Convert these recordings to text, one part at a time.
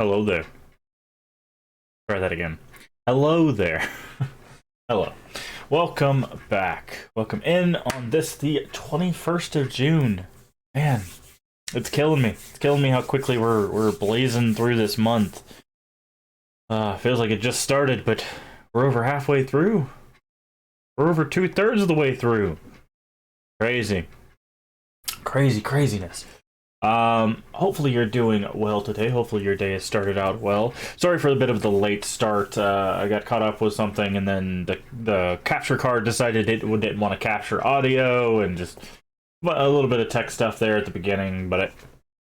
Hello there. Try that again. Hello there. Hello. Welcome back. Welcome in on this, the 21st of June. Man, it's killing me. It's killing me how quickly we're blazing through this month. Feels like it just started, but we're over halfway through. We're over 2/3 of the way through. Crazy. Craziness. Hopefully you're doing well today. Hopefully your day has started out well. Sorry for a bit of the late start. I got caught up with something, and then the capture card decided it didn't want to capture audio, and just a little bit of tech stuff there at the beginning, but it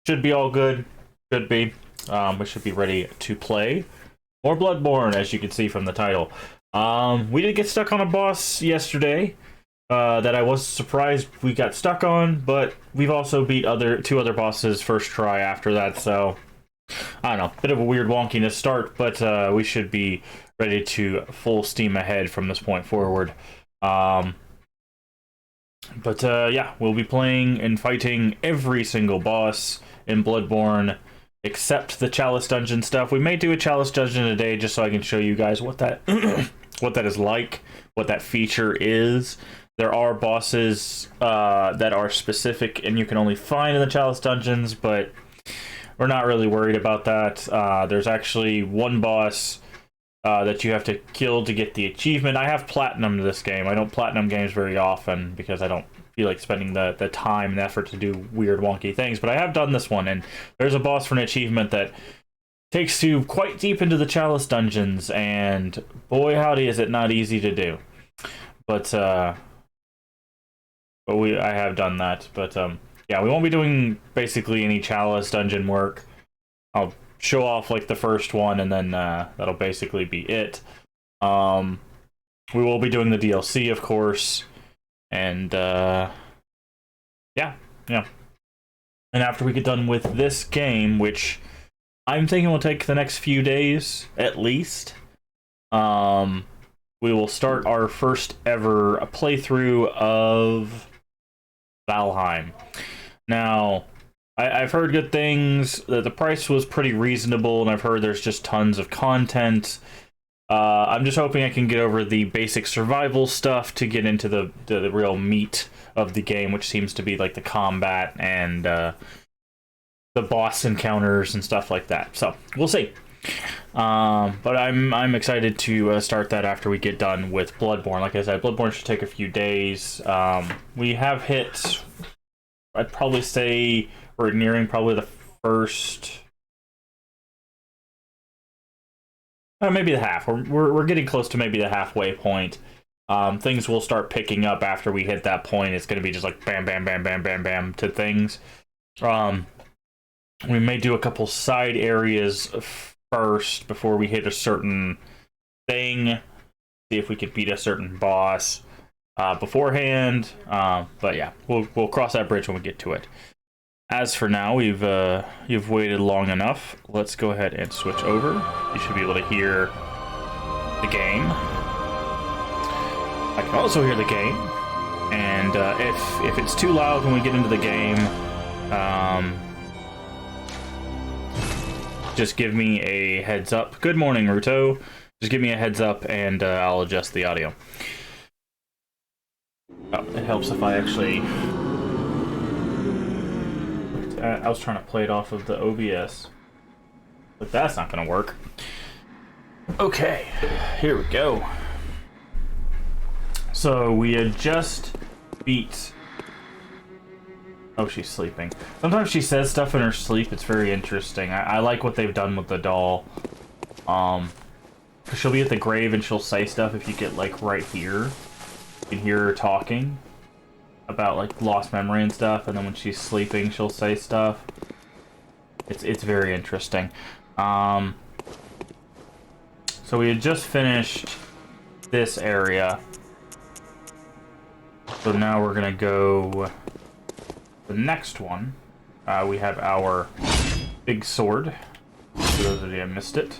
should be all good. Should be. We should be ready to play more Bloodborne, as you can see from the title. We did get stuck on a boss yesterday. That I was surprised we got stuck on, but we've also beat two other bosses first try after that, so I don't know, bit of a weird wonkiness start, but we should be ready to full steam ahead from this point forward. Yeah, we'll be playing and fighting every single boss in Bloodborne except the Chalice Dungeon stuff. We may do a Chalice Dungeon today just so I can show you guys what that what that is like, what that feature is. There are bosses that are specific and you can only find in the Chalice Dungeons, but we're not really worried about that. There's actually one boss that you have to kill to get the achievement. I have platinumed this game. I don't platinum games very often because I don't feel like spending the time and effort to do weird, wonky things, but I have done this one, and there's a boss for an achievement that takes you quite deep into the Chalice Dungeons, and boy howdy is it not easy to do. But I have done that, but yeah, we won't be doing basically any Chalice Dungeon work. I'll show off like the first one, and then that'll basically be it. We will be doing the DLC, of course, and yeah. And after we get done with this game, which I'm thinking will take the next few days at least, we will start our first ever playthrough of Valheim. Now, I've heard good things, that the price was pretty reasonable, and I've heard there's just tons of content. I'm just hoping I can get over the basic survival stuff to get into the real meat of the game, which seems to be like the combat and the boss encounters and stuff like that. So, we'll see. But I'm excited to start that after we get done with Bloodborne. Like I said, Bloodborne should take a few days. We have hit, I'd probably say we're nearing probably the first, maybe the half. We're getting close to maybe the halfway point. Things will start picking up after we hit that point. It's going to be just like bam, bam, bam, bam, bam, bam to things. We may do a couple side areas first before we hit a certain thing, see if we could beat a certain boss beforehand, but yeah, we'll cross that bridge when we get to it. As for now, you've waited long enough. Let's go ahead and switch over. You should be able to hear the game. I can also hear the game, and if it's too loud when we get into the game, just give me a heads up. Good morning, Ruto. Just give me a heads up, and I'll adjust the audio. Oh, it helps if I actually... I was trying to play it off of the OBS, but that's not going to work. Okay, here we go. So we had just beat... Oh, she's sleeping. Sometimes she says stuff in her sleep. It's very interesting. I like what they've done with the doll. She'll be at the grave and she'll say stuff if you get, like, right here. You can hear her talking about, like, lost memory and stuff, and then when she's sleeping, she'll say stuff. It's very interesting. So we had just finished this area. So now we're gonna go... the next one, we have our big sword. For those of you who missed it.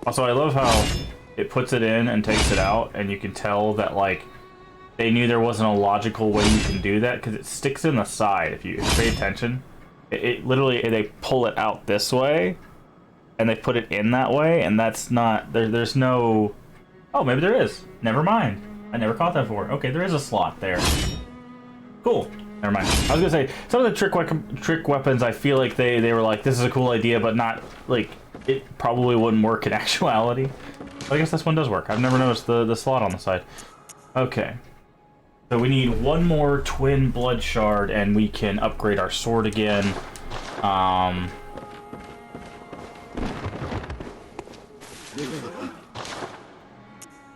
Also, I love how it puts it in and takes it out, and you can tell that, like, they knew there wasn't a logical way you can do that, because it sticks in the side. If you pay attention, it literally, they pull it out this way, and they put it in that way, and that's not there's no. Oh, maybe there is. Never mind. I never caught that before. Okay, there is a slot there. Cool. Never mind. I was gonna say some of the trick weapons. I feel like they were like, this is a cool idea, but not like it probably wouldn't work in actuality. But I guess this one does work. I've never noticed the slot on the side. Okay. So we need one more twin blood shard, and we can upgrade our sword again.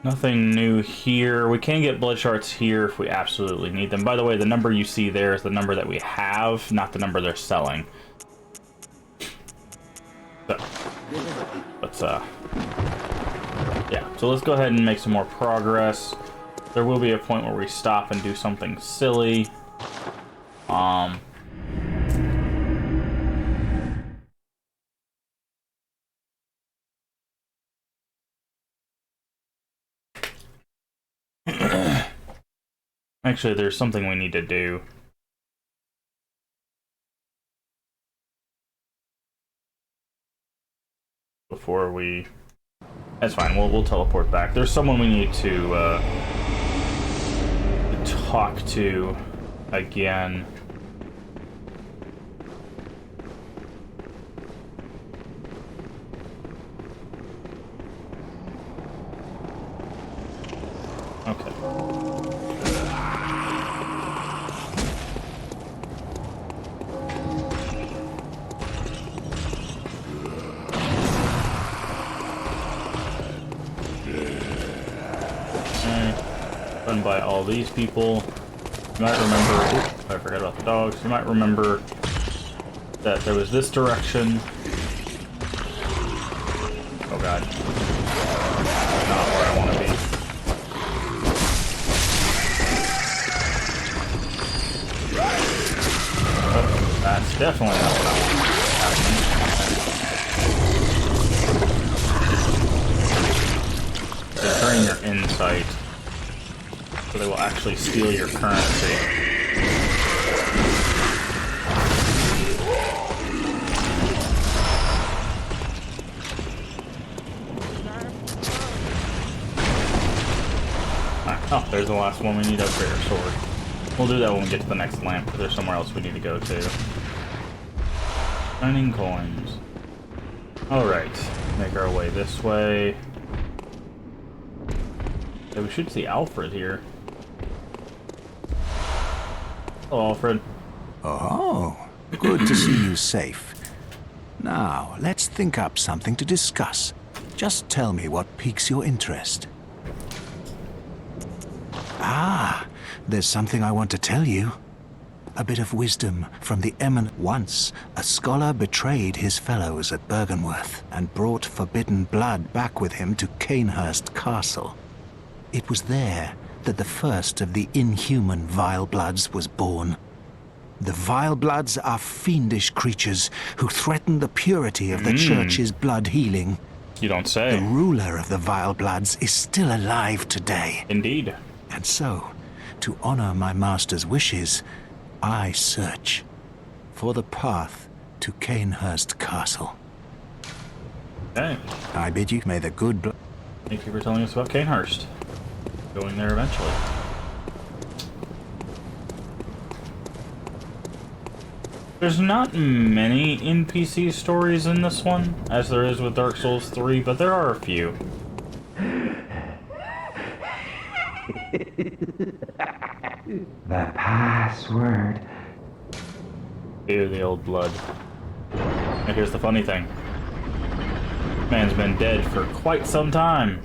Nothing new here. We can get blood shards here if we absolutely need them. By the way, the number you see there is the number that we have, not the number they're selling. So, let's, yeah. So let's go ahead and make some more progress. There will be a point where we stop and do something silly. Actually, there's something we need to do. Before we... That's fine, we'll teleport back. There's someone we need to talk to again. Okay. Run by all these people. You might remember... Oops, I forgot about the dogs. You might remember that there was this direction. Oh god. Not where I want to be. Oh, that's definitely not what I want to happen. They turn your insight, so they will actually steal your currency. Oh, there's the last one. We need to upgrade our sword. We'll do that when we get to the next lamp, because there's somewhere else we need to go to. Shining coins. Alright, make our way this way. Yeah, we should see Alfred here. Hello, Alfred. Oh, good to see you safe. Now, let's think up something to discuss. Just tell me what piques your interest. Ah, there's something I want to tell you. A bit of wisdom from the eminent. Once, a scholar betrayed his fellows at Bergenworth and brought forbidden blood back with him to Canehurst Castle. It was there that the first of the inhuman Vilebloods was born. The Vilebloods are fiendish creatures who threaten the purity of the Church's blood healing. You don't say. The ruler of the Vilebloods is still alive today. Indeed. And so, to honor my master's wishes, I search for the path to Canehurst Castle. Okay. I bid you, may the good blood... Thank you for telling us about Canehurst. Going there eventually. There's not many NPC stories in this one, as there is with Dark Souls 3, but there are a few. The password. Ew, the old blood. And here's the funny thing. Man's been dead for quite some time.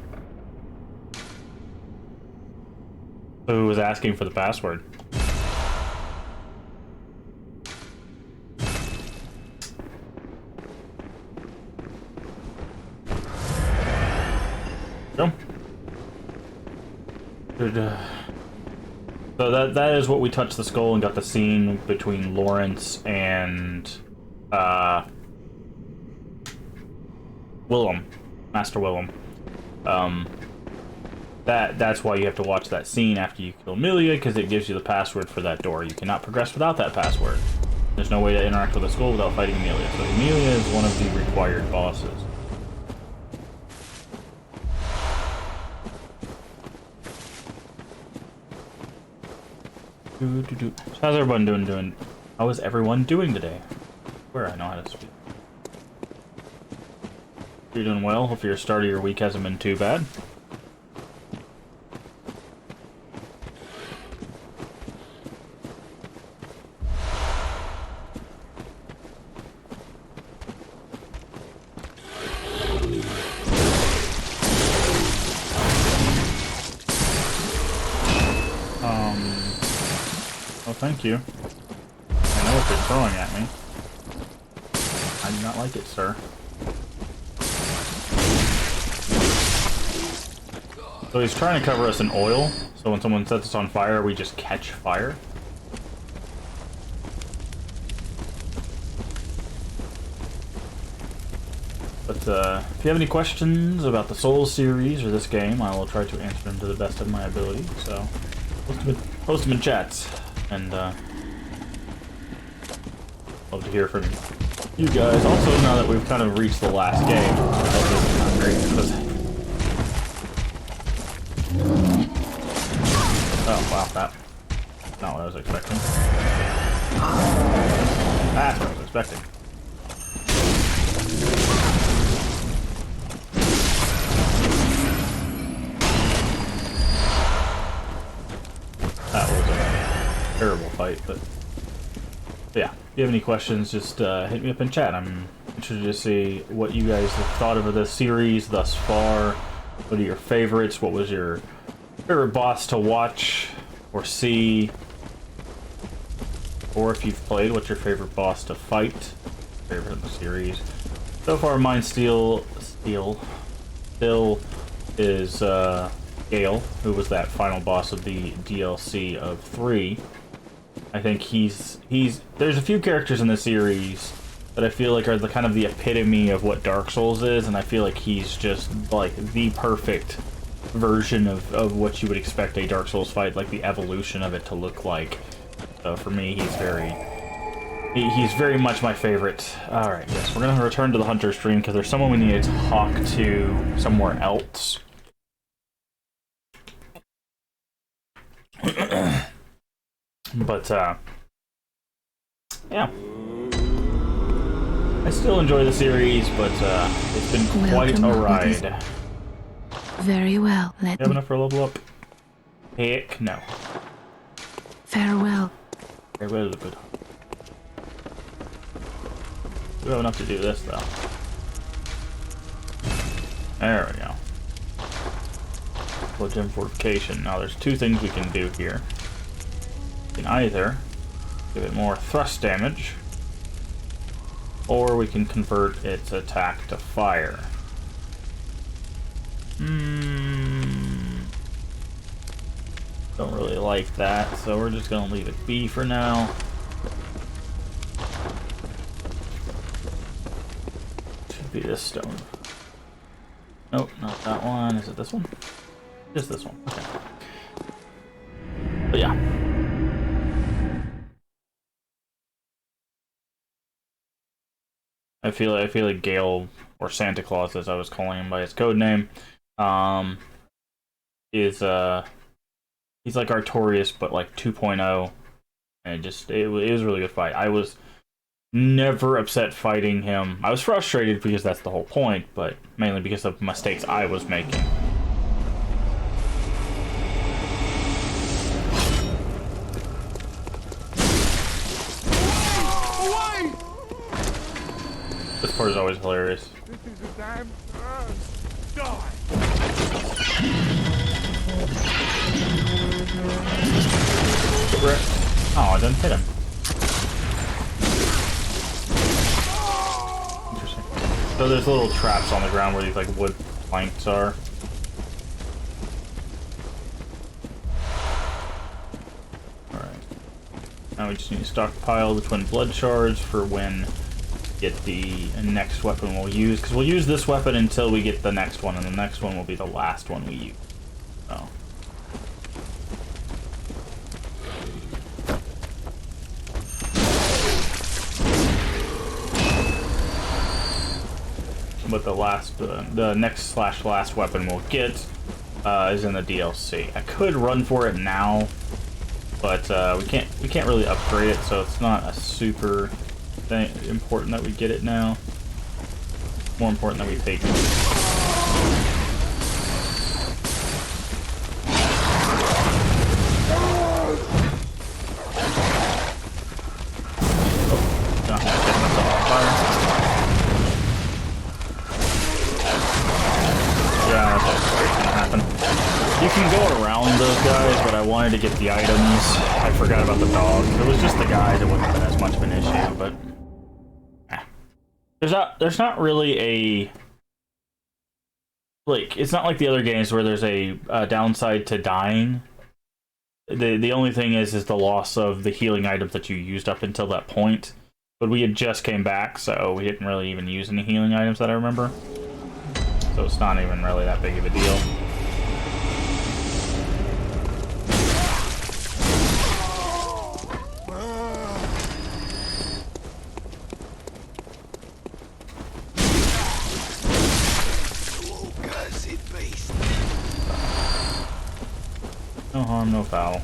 Who was asking for the password? Go. So that is what we touched the skull and got the scene between Lawrence and Willem, Master Willem. That's why you have to watch that scene after you kill Amelia, because it gives you the password for that door. You cannot progress without that password. There's no way to interact with the skull without fighting Amelia. So Amelia is one of the required bosses. So how's everyone doing? How is everyone doing today? Where I know how to speak. You're doing well. Hope your start of your week hasn't been too bad. Well, thank you. I know what you're throwing at me. I do not like it, sir. So he's trying to cover us in oil, so when someone sets us on fire, we just catch fire. But if you have any questions about the Souls series or this game, I will try to answer them to the best of my ability. So post them in chats, and love to hear from you guys. Also, now that we've kind of reached the last game, I'm great because oh wow, that's not what I was expecting. That's what I was expecting. That was a terrible fight, but yeah. If you have any questions, just hit me up in chat. I'm interested to see what you guys have thought of this series thus far. What are your favorites? What was your favorite boss to watch or see? Or if you've played, what's your favorite boss to fight? Favorite in the series. So far, mine still is Gale, who was that final boss of the DLC of 3. I think there's a few characters in the series that I feel like are the kind of the epitome of what Dark Souls is, and I feel like he's just like the perfect version of what you would expect a Dark Souls fight, like the evolution of it to look like. So for me, he's very much my favorite. Alright, yes, we're gonna return to the Hunter stream because there's someone we need to talk to somewhere else. But yeah, I still enjoy the series, but it's been quite a ride. Very well. You have enough for a level up? Heck no. Farewell. Farewell, good. We have enough to do this though. There we go. Blood gem fortification. Now there's two things we can do here. We can either give it more thrust damage, or we can convert its attack to fire. Don't really like that, so we're just gonna leave it be for now. Should be this stone. Nope, not that one. Is it this one? Just this one. Okay. But yeah. I feel like Gale, or Santa Claus as I was calling him by his code name, is he's like Artorias but like 2.0, and it was a really good fight. I was never upset fighting him. I was frustrated because that's the whole point, but mainly because of mistakes I was making. This part is always hilarious. This is a damn die. Oh, I didn't hit him. Interesting. So there's little traps on the ground where these like wood planks are. Alright. Now we just need to stockpile the twin blood shards for when get the next weapon we'll use, because we'll use this weapon until we get the next one, and the next one will be the last one we use. So. But the next / last weapon we'll get is in the DLC. I could run for it now, but we can't really upgrade it, so it's not a super important that we get it now. More important that we take it. You can go around those guys, but I wanted to get the items. I forgot about the dogs. If it was just the guys, it wouldn't have been as much of an issue, but there's not really a, like, it's not like the other games where there's a downside to dying. The only thing is the loss of the healing items that you used up until that point. But we had just came back, so we didn't really even use any healing items that I remember. So it's not even really that big of a deal. No harm, no foul.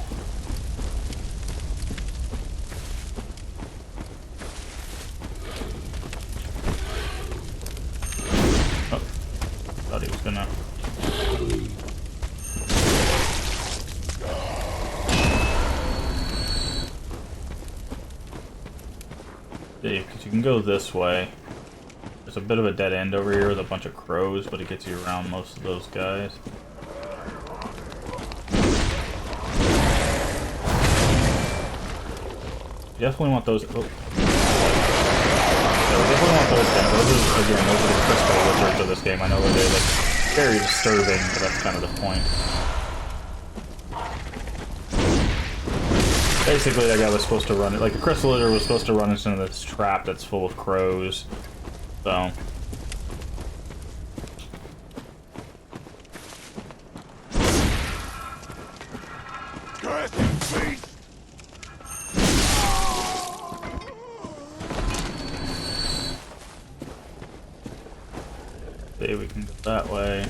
Oh, thought he was gonna. Yeah, because you can go this way. There's a bit of a dead end over here with a bunch of crows, but it gets you around most of those guys. You definitely want those. Oh. Yeah, we definitely want those things. Those are the crystal lizards of this game. I know that they're like very disturbing, but that's kind of the point. Basically, that guy was supposed to run it. Like the crystal lizard was supposed to run into this trap that's full of crows. So. See, we can go that way.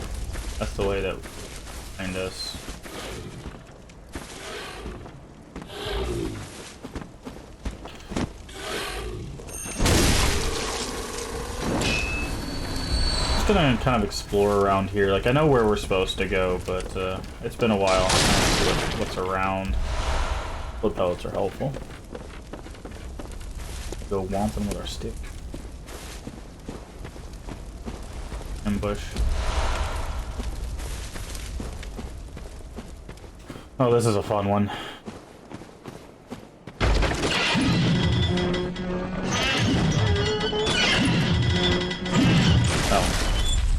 That's the way that will find us. Just gonna kind of explore around here. Like, I know where we're supposed to go, but it's been a while. What's around? Blood pellets are helpful. Go whomping with our stick. Ambush. Oh, this is a fun one.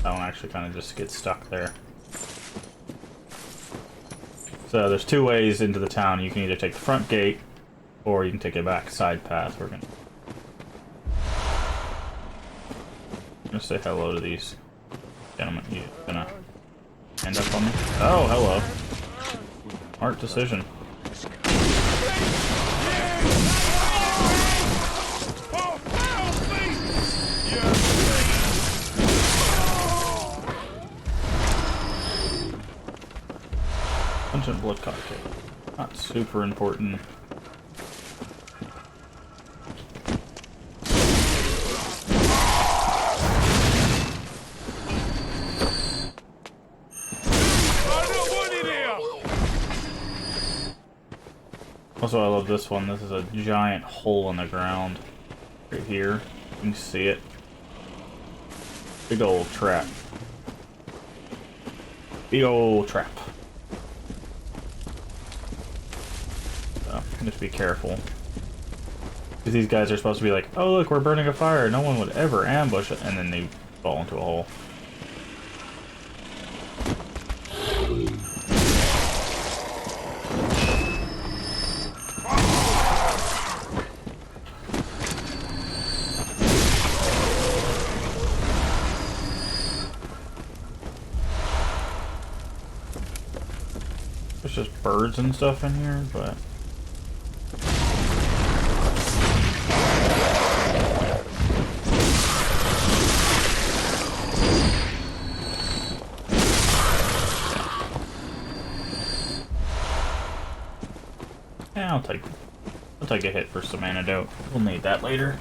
That one actually kind of just gets stuck there. So there's two ways into the town. You can either take the front gate, or you can take a back side path. We're gonna say hello to these gentlemen. You're gonna end up on me? Oh, hello. Smart decision. Pungent blood cocktail. Not super important. Also, I love this one. This is a giant hole in the ground. Right here. You can see it. Big old trap. Big old trap. So, just be careful. Because these guys are supposed to be like, oh look, we're burning a fire. No one would ever ambush it. And then they fall into a hole. There's just birds and stuff in here, but... Yeah, I'll take a hit for some antidote. We'll need that later.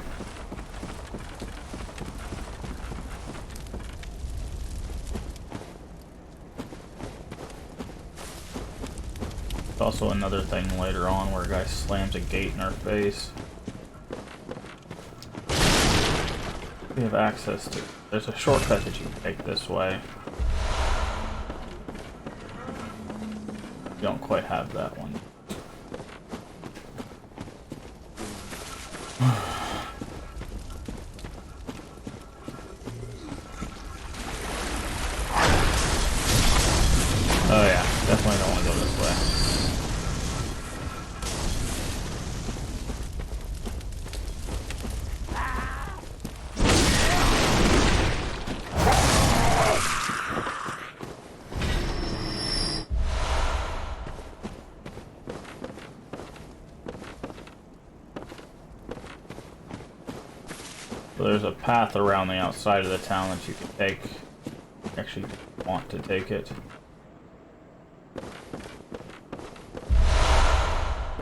There's also another thing later on where a guy slams a gate in our face. We have access to. There's a shortcut that you can take this way. You don't quite have that one. Oh yeah, definitely don't want to go this way. So there's a path around the outside of the town that you can take. Actually, want to take it.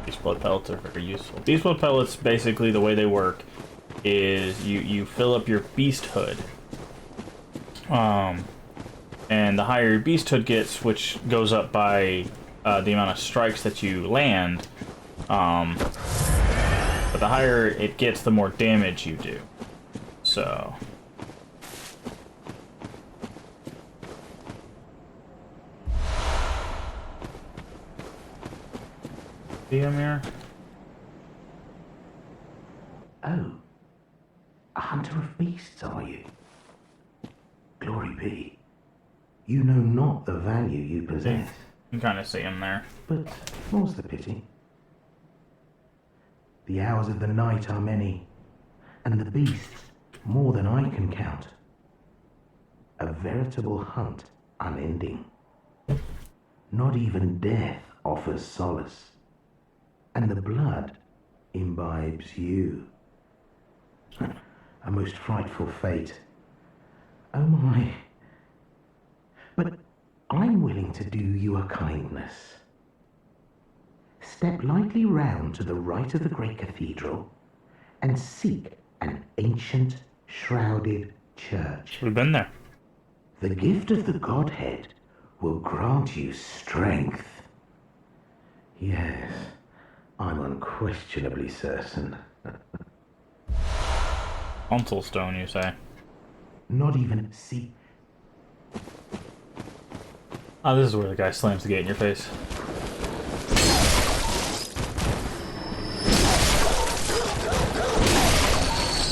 These blood pellets are very useful. These blood pellets, basically, the way they work is you fill up your beast hood. And the higher your beast hood gets, which goes up by the amount of strikes that you land, but the higher it gets, the more damage you do. So... see him here? Oh, a hunter of beasts, are you? Glory be. You know not the value you possess. You can kind of see him there. But more's the pity. The hours of the night are many, and the beasts more than I can count. A veritable hunt unending. Not even death offers solace, and the blood imbibes you. A most frightful fate. Oh my. But I'm willing to do you a kindness. Step lightly round to the right of the great cathedral and seek an ancient, shrouded church. We've been there. The gift of the Godhead will grant you strength. Yes, I'm unquestionably certain. Console stone, you say? Not even see. Oh, this is where the guy slams the gate in your face.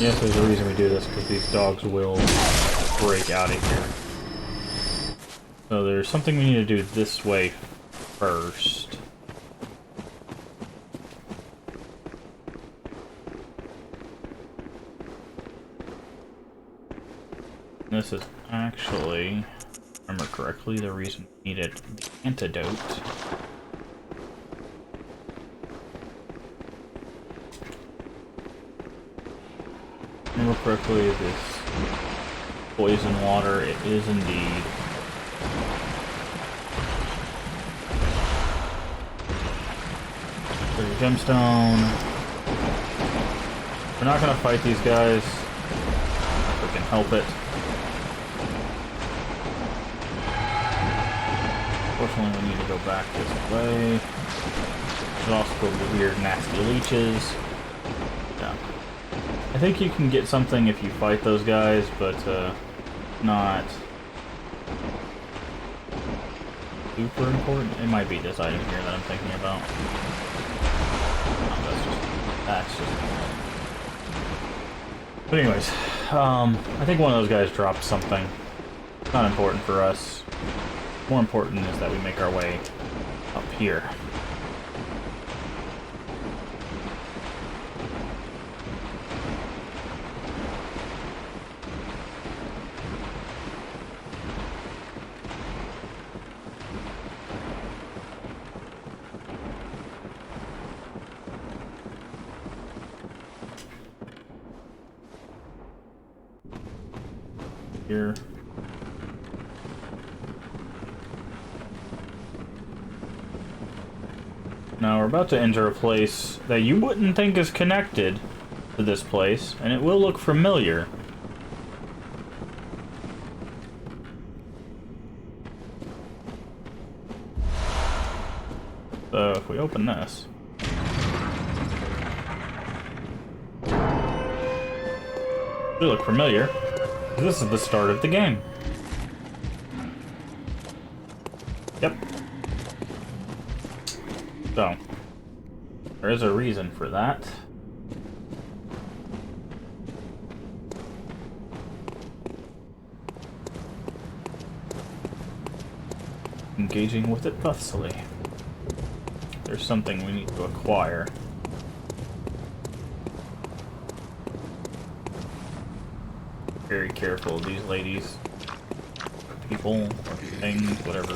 Yes, there's a reason we do this, because these dogs will break out of here. So there's something we need to do this way first. This is actually, if I remember correctly, the reason we needed the antidote. Remember correctly, this poison water, it is indeed. There's a gemstone. We're not gonna fight these guys if we can help it. Unfortunately, we need to go back this way. There's also the weird, nasty leeches. Yeah. I think you can get something if you fight those guys, but not super important. It might be this item here that I'm thinking about. No, that's just. But anyways, I think one of those guys dropped something. Not important for us. More important is that we make our way up here. Here. Now we're about to enter a place that you wouldn't think is connected to this place, and it will look familiar. So if we open this, it look familiar. This is the start of the game. Yep. So, there is a reason for that. Engaging with it thusly. There's something we need to acquire. Very careful of these ladies. People, things, whatever.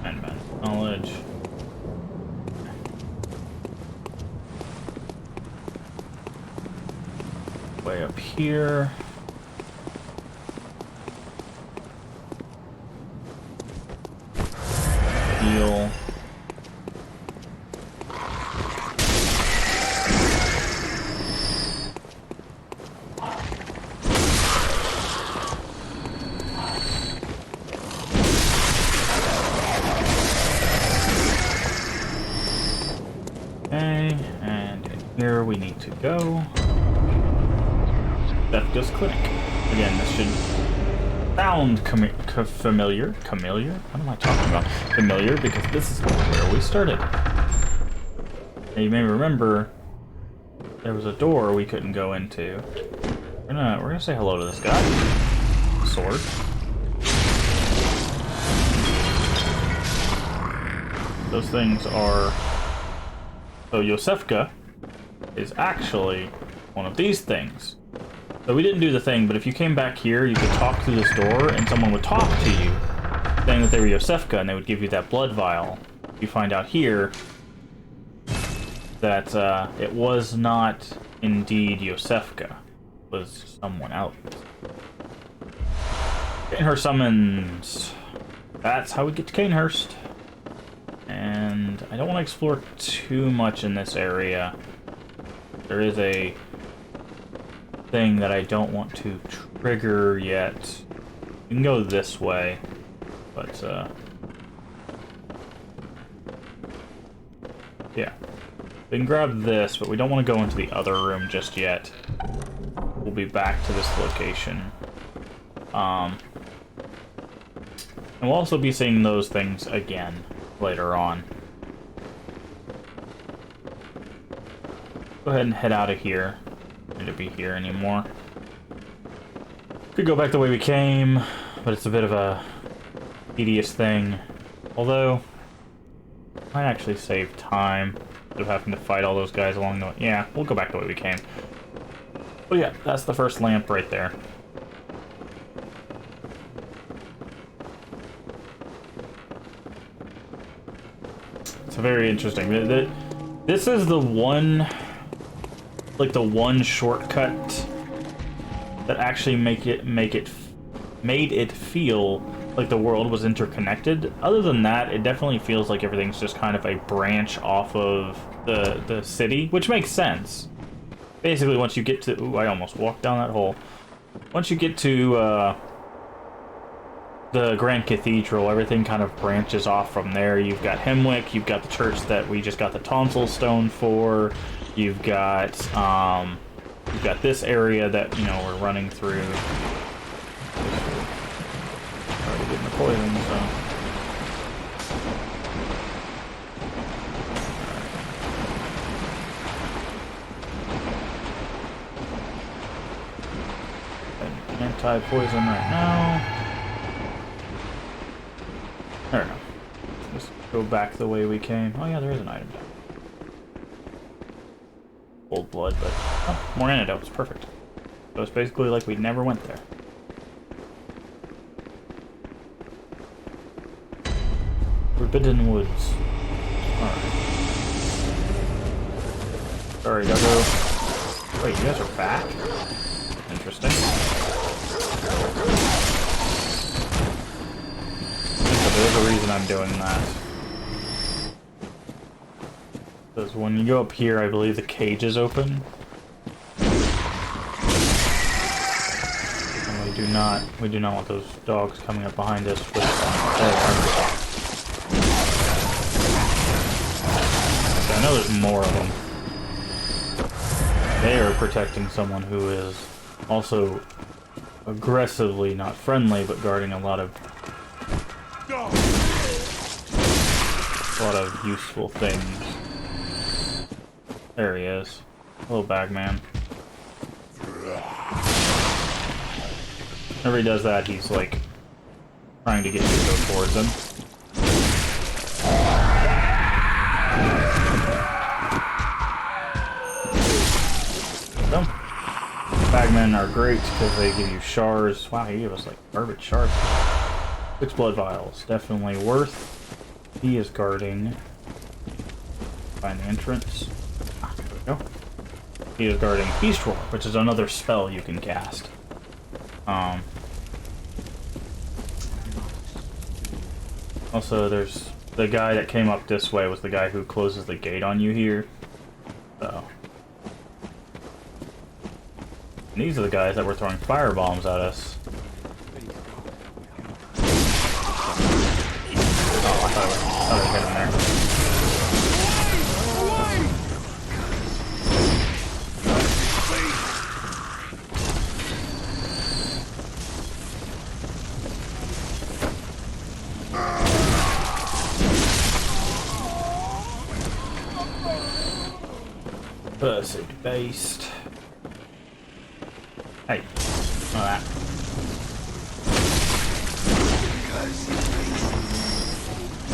Man, knowledge. Way up here. Heal. Okay, and here we need to go. Bethesda's Clinic. Again, this should sound familiar. Familiar? What am I talking about? Familiar, because this is where we started. Now, you may remember there was a door we couldn't go into. We're gonna say hello to this guy. Sword. Those things are. So Yosefka is actually one of these things. So we didn't do the thing, but if you came back here, you could talk through this door, and someone would talk to you, saying that they were Yosefka, and they would give you that blood vial. You find out here that it was not indeed Yosefka. It was someone else. Cainhurst summons. That's how we get to Cainhurst. And I don't want to explore too much in this area. There is a thing that I don't want to trigger yet. You can go this way, but yeah. We can grab this, but we don't want to go into the other room just yet. We'll be back to this location. And we'll also be seeing those things again later on. Go ahead and head out of here. Don't need to be here anymore. Could go back the way we came, but it's a bit of a tedious thing. Although, might actually save time of having to fight all those guys along the way. Yeah, we'll go back the way we came. But yeah, that's the first lamp right there. It's very interesting. This is the one, like the one shortcut that actually made it feel like the world was interconnected. Other than that, it definitely feels like everything's just kind of a branch off of the city, which makes sense. Basically, once you get to... Ooh, I almost walked down that hole. Once you get to the Grand Cathedral, everything kind of branches off from there. You've got Hemwick, you've got the church that we just got the tonsil stone for, you've got this area that, you know, we're running through. Already getting the poison, so... Anti-poison right now. There we go. Let's go back the way we came. Oh yeah, there is an item. Old blood, but oh, more antidotes. Perfect. So it's basically like we never went there. Forbidden Woods. Alright. Sorry, Duggo. Wait, you guys are back? Interesting. But there's a reason I'm doing that. Because when you go up here, I believe the cage is open. And we do not want those dogs coming up behind us with so I know there's more of them. They are protecting someone who is also aggressively not friendly, but guarding a lot of useful things. There he is. Little bagman. Whenever he does that, he's like trying to get you to go towards him. So, bagmen are great because they give you shards. Wow, he gave us like garbage shards. 6 blood vials. Definitely worth. He is guarding. Find the entrance. There we go. He is guarding Beast Roar, which is another spell you can cast. Also, there's the guy that came up this way was the guy who closes the gate on you here. So. And these are the guys that were throwing fire bombs at us. Oh, I thought I was hit him there. Buzzard based. Hey, none of that.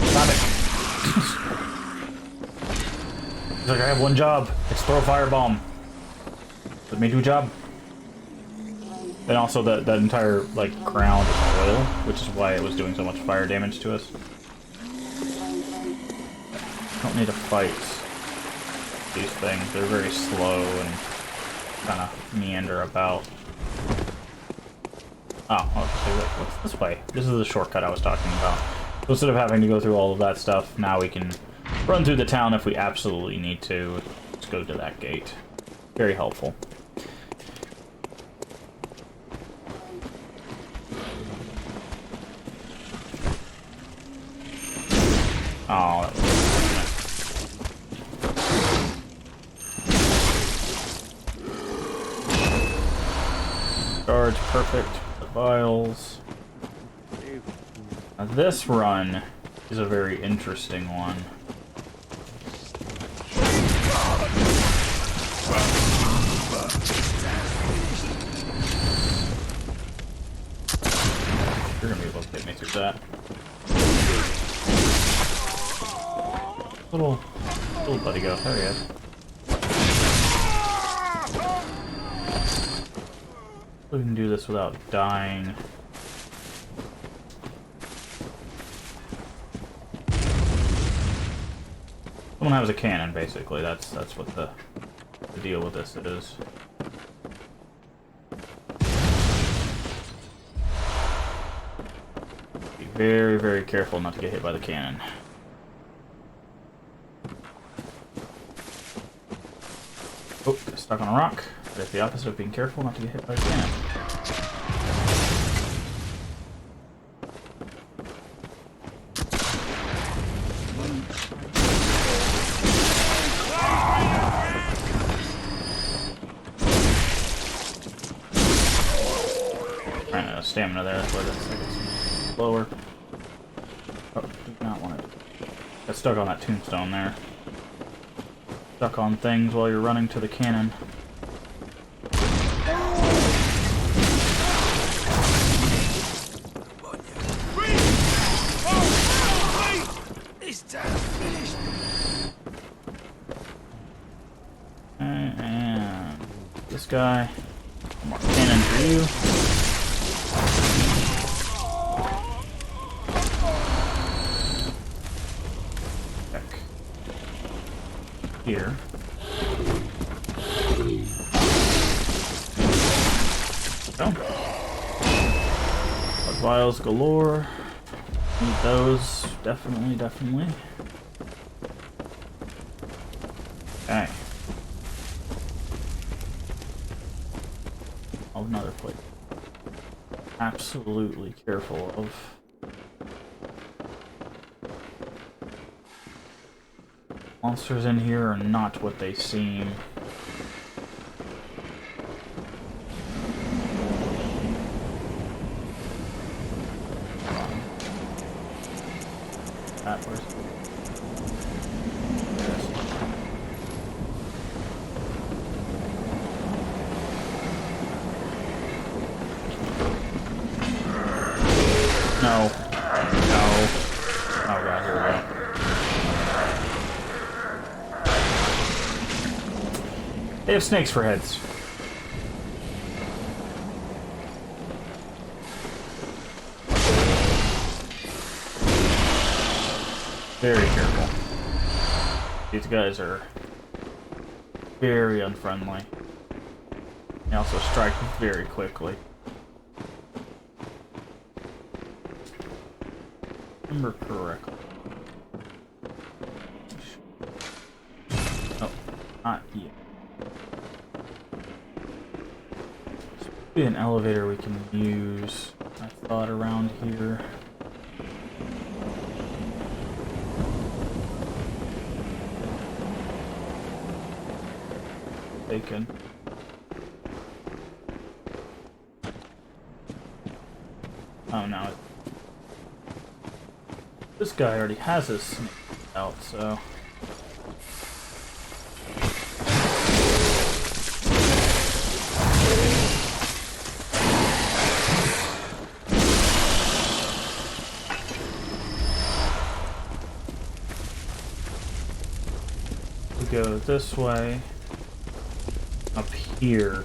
Stop it. He's like, I have one job. It's throw a firebomb. Let me do a job. And also that entire like ground is oil, which is why it was doing so much fire damage to us. Don't need to fight these things. They're very slow and kind of meander about. Oh, okay, what's this way? This is the shortcut I was talking about. So instead of having to go through all of that stuff, now we can run through the town if we absolutely need to. Let's go to that gate. Very helpful. Oh, that was guards, perfect. The vials. Now this run is a very interesting one. You're gonna be able to get me through that. Little buddy go. There he is. We can do this without dying. Someone has a cannon, basically. That's what the deal with this is. Be very, very careful not to get hit by the cannon. Oh, got stuck on a rock. That's the opposite of being careful not to get hit by the cannon. Ran out of stamina there, that's why that's slower. Oh, do not want to. Got stuck on that tombstone there. Stuck on things while you're running to the cannon. And this guy. One more cannon for you. Back here. Oh. Vials galore. Need those. Definitely. Okay. Oh, another plate. Absolutely careful of. Monsters in here are not what they seem. Where's No. Oh god, here we go. They have snakes for heads. Very careful. These guys are very unfriendly. They also strike very quickly. Remember correctly. Oh, not yet. There's probably an elevator we can use, I thought, around here. Bacon. Oh no. This guy already has his snake out, so. We go this way. Up here.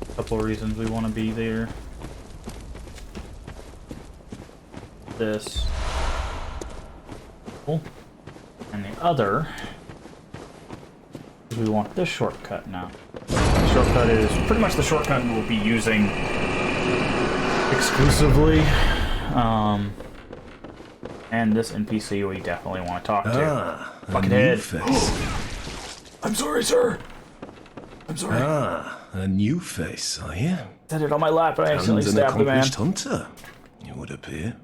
A couple of reasons we want to be there. This. Cool. And the other is we want this shortcut now. The shortcut is pretty much the shortcut we'll be using exclusively. And this NPC we definitely want to talk to. Buckethead. I'm sorry, sir. I'm sorry. A new face, are you? Set it on my lap and I accidentally And an stabbed the man. accomplished hunter, it would appear.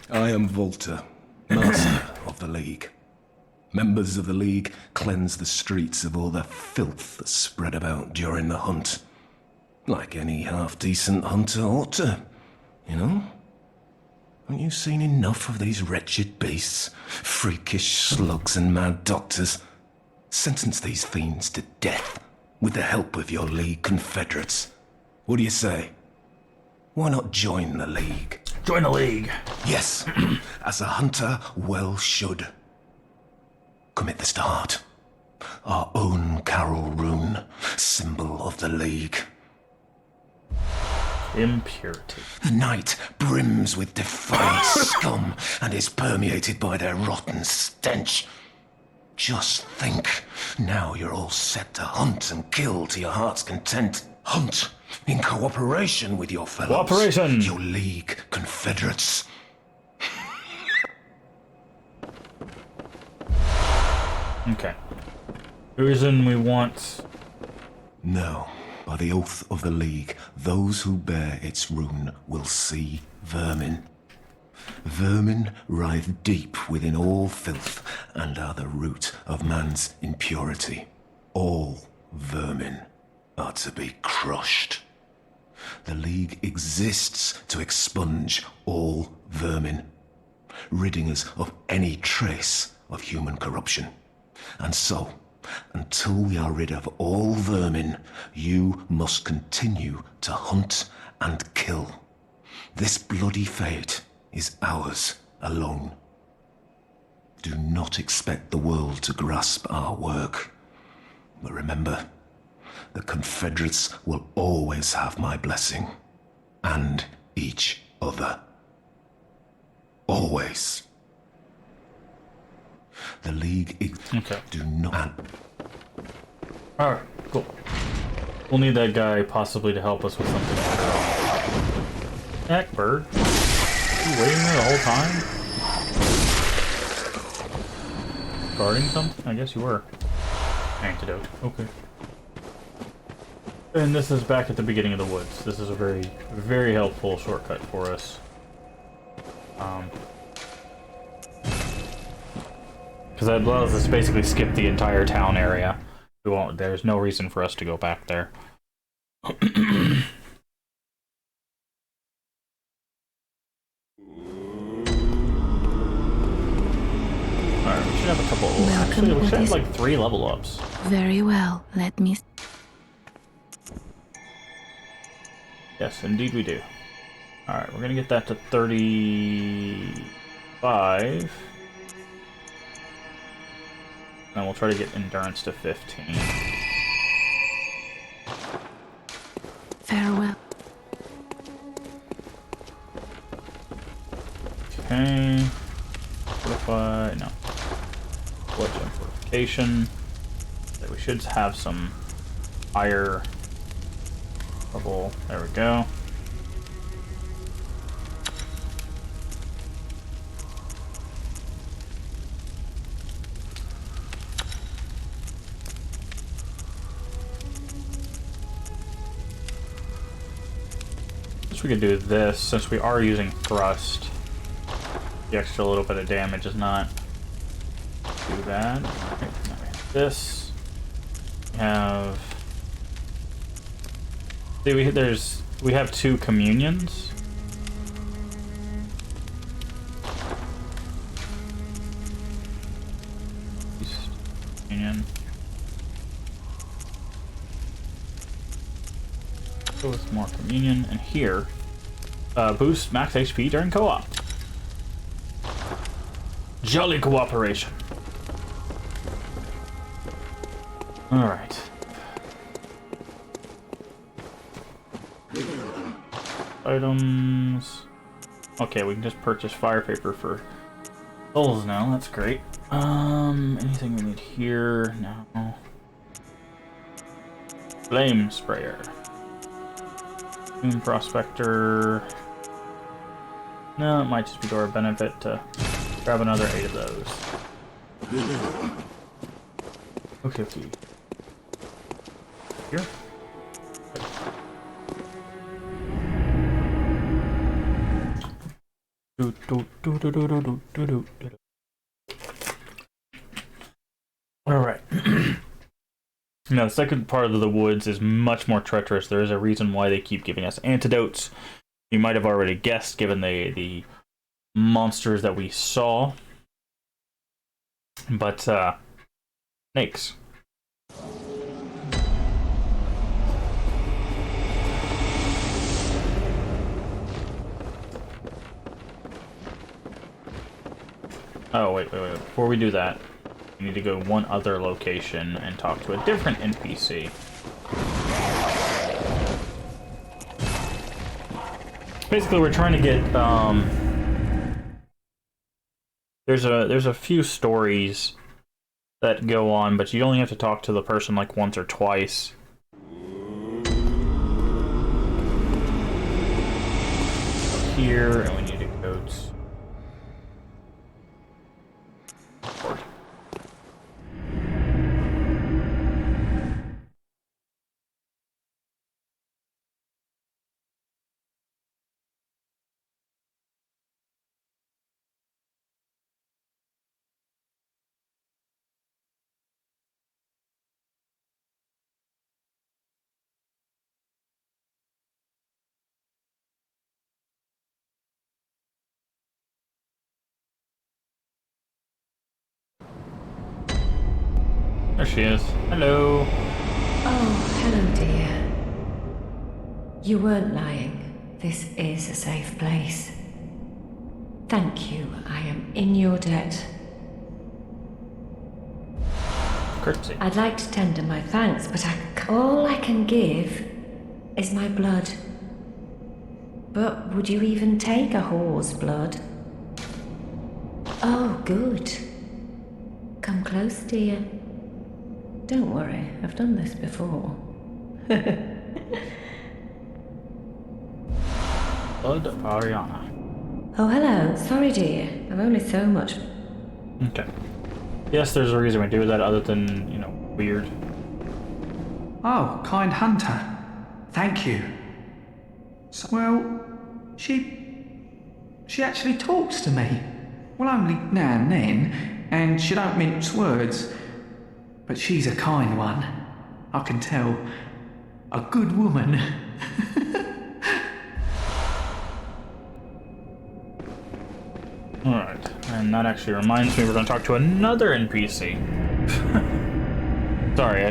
I am Volta, master of the League. Members of the League cleanse the streets of all the filth that spread about during the hunt. Like any half-decent hunter ought to, you know? Haven't you seen enough of these wretched beasts? Freakish slugs and mad doctors. Sentence these fiends to death with the help of your League confederates. What do you say? Why not join the League? Join the League. Yes, as a hunter well should. Commit this to heart. Our own Carol rune, symbol of the League. Impurity. The night brims with defiled scum and is permeated by their rotten stench. Just think, now you're all set to hunt and kill to your heart's content. Hunt in cooperation with your fellows. Cooperation! Your League confederates. Okay. The reason we want... No, by the oath of the League, those who bear its rune will see vermin. Vermin writhe deep within all filth and are the root of man's impurity. All vermin are to be crushed. The League exists to expunge all vermin, ridding us of any trace of human corruption. And so, until we are rid of all vermin, you must continue to hunt and kill. This bloody fate is ours alone. Do not expect the world to grasp our work. But remember, the Confederates will always have my blessing. And each other. Always. The League... Okay. Do not... Alright, cool. We'll need that guy possibly to help us with something. Heck, bird. You waiting there the whole time? Guarding something? I guess you were. Antidote. Okay. And this is back at the beginning of the woods. This is a very, very helpful shortcut for us. Because that allows us to basically skip the entire town area. We won't. There's no reason for us to go back there. Alright, we should have a couple. Actually, we should have like 3 level ups. Very well. Let me. Yes, indeed we do. Alright, we're gonna get that to 35. And we'll try to get endurance to 15. Farewell. Okay. Fortify. No. Bloodstone fortification. So we should have some higher level. There we go. We could do this since we are using thrust. The extra little bit of damage is not too bad. Okay, now we have this. We have. See, we have 2 communions. Communion. Go with more communion, and here, boost max HP during co-op. Jolly cooperation. Alright. Items. Okay, we can just purchase fire paper for souls now, that's great. Anything we need here? No. Flame sprayer. Moon Prospector. No, it might just be to our benefit to grab another 8 of those. Okay. Here. Alright. Now, the second part of the woods is much more treacherous. There is a reason why they keep giving us antidotes. You might have already guessed, given the monsters that we saw. But, snakes. Oh, wait. Before we do that, we need to go one other location and talk to a different NPC. Basically, we're trying to get, there's a few stories that go on, but you only have to talk to the person like once or twice. Here, and we need to go to... There she is. Hello. Oh, hello, dear. You weren't lying. This is a safe place. Thank you. I am in your debt. Curtsy. I'd like to tender my thanks, but all I can give is my blood. But would you even take a whore's blood? Oh, good. Come close, dear. Don't worry, I've done this before. Blood Ariana. Oh, hello. Sorry, dear. I'm only so much. Okay. Yes, there's a reason we do that other than, you know, weird. Oh, kind hunter. Thank you. So, well, she actually talks to me. Well, only now and then, and she don't mince words. But she's a kind one. I can tell. A good woman. Alright, and that actually reminds me we're going to talk to another NPC. Sorry,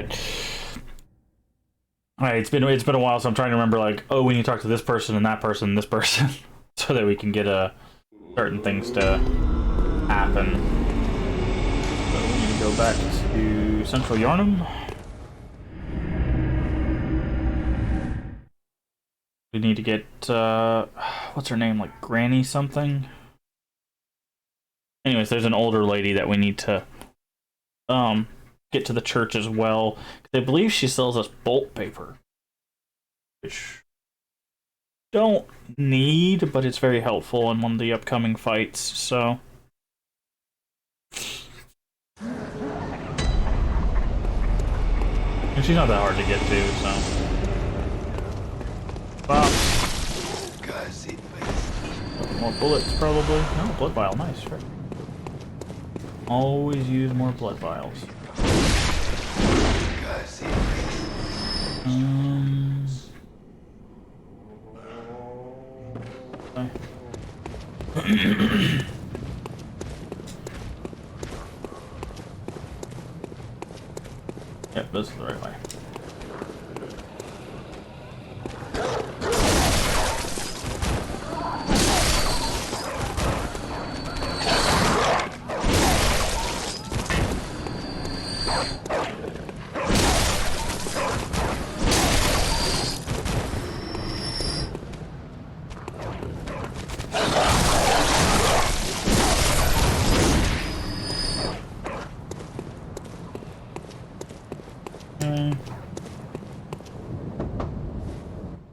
it's been a while, so I'm trying to remember, like, oh, we need to talk to this person and that person and this person, so that we can get certain things to happen. So we need to go back to Central Yarnum. We need to get, what's her name, like Granny something? Anyways, there's an older lady that we need to get to the church as well. I believe she sells us bolt paper, which don't need, but it's very helpful in one of the upcoming fights. So, and she's not that hard to get to. So, wow. More bullets, probably. No, blood vial, nice. Right. Always use more blood vials. Okay. Yep, this is the right way.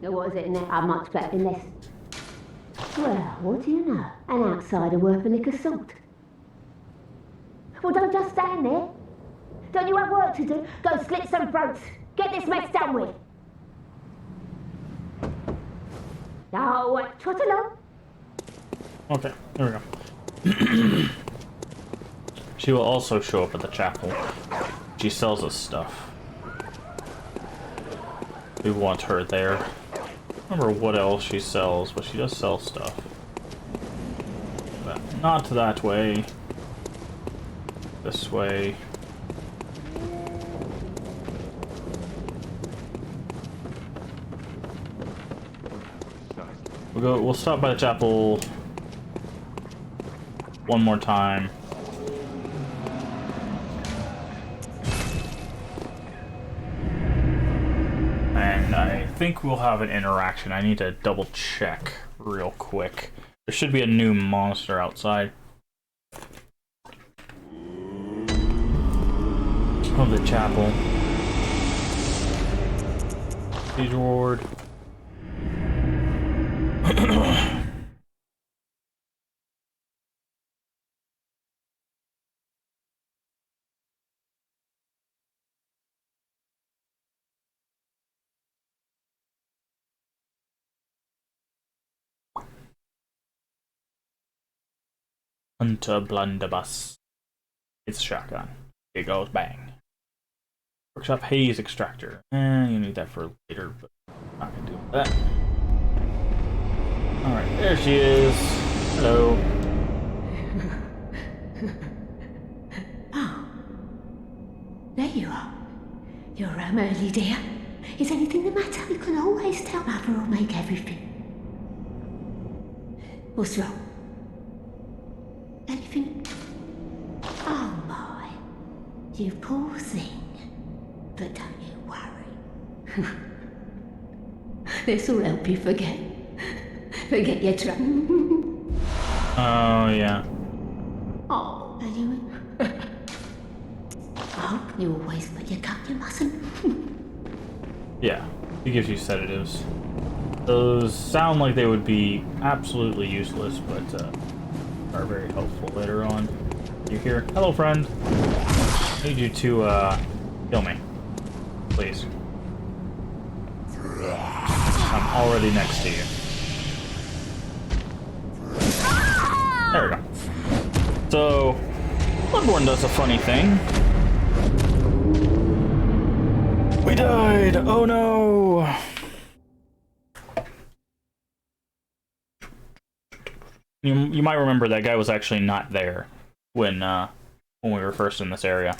What is it in there? I'm not expecting this. Well, what do you know? An outsider worth a lick of salt. Well, don't just stand there. Don't you have work to do? Go slit some throats. Get this mess done with. Oh, trot along. Okay, there we go. She will also show up at the chapel. She sells us stuff. We want her there. I don't remember what else she sells, but she does sell stuff. But not that way. This way. We'll stop by the chapel one more time. And I think we'll have an interaction. I need to double check real quick. There should be a new monster outside of the chapel. Siege reward. Hunter blunderbuss. It's a shotgun. It goes bang. Workshop haze extractor. You need that for later, but I'm not gonna do that. Alright, there she is. Hello. Oh, there you are. You're early, dear. Is anything the matter? You can always tell Mother will make everything. What's wrong? Anything? Oh my, you poor thing. But don't you worry. This'll help you forget your trouble. Oh, yeah. Oh, are you? Oh, you always put your cup, you mustn't. Yeah, he gives you sedatives. Those sound like they would be absolutely useless, but are very helpful later on. You hear? Hello, friend. I need you to kill me, please. I'm already next to you. There we go. So, Bloodborne does a funny thing. We died! Oh no! You might remember that guy was actually not there when we were first in this area.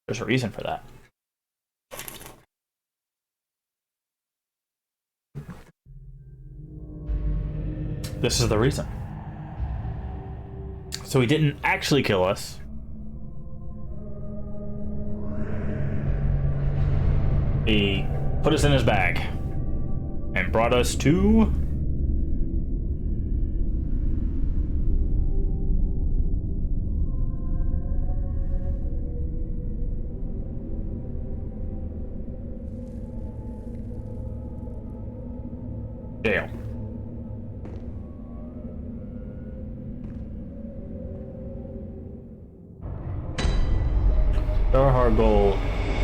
There's a reason for that. This is the reason. So he didn't actually kill us. He put us in his bag and brought us to jail. Yarhar Gold,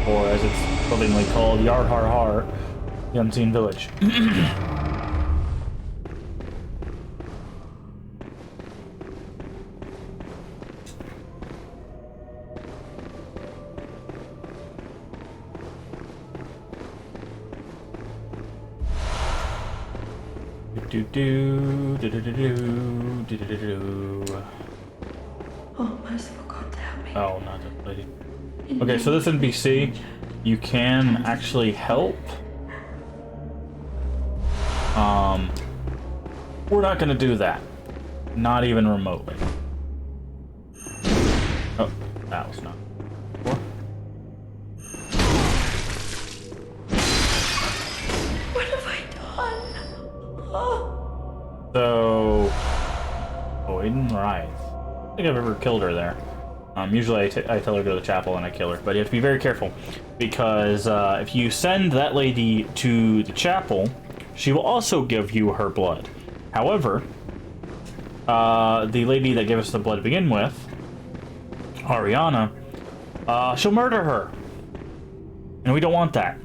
or as it's lovingly called, Yarhar Har, the Unseen Village. Oh, merciful God, help me. Oh, not that lady. Okay, so this NPC, you can actually help. We're not gonna do that. Not even remotely. Oh, that was not. What have I done? Oh. So, Oiden Wraith. I don't think I've ever killed her there. Usually I tell her to go to the chapel and I kill her, but you have to be very careful because if you send that lady to the chapel, she will also give you her blood. However, the lady that gave us the blood to begin with, Ariana, she'll murder her, and we don't want that.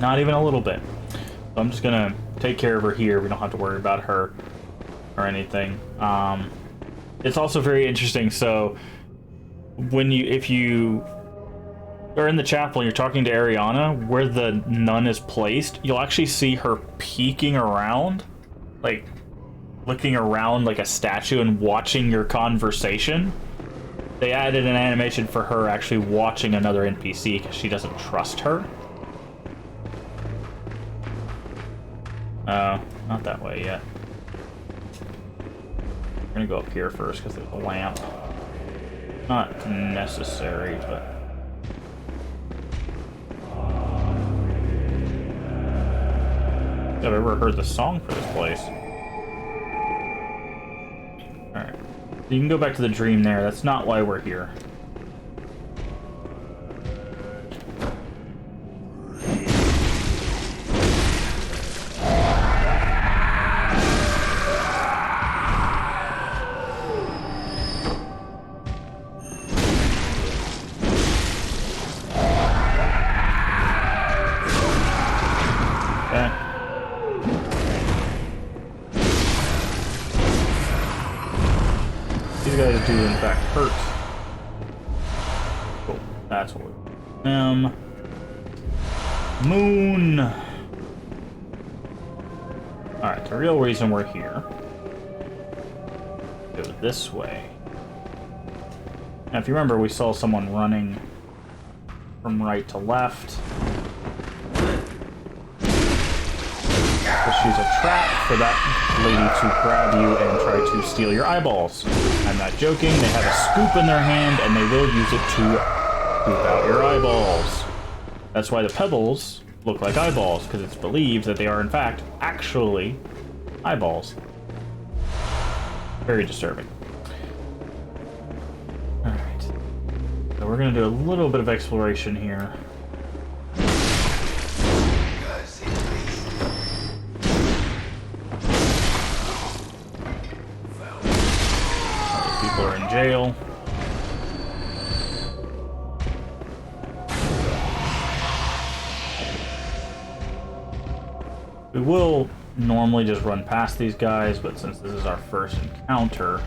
Not even a little bit. So I'm just gonna take care of her here. We don't have to worry about her or anything. It's also very interesting. So if you are in the chapel and you're talking to Ariana, where the nun is placed, you'll actually see her peeking around, like looking around like a statue and watching your conversation. They added an animation for her actually watching another NPC because she doesn't trust her. Not that way yet. We're gonna go up here first because there's a lamp. Not necessary, but... I've ever heard the song for this place. Alright. You can go back to the dream there. That's not why we're here. Do in fact hurt. Cool. That's what we Moon. Alright, the real reason we're here. Go this way. Now if you remember, we saw someone running from right to left. So she's a trap for that lady to grab you and try to steal your eyeballs. I'm not joking, they have a scoop in their hand and they will use it to scoop out your eyeballs. That's why the pebbles look like eyeballs, because it's believed that they are in fact actually eyeballs. Very disturbing. Alright. So we're gonna do a little bit of exploration here. jail. We will normally just run past these guys, but since this is our first encounter,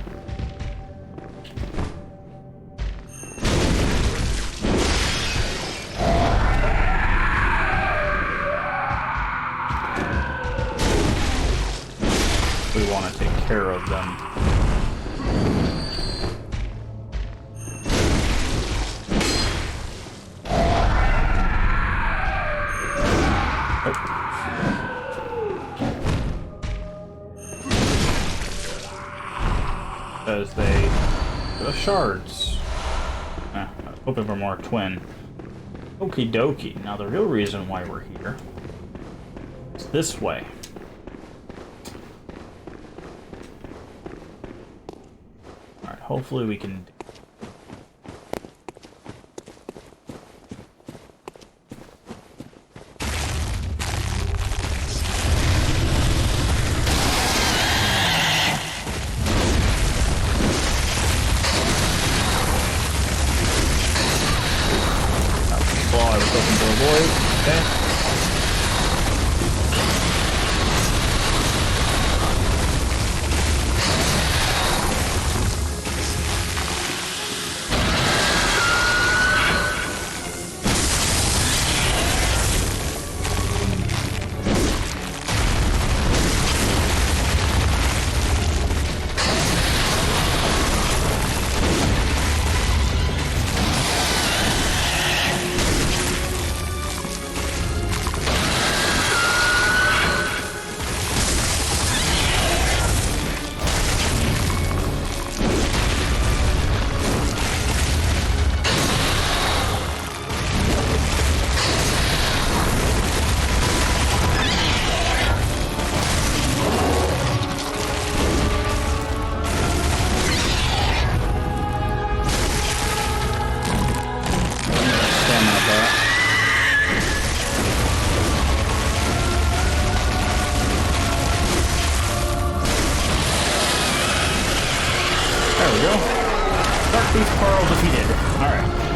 we want to take care of them. Because they... the shards. I was hoping for more twin. Okie dokie. Now the real reason why we're here is this way. Alright, hopefully we can... I was hoping to avoid. Okay.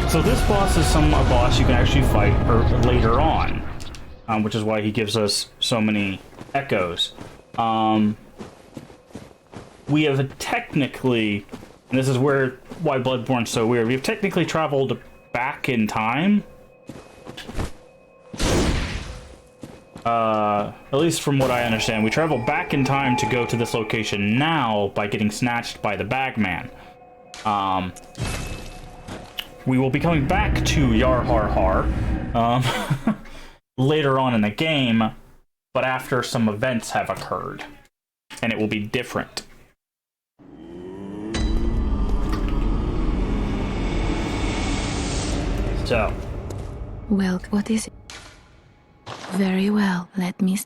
So this boss is a boss you can actually fight later on, which is why he gives us so many echoes. We have technically, and this is why Bloodborne's so weird, we've technically traveled back in time. At least from what I understand, we travel back in time to go to this location now by getting snatched by the Bagman. We will be coming back to Yar Har Har later on in the game, but after some events have occurred, and it will be different. So. Well, what is it? Very well, let me...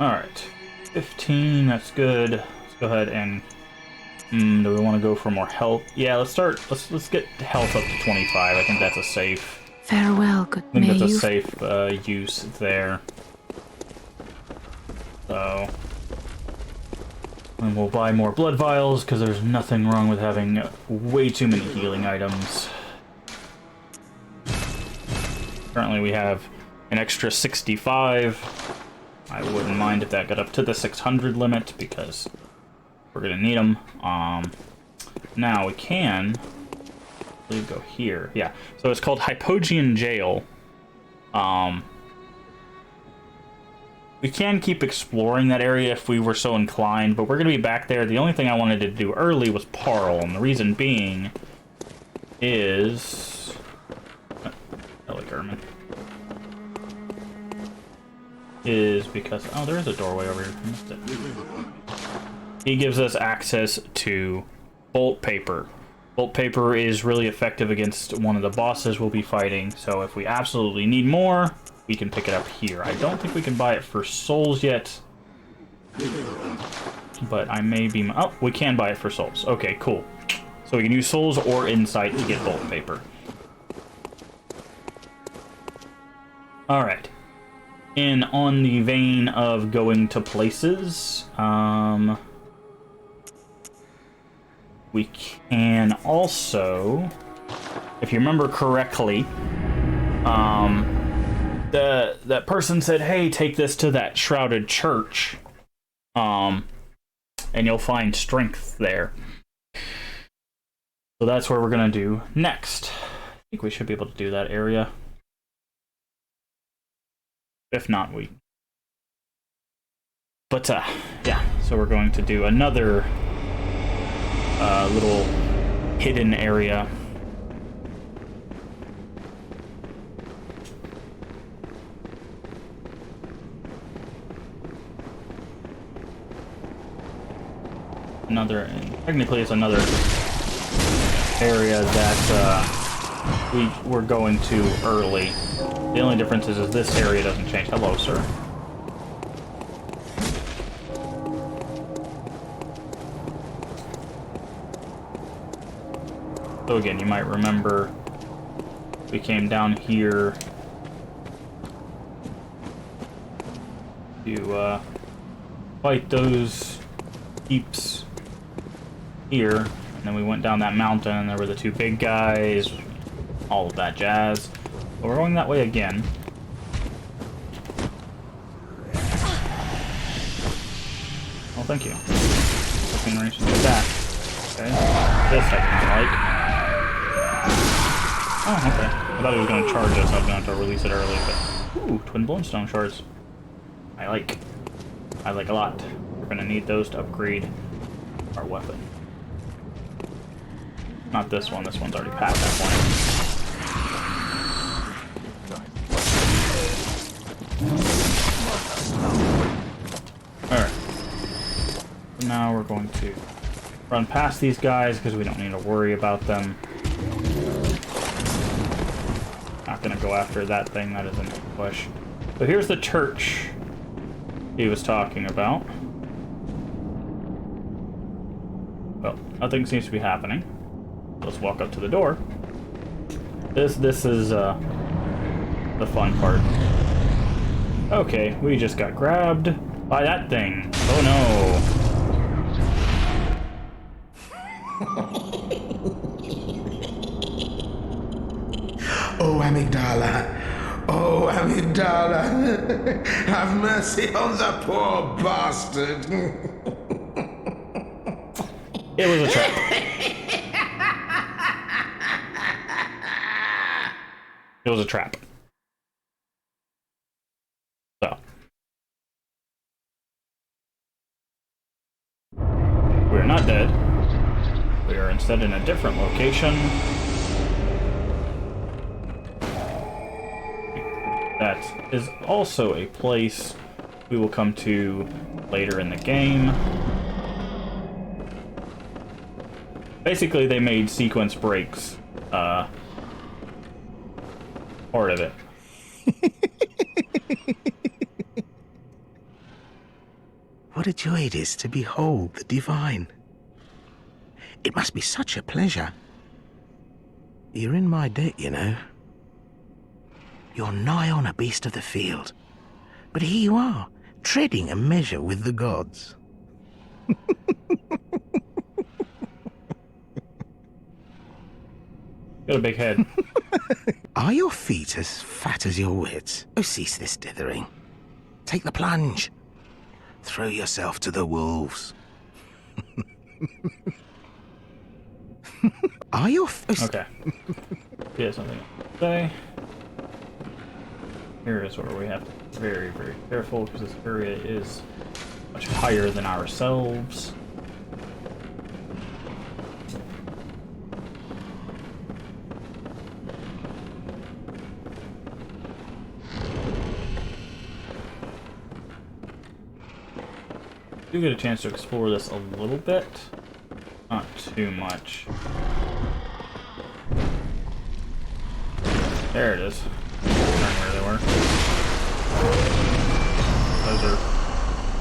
Alright. 15, that's good. Let's go ahead and... do we want to go for more health? Yeah, let's get health up to 25. I think that's a safe... Farewell, good. I think that's a safe use there. So... and we'll buy more blood vials, because there's nothing wrong with having way too many healing items. Currently we have an extra 65. I wouldn't mind if that got up to the 600 limit, because we're going to need them. Now we can... I believe go here. Yeah, so it's called Hypogean Jail. We can keep exploring that area if we were so inclined, but we're going to be back there. The only thing I wanted to do early was Parle, and the reason being is... hello, German. Is because... oh, there is a doorway over here. I missed it. He gives us access to bolt paper. Bolt paper is really effective against one of the bosses we'll be fighting, so if we absolutely need more, we can pick it up here. I don't think we can buy it for souls yet, but I may be... oh, we can buy it for souls. Okay, cool. So we can use souls or insight to get bolt paper. Alright. in on the vein of going to places, we can also, if you remember correctly, that person said, hey, take this to that shrouded church, and you'll find strength there. So that's where we're gonna do next. I think we should be able to do that area. If not, we... But, yeah, so we're going to do another little hidden area. Technically it's another area that we're going to early. The only difference is this area doesn't change. Hello, sir. So again, you might remember we came down here to fight those heaps here, and then we went down that mountain and there were the two big guys, all of that jazz. But we're going that way again. Oh, thank you. Looking range to do that. Okay. This I didn't like. Oh, okay. I thought he was going to charge us. I was going to have to release it early, but... Ooh, twin bloodstone shards. I like a lot. We're going to need those to upgrade our weapon. Not this one. This one's already past that point. Alright. So now we're going to run past these guys because we don't need to worry about them. Not gonna go after that thing, that isn't a push. So here's the church he was talking about. Well, nothing seems to be happening. Let's walk up to the door. This is the fun part. Okay, we just got grabbed by that thing. Oh no. Oh, Amygdala. Oh, Amygdala. Have mercy on the poor bastard. It was a trap. It was a trap. So. We are not dead. We are instead in a different location. That is also a place we will come to later in the game. Basically, they made sequence breaks part of it. What a joy it is to behold the divine. It must be such a pleasure. You're in my debt, you know. You're nigh on a beast of the field. But here you are, treading a measure with the gods. Got a big head. Are your feet as fat as your wits? Oh, cease this dithering. Take the plunge. Throw yourself to the wolves. Are your... Okay. Yeah, something to say. Here is where we have to be very, very careful, because this area is much higher than ourselves. Do get a chance to explore this a little bit, not too much. There it is. Where they were. Those are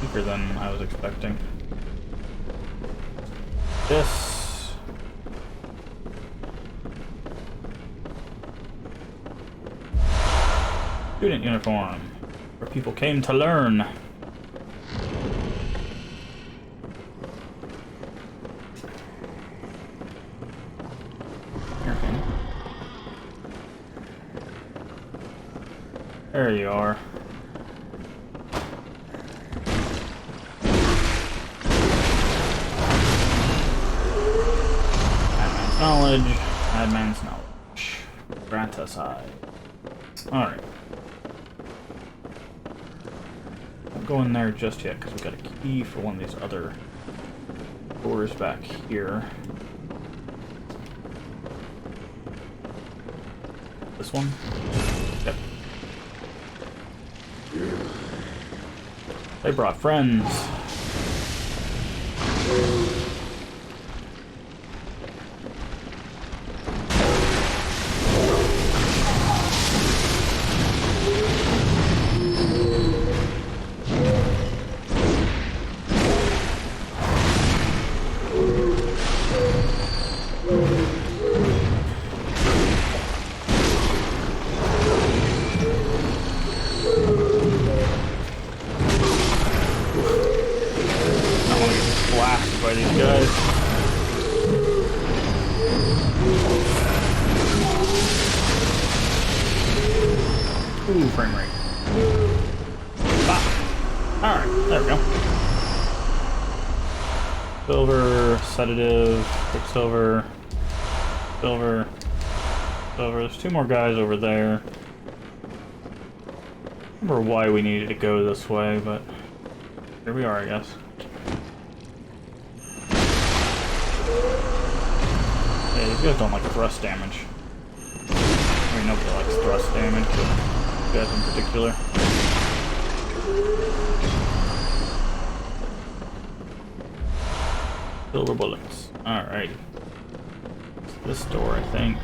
deeper than I was expecting. This. Student uniform. people came to learn. Okay. There you are. Madman's knowledge. Madman's knowledge. Grant us high. Alright. Don't go in there just yet, because we got a key for one of these other doors back here. This one? Yep. They brought friends. Blasted by these guys. Ooh, frame rate. Ah. Alright, there we go. Silver, sedative, quicksilver, silver, silver. There's two more guys over there. I don't remember why we needed to go this way, but here we are, I guess. Yeah, these guys don't like thrust damage. I mean, nobody likes thrust damage, but these guys in particular. Silver bullets. Alright. This door, I think.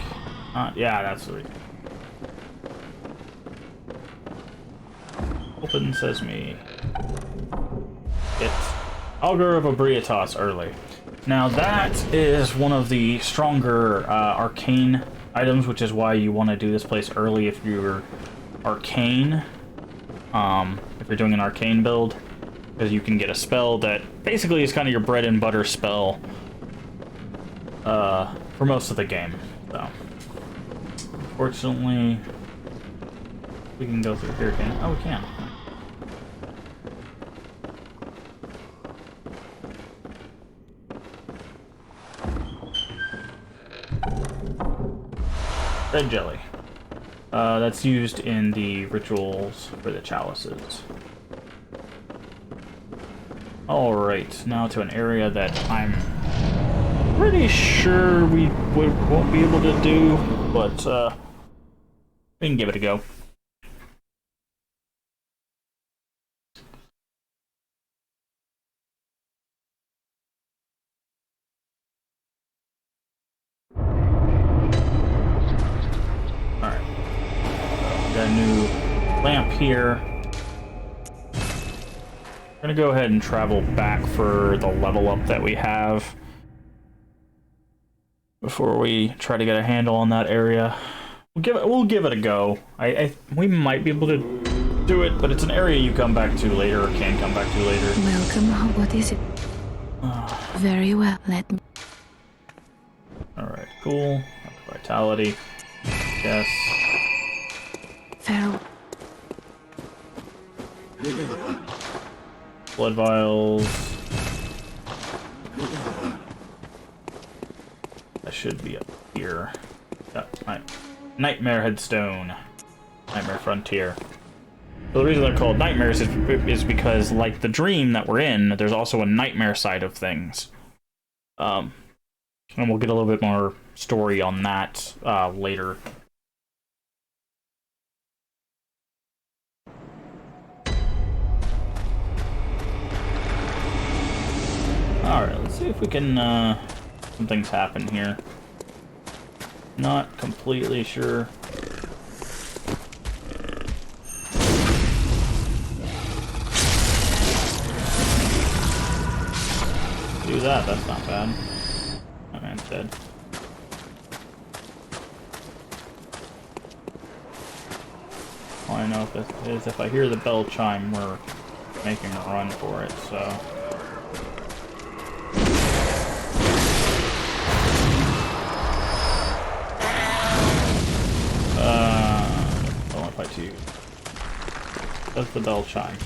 Yeah, that's the reason. Open sesame. It's Augur of Abriatos early. Now that is one of the stronger arcane items, which is why you want to do this place early if you're arcane. If you're doing an arcane build, because you can get a spell that basically is kind of your bread and butter spell for most of the game. So, unfortunately, we can go through here again. Oh, we can. Red jelly. That's used in the rituals for the chalices. Alright, now to an area that I'm pretty sure we won't be able to do, but we can give it a go. Got a new lamp here. I'm gonna go ahead and travel back for the level up that we have before we try to get a handle on that area. We'll give it a go. We might be able to do it, but it's an area you come back to later or can come back to later. Welcome. What is it? Very well. Let me. Alright, cool. Vitality. Yes. Farewell. Blood vials. That should be up here. Nightmare Headstone. Nightmare Frontier. So the reason they're called nightmares is because, like the dream that we're in, there's also a nightmare side of things. And we'll get a little bit more story on that later. Alright, let's see if we can, some things happen here. Not completely sure. Do that, that's not bad. That man's dead. All I know is if I hear the bell chime, we're making a run for it, so... I want to fight you. Does the bell chime?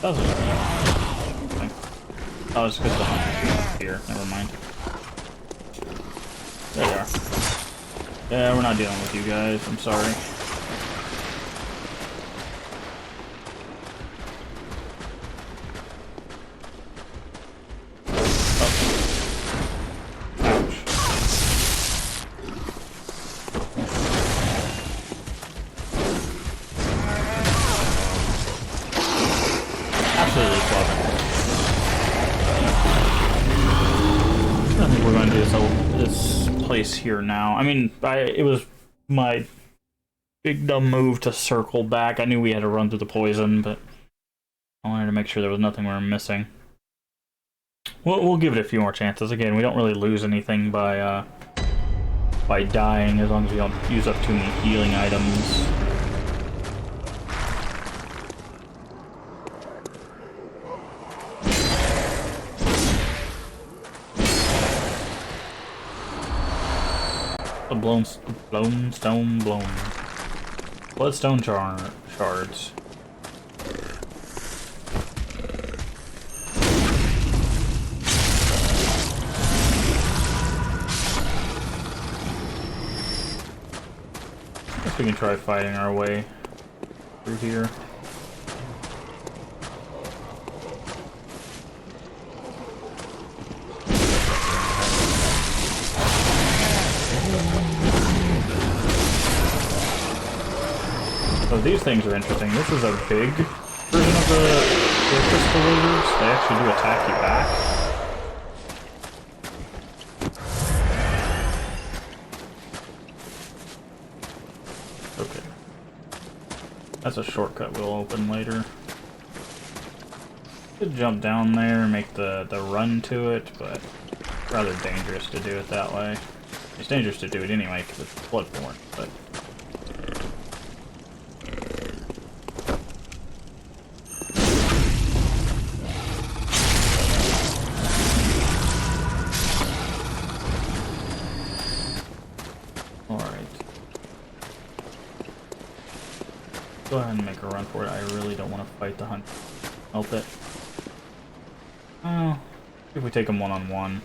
Doesn't. Oh, it's because the hunt here. Never mind. There they are. Yeah, we're not dealing with you guys. I'm sorry. Here now. I mean, it was my big dumb move to circle back. I knew we had to run through the poison, but I wanted to make sure there was nothing we were missing. We'll give it a few more chances. Again, we don't really lose anything by dying as long as we don't use up too many healing items. Bloodstone shards. Guess we can try fighting our way through here. So these things are interesting. This is a big version of the crystal lizards. They actually do attack you back. Okay. That's a shortcut we'll open later. Could jump down there and make the run to it, but rather dangerous to do it that way. It's dangerous to do it anyway because it's Bloodborne, but... Go ahead and make a run for it. I really don't want to fight the hunt. Help it. Oh, if we take them one-on-one.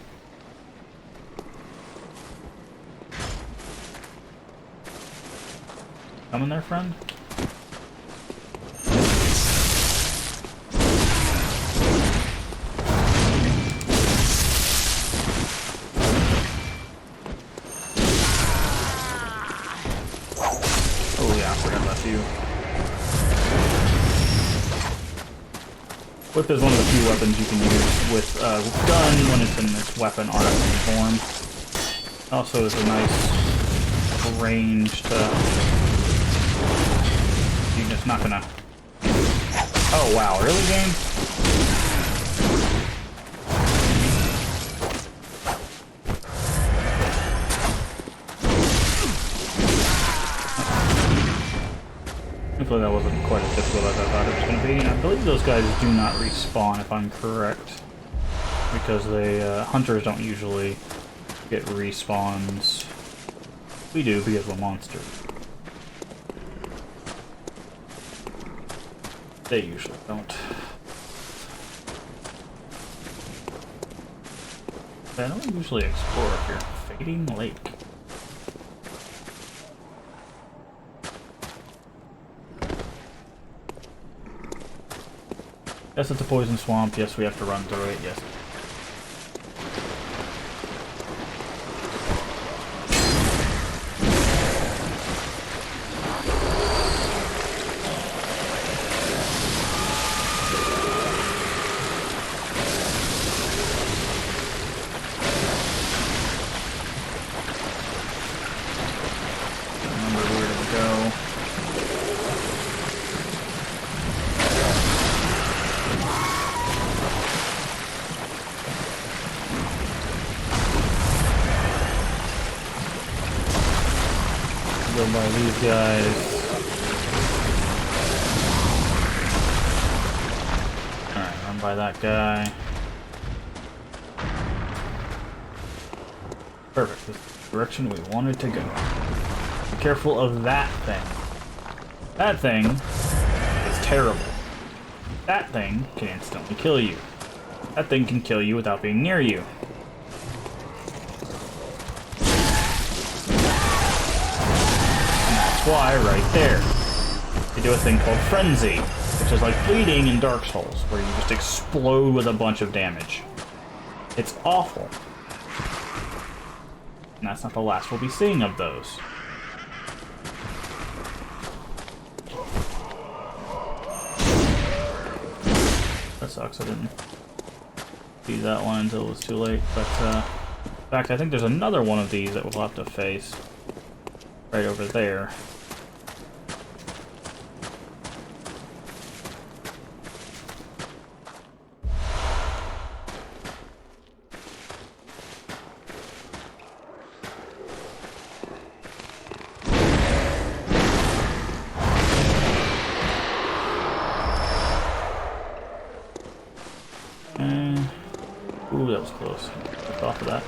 Coming there, friend? Oh yeah, I forgot about you. Whip is one of the few weapons you can use with gun when it's in its weapon artifact form. Also is a nice range to... You're just not gonna... Oh wow, really, game? Hopefully that wasn't quite as difficult as I thought it was going to be. And I believe those guys do not respawn, if I'm correct. Because they, hunters don't usually get respawns. We do, because we're monsters. They usually don't. I don't usually explore up here. Fading Lake. Yes, it's a poison swamp. Yes, we have to run through it. Yes. Remember where to go. by these guys. Alright, run by that guy. Perfect. This is the direction we wanted to go. Be careful of that thing. That thing is terrible. That thing can instantly kill you. That thing can kill you without being near you. And that's why, right there, you do a thing called Frenzy, which is like bleeding in Dark Souls, where you just explode with a bunch of damage. It's awful. And that's not the last we'll be seeing of those. That sucks, I didn't see that one until it was too late. But, in fact, I think there's another one of these that we'll have to face. Right over there. Ooh, that was close. Get off of that.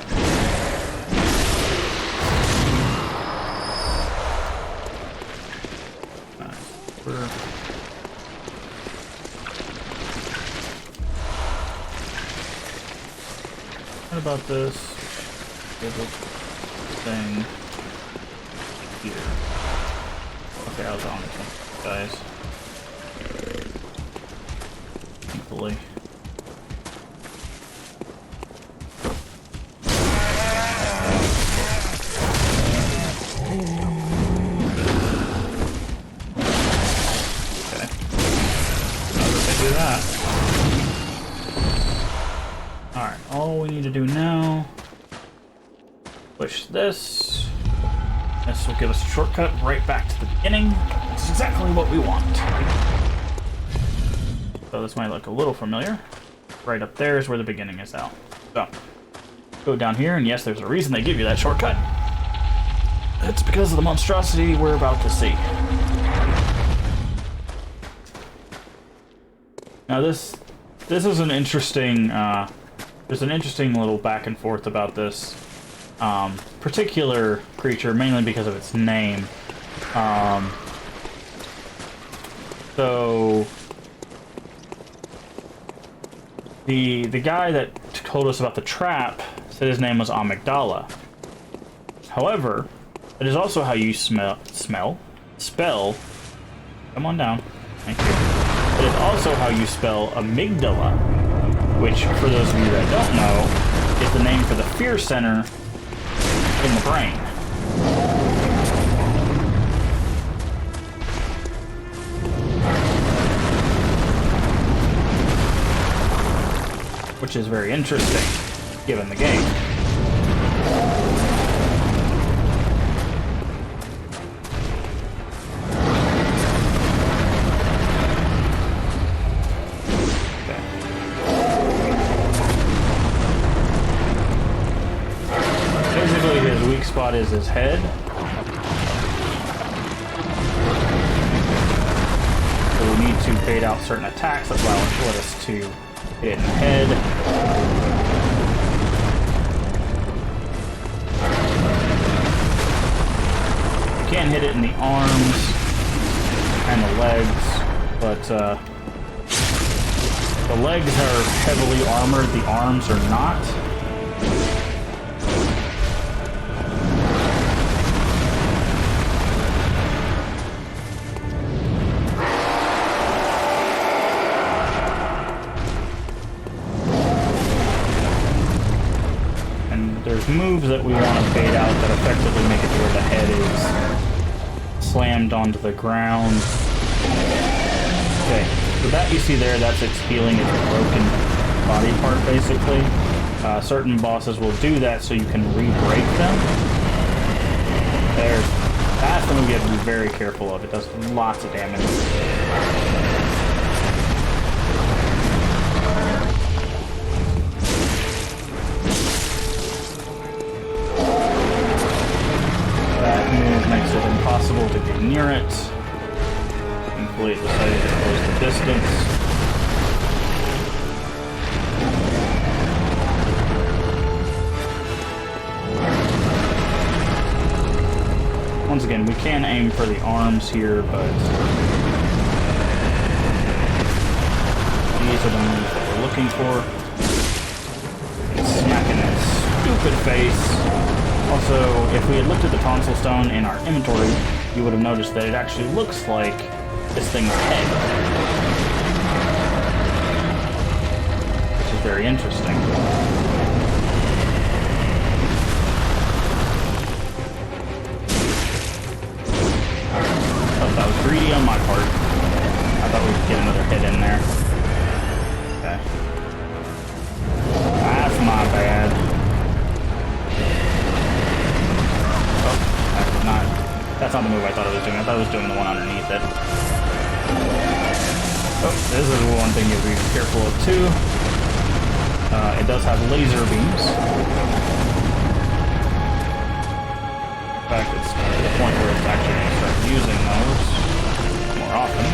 Nice. What about this little thing here? Okay, I was on this one, guys. Thankfully. Alright, all we need to do now, push this. This will give us a shortcut right back to the beginning. It's exactly what we want. So this might look a little familiar. Right up there is where the beginning is out. So, go down here, and yes, there's a reason they give you that shortcut. It's because of the monstrosity we're about to see. Now this is an interesting, there's an interesting little back and forth about this particular creature, mainly because of its name. So the guy that told us about the trap said his name was Amygdala. However, it is also how you spell, come on down, thank you. It is also how you spell amygdala, which, for those of you that don't know, is the name for the fear center in the brain. Which is very interesting, given the game. Spot is his head. So we need to bait out certain attacks that let us to hit it in the head. You can hit it in the arms and the legs, but the legs are heavily armored, the arms are not. Moves that we want to bait out that effectively make it to where the head is slammed onto the ground. Okay, so that you see there, that's its healing its broken body part, basically. Certain bosses will do that so you can re-break them. That's the move you have to be very careful of. It does lots of damage. Makes it impossible again, we can aim for the arms here, but these are the moves that we're looking for. Smacking that stupid face. Also, if we had looked at the tonsil stone in our inventory, you would have noticed that it actually looks like this thing's head. Which is very interesting. Oh, that was greedy on my part. I thought we could get another hit in there. Okay. That's my bad. Oh, that's not the move I thought it was doing. I thought it was doing the one underneath it. Oh, this is one thing you have to be careful of too. It does have laser beams. In fact, it's to the point where it's actually going to start using those more often.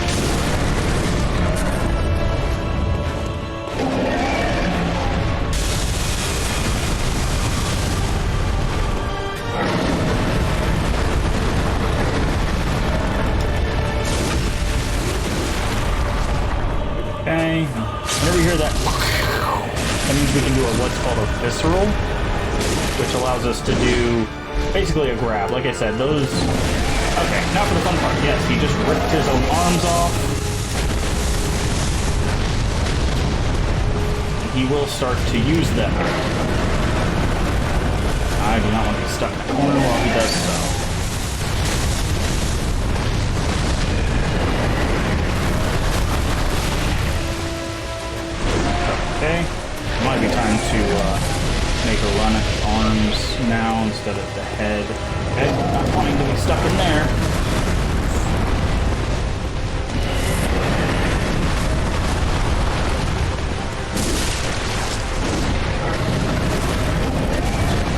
Okay, whenever you hear that, that means we can do what's called a visceral, which allows us to do basically a grab. Like I said, those... Okay, now for the fun part. Yes, he just ripped his own arms off. And he will start to use them. I do not want to be stuck in the corner while he does so. Okay, might be time to make a run at the arms now instead of the head. Okay, not wanting to be stuck in there.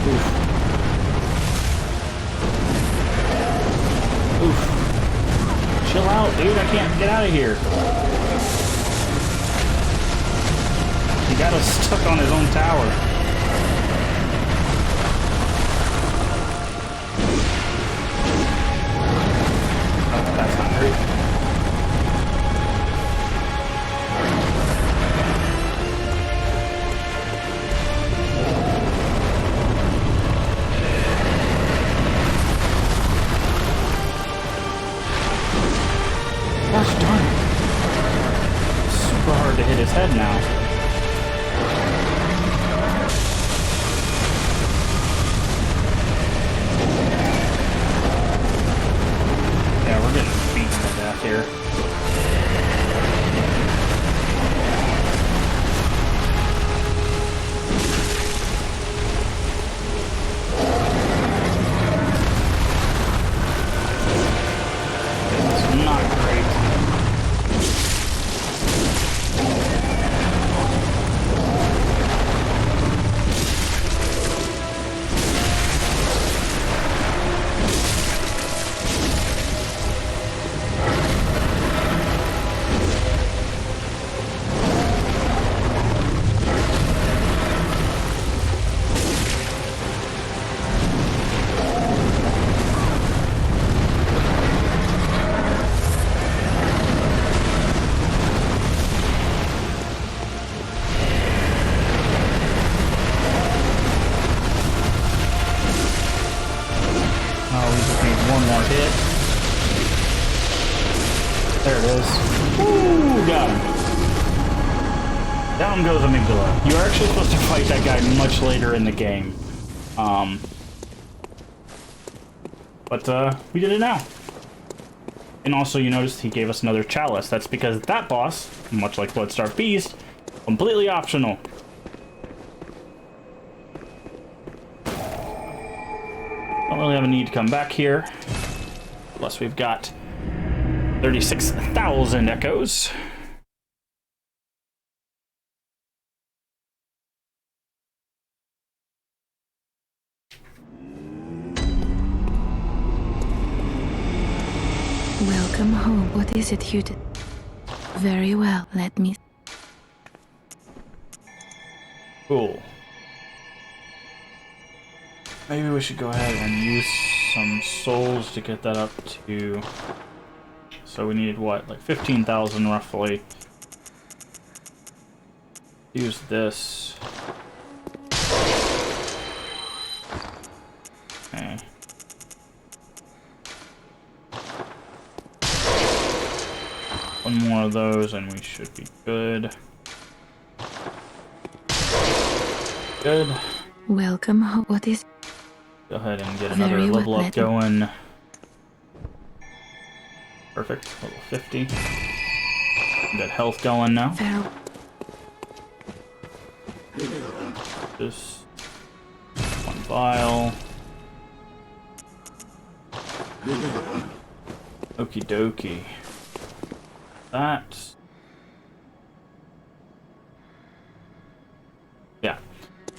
Oof. Oof. Chill out, dude. I can't get out of here. He got us stuck on his own tower. Oh, that's not great. Gosh darn it. It's super hard to hit his head now. Yeah, we're getting beaten to death here. It's not great. One more hit. There it is. Woo! Got him. Down goes Amygdala. You are actually supposed to fight that guy much later in the game. But we did it now. And also you noticed he gave us another chalice. That's because that boss, much like Bloodstarved Beast, completely optional. Don't really have a need to come back here. Plus we've got 36,000 echoes. Welcome home. What is it you did? Very well, let me... Cool. Maybe we should go ahead and use some souls to get that up to... So we need, what, like 15,000 roughly. Use this. Okay. One more of those and we should be good. Good. Welcome home. What is... Go ahead and get another Very level well, up going. Perfect. Level 50. Got health going now. Very... This one vial. Okie dokie. That. Yeah.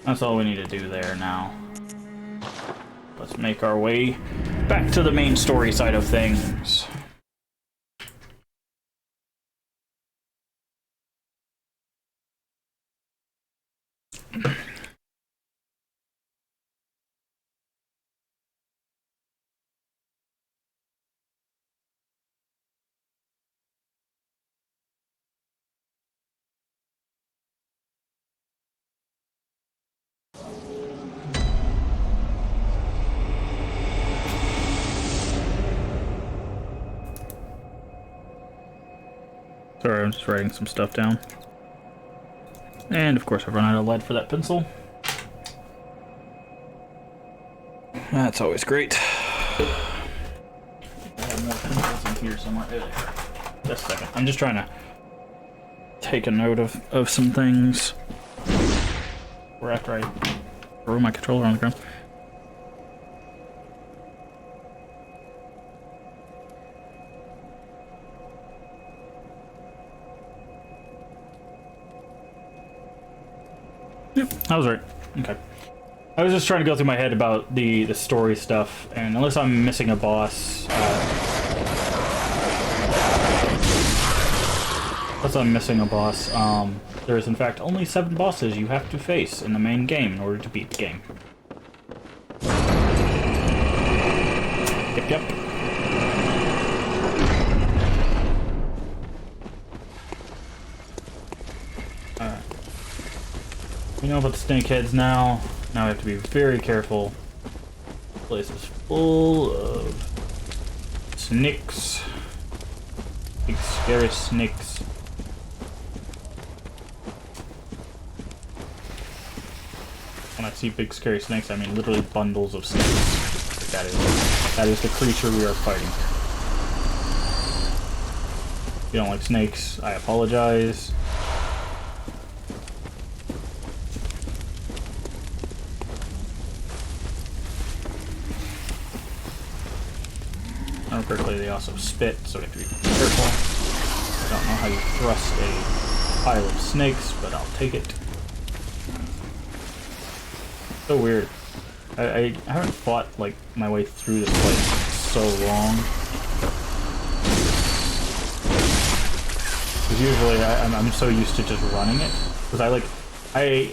That's all we need to do there now. Let's make our way back to the main story side of things. Sorry, I'm just writing some stuff down. And of course I've run out of lead for that pencil. That's always great. I have more pencils in here somewhere. There they are. Just a second. I'm just trying to take a note of some things. Or after I throw my controller on the ground. Yep, I was right. Okay. I was just trying to go through my head about the story stuff, and unless I'm missing a boss, there is in fact only 7 bosses you have to face in the main game in order to beat the game. Yep, yep. We know about the snakeheads now. Now we have to be very careful. This place is full of snakes. Big scary snakes. When I see big scary snakes, I mean literally bundles of snakes. That is the creature we are fighting. If you don't like snakes, I apologize. Quickly, they also spit, so we have to be careful. I don't know how you thrust a pile of snakes, but I'll take it. So weird. I haven't fought like my way through this place so long. Because usually I'm so used to just running it. Because I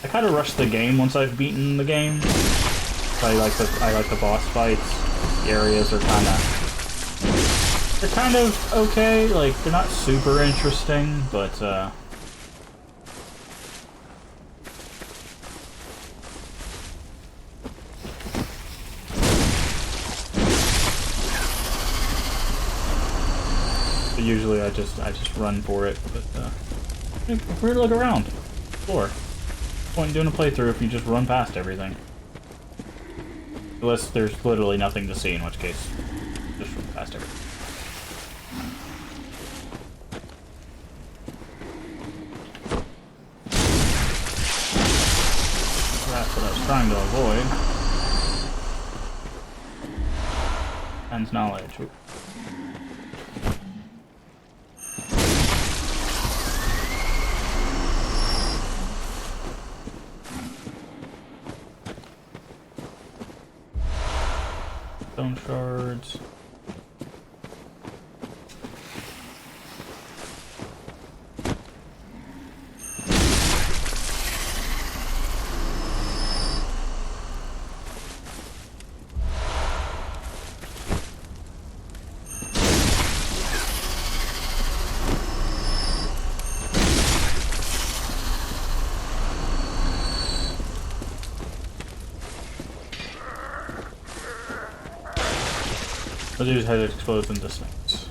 kind of rush the game once I've beaten the game. I like the boss fights. The areas are kind of okay, like they're not super interesting, but usually I just run for it, but we're gonna look around. Explore. Point in doing a playthrough if you just run past everything. Unless there's literally nothing to see, in which case, just run past everything. That's what I was trying to avoid. Ends knowledge. Oop. Stone shards. dude's head explodes into snakes.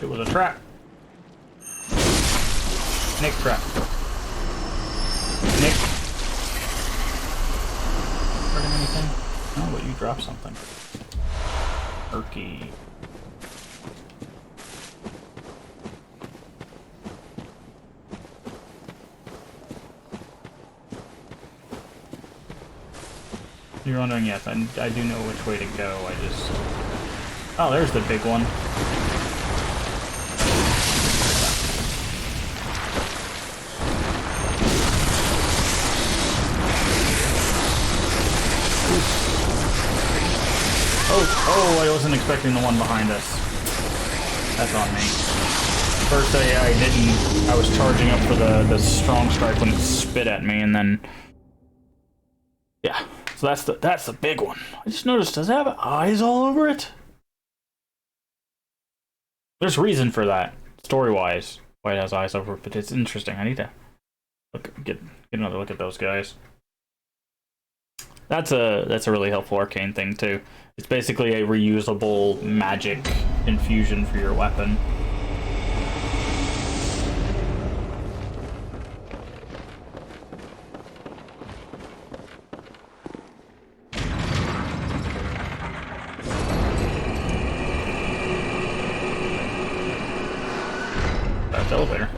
It was a trap. Snake trap. Snake. Hurting anything? No, but you dropped something. Turkey. You're wondering, yes, I do know which way to go. I just... Oh, there's the big one. Oh, I wasn't expecting the one behind us. That's on me. First, I didn't. I was charging up for the strong strike when it spit at me, and then... Yeah, so that's the big one. I just noticed, does it have eyes all over it? There's reason for that, story-wise, why it has eyes over it, but it's interesting. I need to get another look at those guys. That's a really helpful arcane thing too. It's basically a reusable magic infusion for your weapon. That's the elevator.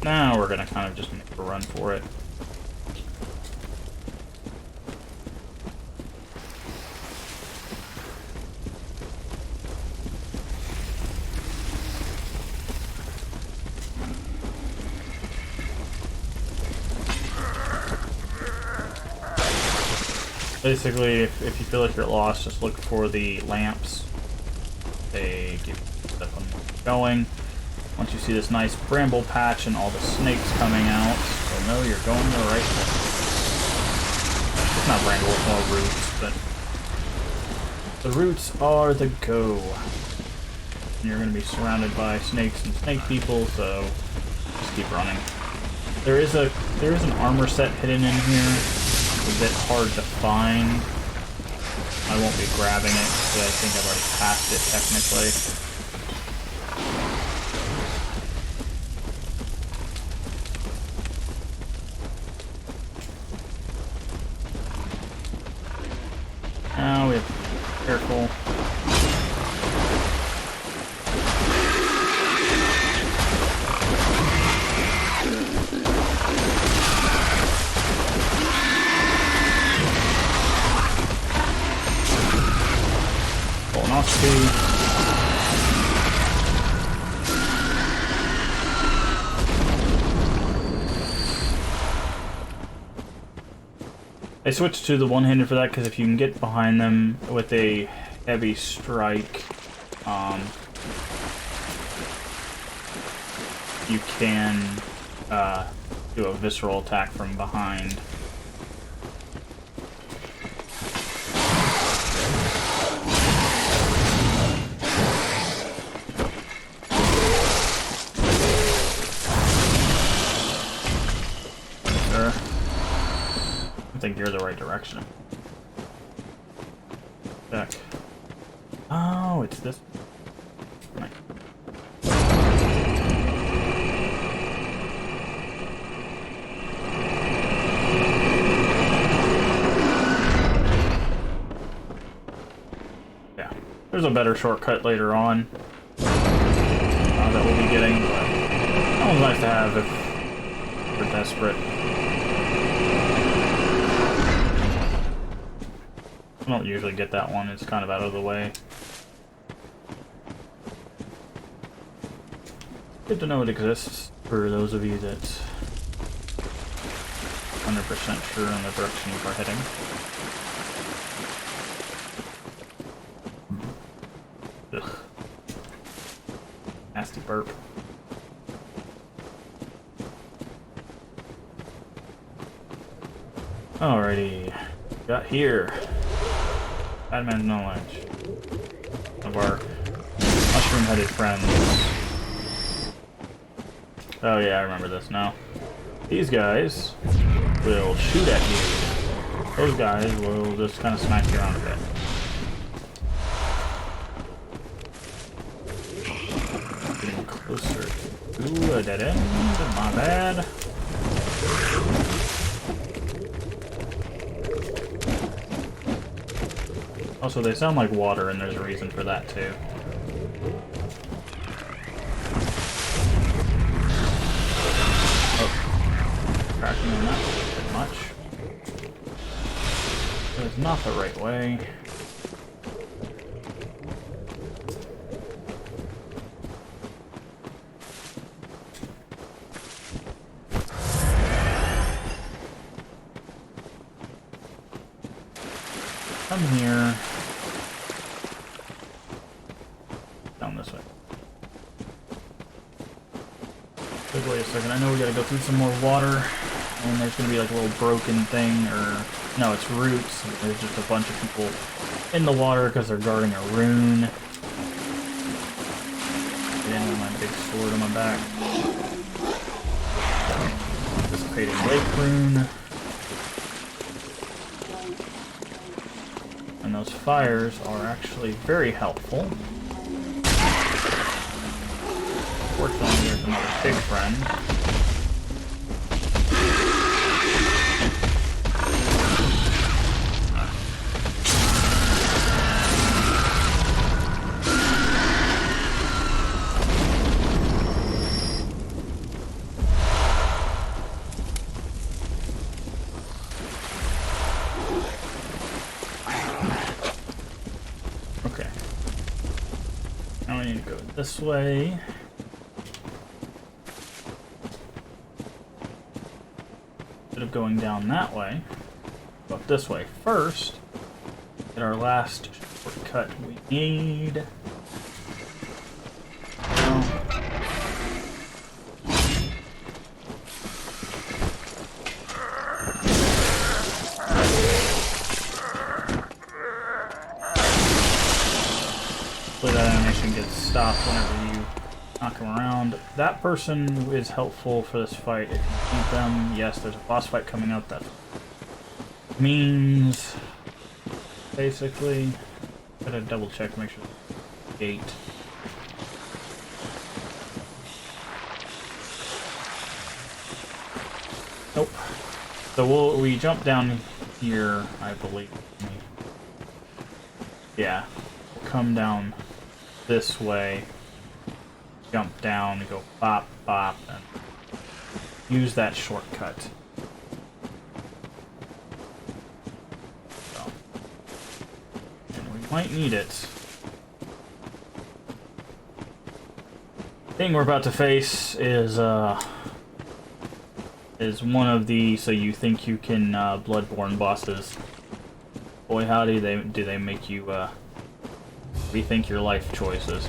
Now we're gonna kind of just make a run for it. Basically, if you feel like you're lost, just look for the lamps. They give you stuff on going. Once you see this nice bramble patch and all the snakes coming out, you'll know you're going the right way. It's not bramble, it's more roots, but the roots are the go. And you're going to be surrounded by snakes and snake people, so just keep running. There is an armor set hidden in here. It's a bit hard to find. I won't be grabbing it because I think I've already passed it technically. Now we have to be careful. Pulling off two. I switched to the one-handed for that because if you can get behind them with a heavy strike, you can do a visceral attack from behind. I think you're the right direction. Back. Oh, it's this. Right. Yeah, there's a better shortcut later on that we'll be getting, but that one's nice to have if we're desperate. I don't usually get that one, it's kind of out of the way. Good to know it exists for those of you that 100% sure on the direction we're heading. Ugh. Nasty burp. Alrighty. Got here. Batman's knowledge of our mushroom-headed friends. Oh yeah, I remember this now. These guys will shoot at you. Those guys will just kind of smack you around a bit. Getting closer to a dead end. My bad. Also, they sound like water, and there's a reason for that, too. Oh. Cracking on that a little bit much. That's not the right way. Come here. Down this way. Wait a second, I know we gotta go through some more water, and there's gonna be like a little broken thing, or... No, it's roots. There's just a bunch of people in the water because they're guarding a rune. Get in with my big sword on my back. Dissipating lake rune. And those fires are actually very helpful. Fortunately, there's another big friend. Okay. Now we need to go this way. Instead of going down that way, go up this way first. Get our last shortcut we need. Hopefully that animation gets stopped whenever you knock them around. That person is helpful for this fight if you need them. Yes, there's a boss fight coming up. That means basically gotta double check, make sure the gate. Nope. So we jump down here, I believe. Yeah, we'll come down this way. Jump down, go bop, bop, and use that shortcut. So. And we might need it. The thing we're about to face is one of the so you think you can Bloodborne bosses. Boy howdy, do they make you rethink your life choices.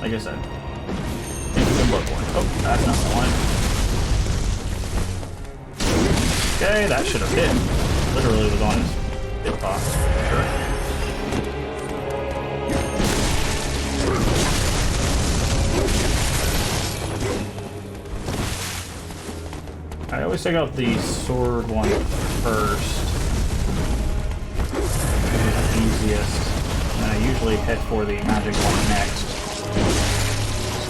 Like I said, it's Bloodborne. Oh, that's not the one. Okay, that should have hit. Literally was on his hip box. Sure. I always take out the sword one first. It's the easiest. And I usually head for the magic one next.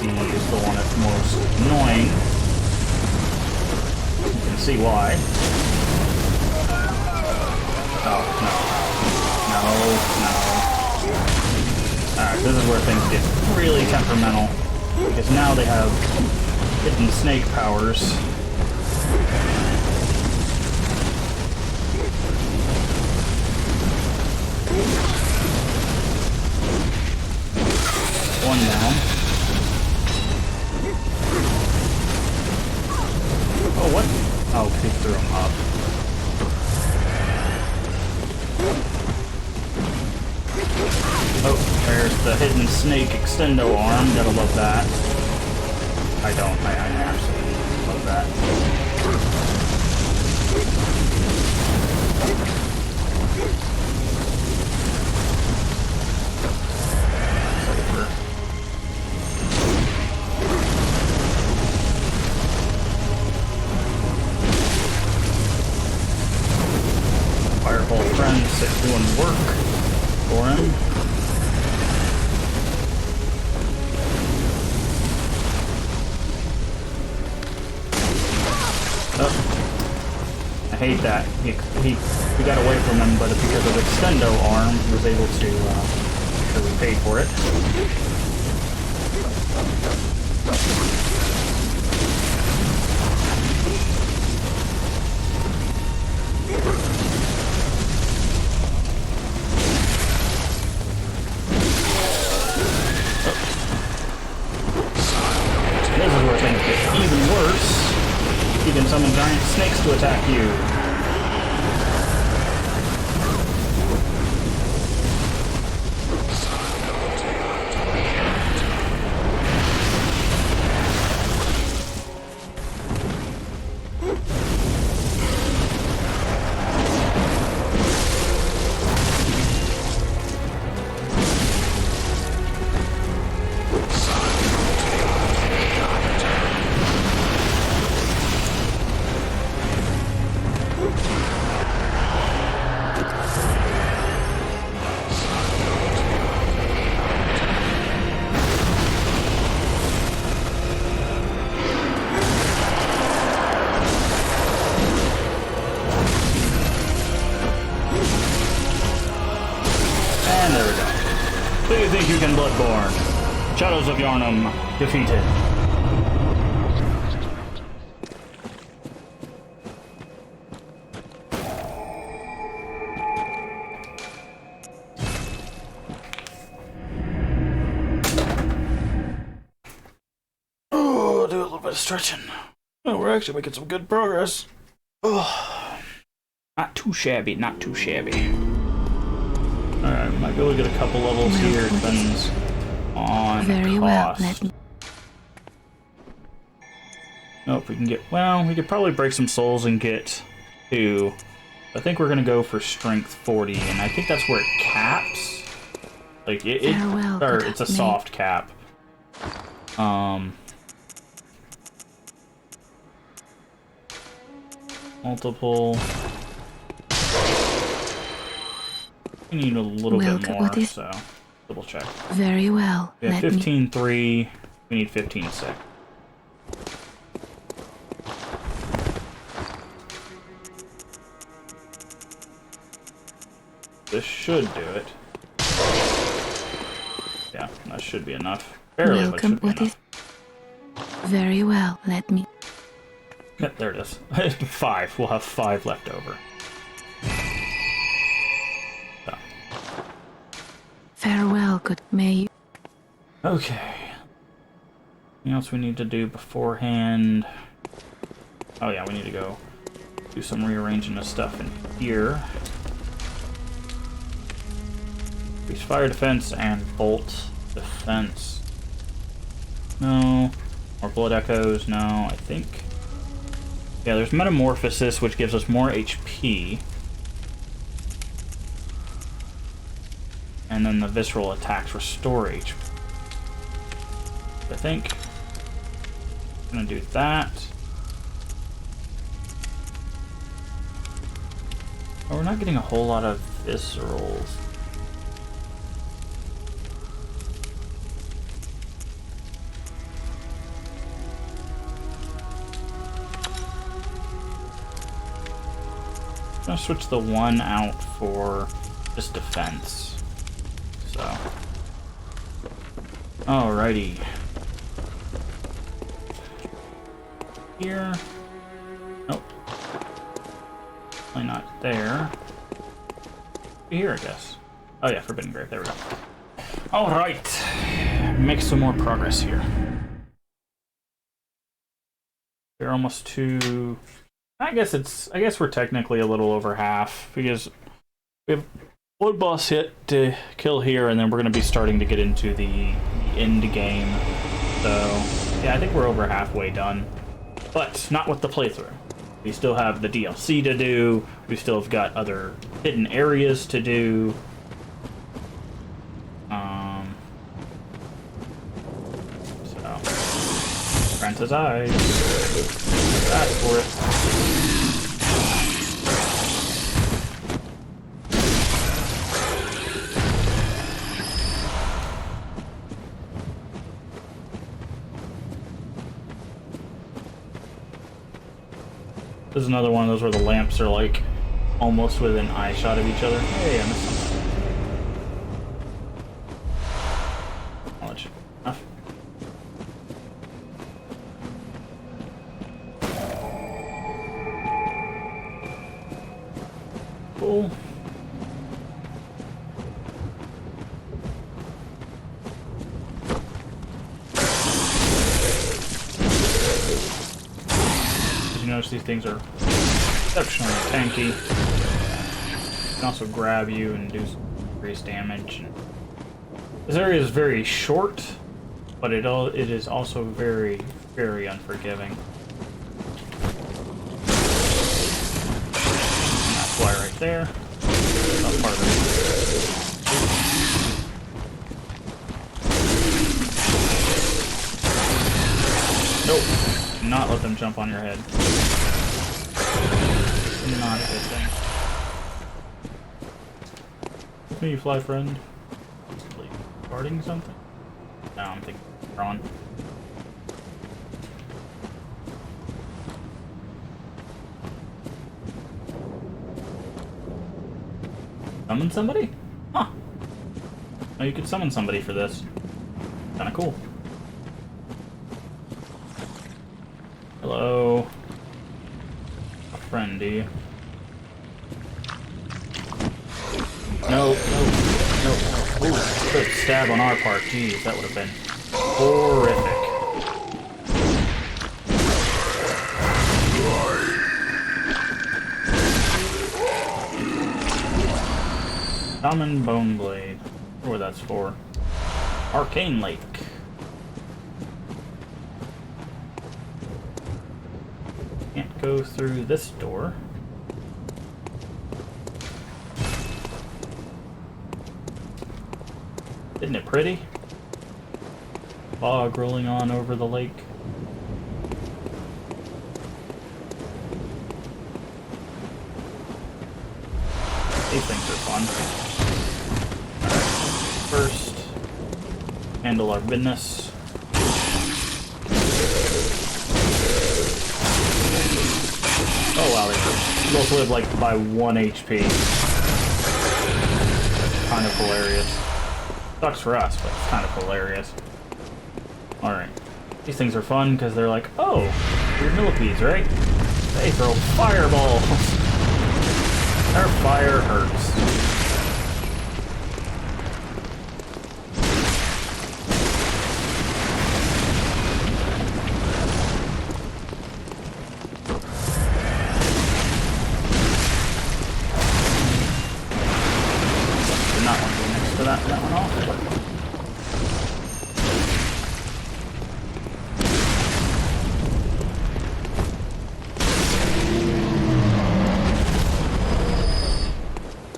C is the one that's most annoying. You can see why. Oh, no. Alright, this is where things get really temperamental. Because now they have hidden snake powers. there's the hidden snake extendo arm. Gotta love that. I don't. I absolutely love that. Fireball friends doing work for him. Oh. I hate that. He got away from him, but because of extendo arm, he was able to really pay for it. This is where things get even worse. You can summon giant snakes to attack you. And there we go. Do you think you can Bloodborne? Shadows of Yharnam defeated. Oh, do a little bit of stretching. Oh, we're actually making some good progress. Oh, not too shabby, not too shabby. Alright, might be able to get a couple levels here. Depends on Very cost. well, let me. Nope, we can get... Well, we could probably break some souls and get 2. I think we're going to go for strength 40, and I think that's where it caps. Like, or it's a soft cap. Multiple... We need a little bit more, so double check. Very well. We have 15.3. We need 15.6. This should do it. Yeah, that should be enough. Barely, Welcome. but should be enough. Very well. Let me. Yeah, there it is. 5. We'll have 5 left over. So. Farewell, good may you. Okay. Anything else we need to do beforehand? Oh yeah, we need to go do some rearranging of stuff in here. Increase fire defense and bolt defense. No. More blood echoes. No, I think. Yeah, there's metamorphosis, which gives us more HP. And then the visceral attacks restore HP. I think I'm gonna do that. Oh, we're not getting a whole lot of viscerals. I'm gonna switch the 1 out for just defense. So, alrighty. Here. Nope. Probably not there. Here, I guess. Oh yeah, Forbidden Grave. There we go. Alright. Make some more progress here. We're almost to... I guess we're technically a little over half, because we have one boss hit to kill here, and then we're going to be starting to get into the end game. So, yeah, I think we're over halfway done. But not with the playthrough. We still have the DLC to do. We still have got other hidden areas to do. So, Francis Eyes. Ask for it. This is another one of those where the lamps are like almost within eye shot of each other. Hey, I missed something. Knowledge. Enough. Cool. Notice these things are exceptionally tanky. They can also grab you and do some serious damage. This area is very short, but it is also very, very unforgiving. And that fly right there. Not part of it. Nope. Do not let them jump on your head. Not a good thing. Can you fly, friend? Guarding something? No, I'm thinking you're on. Summon somebody? Huh. Oh, you could summon somebody for this. Kinda cool. Hello. A friend, do you? No, no, no. Ooh, good stab on our part. Jeez, that would have been horrific. Common Bone Blade. I wonder what that's for. Arcane Lake. Can't go through this door. Isn't it pretty? Fog rolling on over the lake. These things are fun. Alright, first, handle our business. Oh wow, they both live like by 1 HP. Kind of hilarious. Sucks for us, but it's kind of hilarious. Alright. These things are fun because they're like, oh, you're millipedes, right? They throw fireballs. Their fire hurts. Did not want to go next to that one off.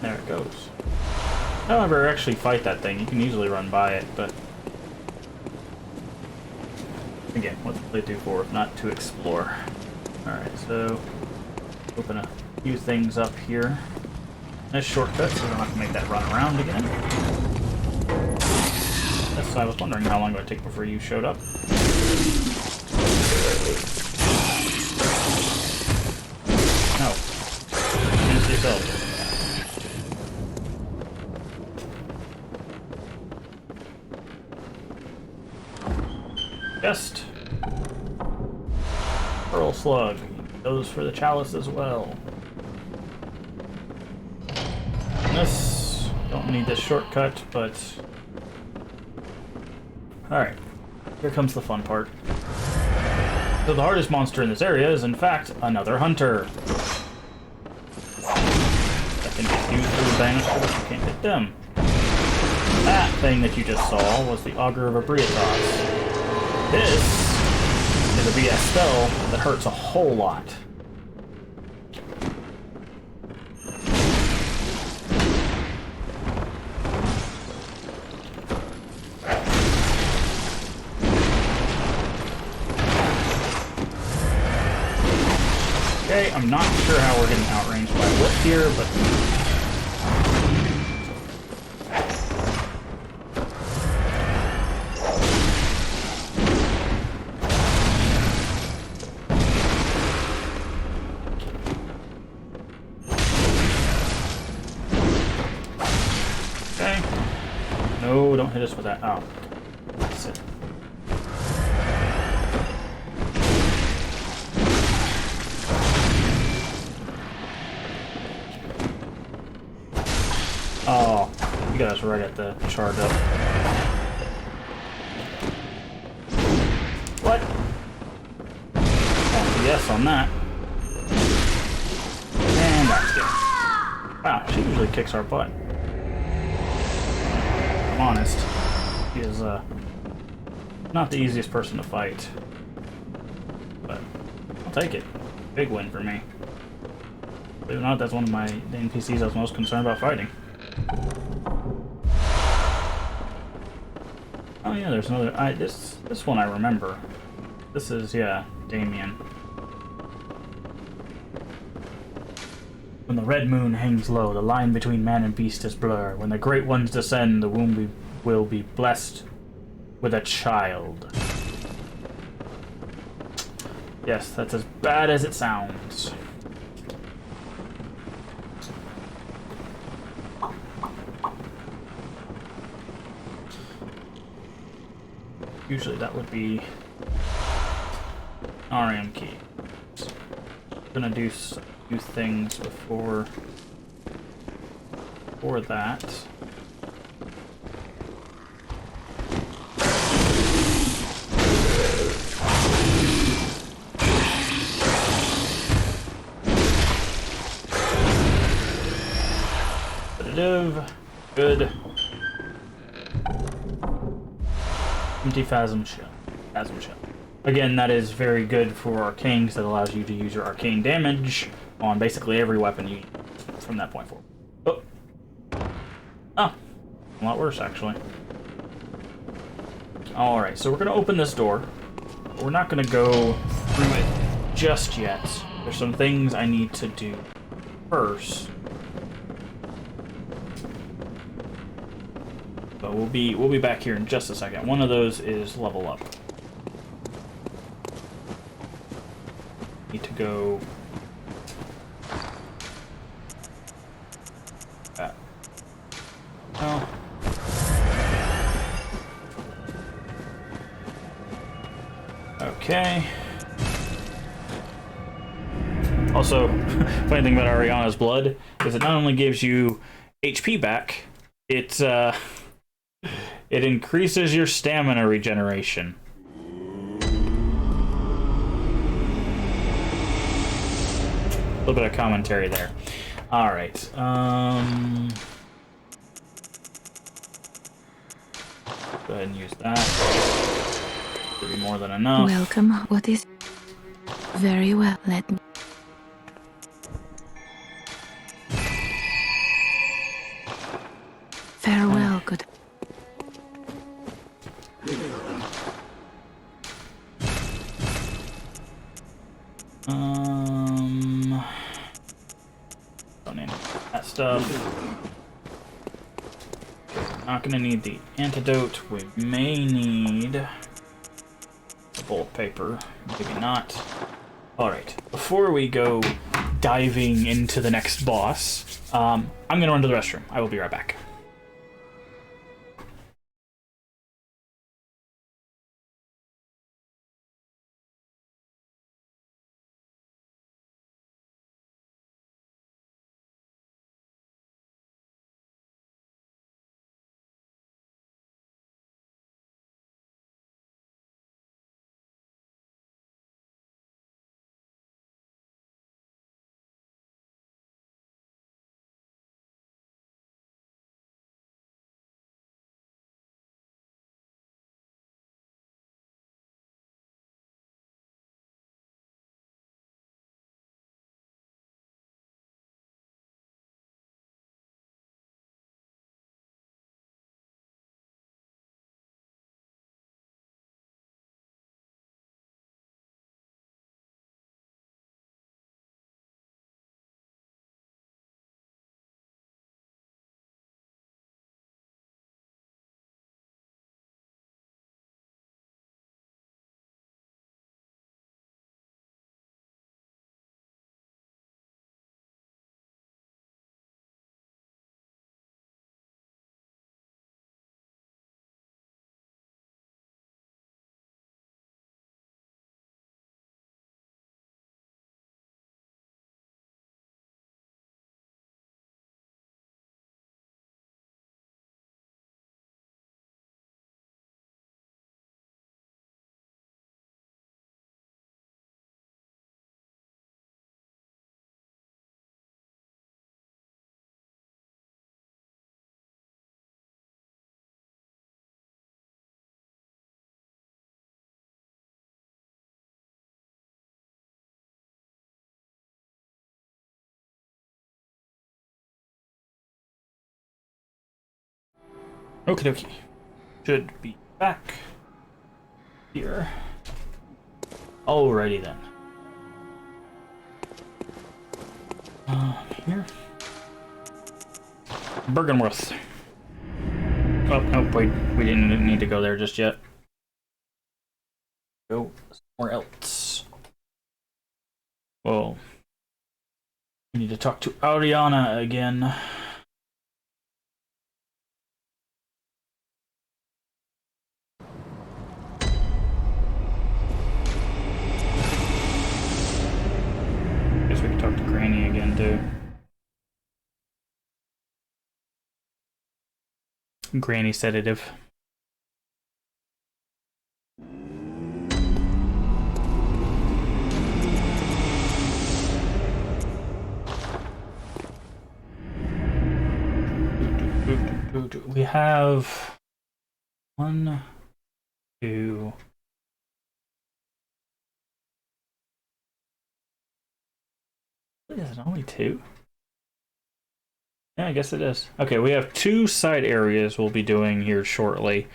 There it goes. However, actually fight that thing. You can easily run by it, but again, what's the play do for if not to explore? Alright, so open a few things up here. Nice shortcut, so we don't have to make that run around again. Yes, I was wondering how long it would take before you showed up. No. Finish yourself. Chest. Pearl Slug. Goes for the chalice as well. This. Don't need this shortcut, but... Alright. Here comes the fun part. So the hardest monster in this area is, in fact, another hunter. That can get you through thing so that you can't hit them. That thing that you just saw was the Augur of Abriatos. This is a BS spell that hurts a whole lot. Okay, I'm not sure how we're getting outranged by Whip here, but... Okay. No, don't hit us with that. Oh. That's it. Oh, you got us right at the charge up. What? Oh, yes on that. And that's good. Wow, she usually kicks our butt. If I'm honest. She is, not the easiest person to fight. But, I'll take it. Big win for me. Believe it or not, that's one of the NPCs I was most concerned about fighting. Oh yeah, there's another. This one I remember. This is, yeah, Damien. When the red moon hangs low, the line between man and beast is blurred. When the great ones descend, the womb will be blessed with a child. Yes, that's as bad as it sounds. Usually that would be RM key. I'm gonna do a few things before that. Good. Empty Phasm Shell. Again, that is very good for arcane because that allows you to use your arcane damage on basically every weapon you use from that point forward. Oh, a lot worse actually. Alright, so we're going to open this door. We're not going to go through it just yet. There's some things I need to do first. But we'll be back here in just a second. One of those is level up. Need to go. Oh. Okay. Also, funny thing about Ariana's blood is it not only gives you HP back, it increases your stamina regeneration. A little bit of commentary there. Alright, go ahead and use that. Should be more than enough. Welcome. What is... Very well. Let me... Farewell, good... Don't need that stuff. Not gonna need the antidote. We may need a bowl of paper. Maybe not. Alright, before we go diving into the next boss, I'm gonna run to the restroom. I will be right back. Okie dokie. Should be back here. Alrighty then. Here. Bergenworth. Oh, nope, wait. We didn't need to go there just yet. Go somewhere else. Well, we need to talk to Ariana again. Guess we can talk to Granny again, too. Granny sedative. We have 1, 2. Is it only 2? Yeah, I guess it is. Okay, we have 2 side areas we'll be doing here shortly.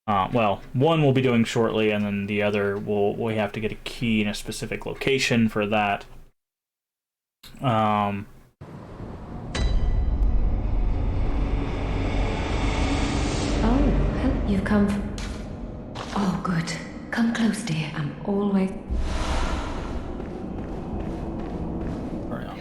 Well, one we'll be doing shortly, and then the other we have to get a key in a specific location for that. Oh, you've come from... Oh, good. Come close, dear. I'm always... Hurry on.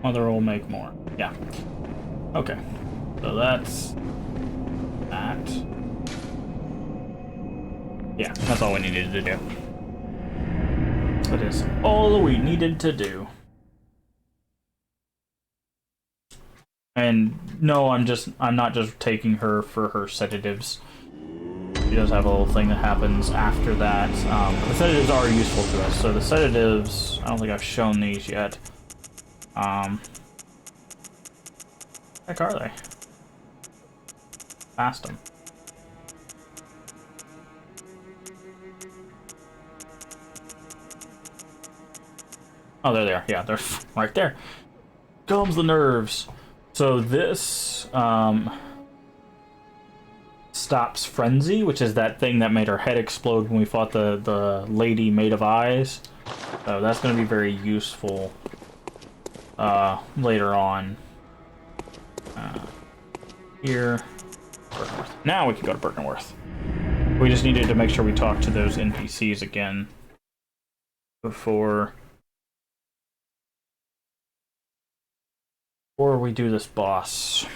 Mother will make more. Yeah. Okay. So that's that. Yeah, that's all we needed to do. That is all we needed to do. And no, I'm not just taking her for her sedatives. She does have a little thing that happens after that. The sedatives are useful to us. So the sedatives, I don't think I've shown these yet. Heck are they? Past them. Oh, there they are. Yeah, they're right there. Calms the nerves. So this stops frenzy, which is that thing that made her head explode when we fought the lady made of eyes. So that's going to be very useful later on. Here. Bergenworth. Now we can go to Bergenworth. We just needed to make sure we talk to those NPCs again before we do this boss.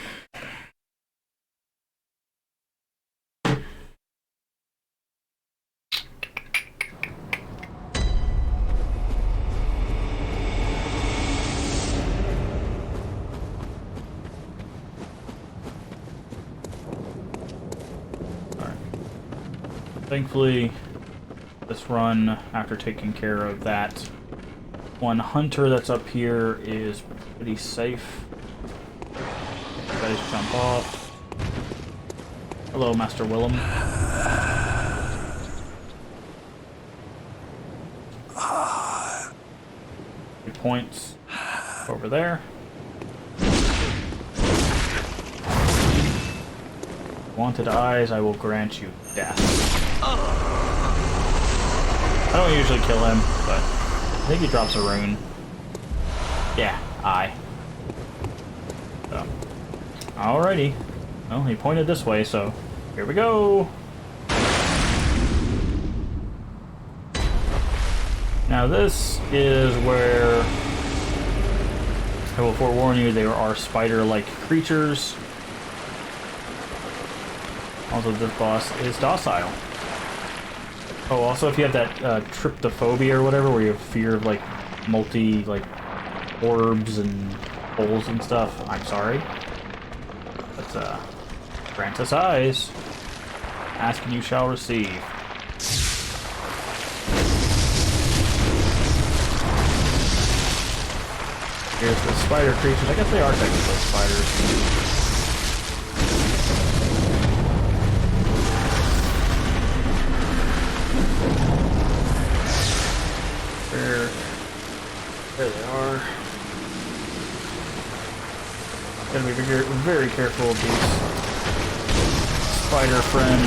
Thankfully, this run, after taking care of that one hunter that's up here, is pretty safe. You guys jump off. Hello, Master Willem. 3 points over there. Wanted eyes, I will grant you death. I don't usually kill him, but I think he drops a rune. Yeah, eye. So, alrighty. Well, he pointed this way, so here we go. Now this is where I will forewarn you, there are spider-like creatures. Also, this boss is docile. Oh, also, if you have that tryptophobia or whatever, where you have fear of, like, orbs and holes and stuff, I'm sorry. But, grant us eyes. Ask and you shall receive. Here's the spider creatures. I guess they are technically spiders. be very, very careful of these spider friends.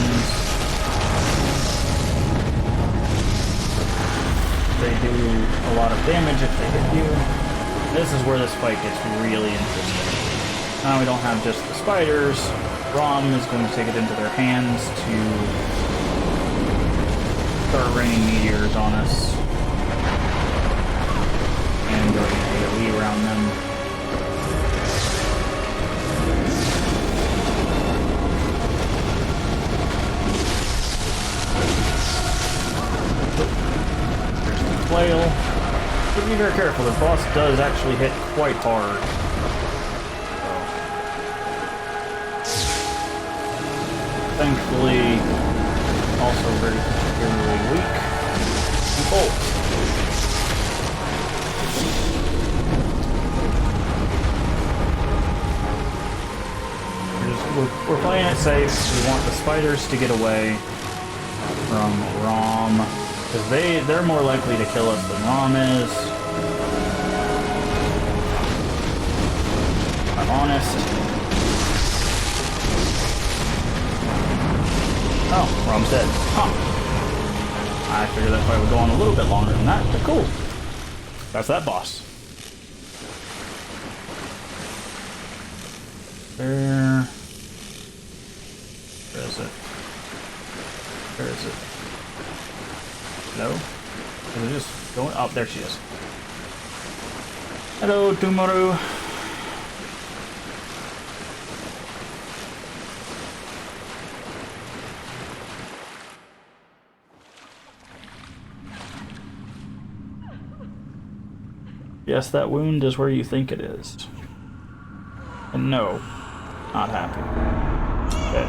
They do a lot of damage if they hit you. This is where this fight gets really interesting. Now we don't have just the spiders. Rom is going to take it into their hands to start raining meteors on us. And go AoE around them. There's the flail. But be very careful, the boss does actually hit quite hard. Thankfully, also very particularly weak. And bolt. We're playing it safe. We want the spiders to get away from Rom, because they're more likely to kill us than Rom is. If I'm honest. Oh, Rom's dead. Huh. I figured that fight would go on a little bit longer than that, but cool. That's that boss. Where is it? Where is it? Hello? Is it just going? Oh, there she is. Hello, Tumoru. Yes, that wound is where you think it is. And no, not happy. Okay.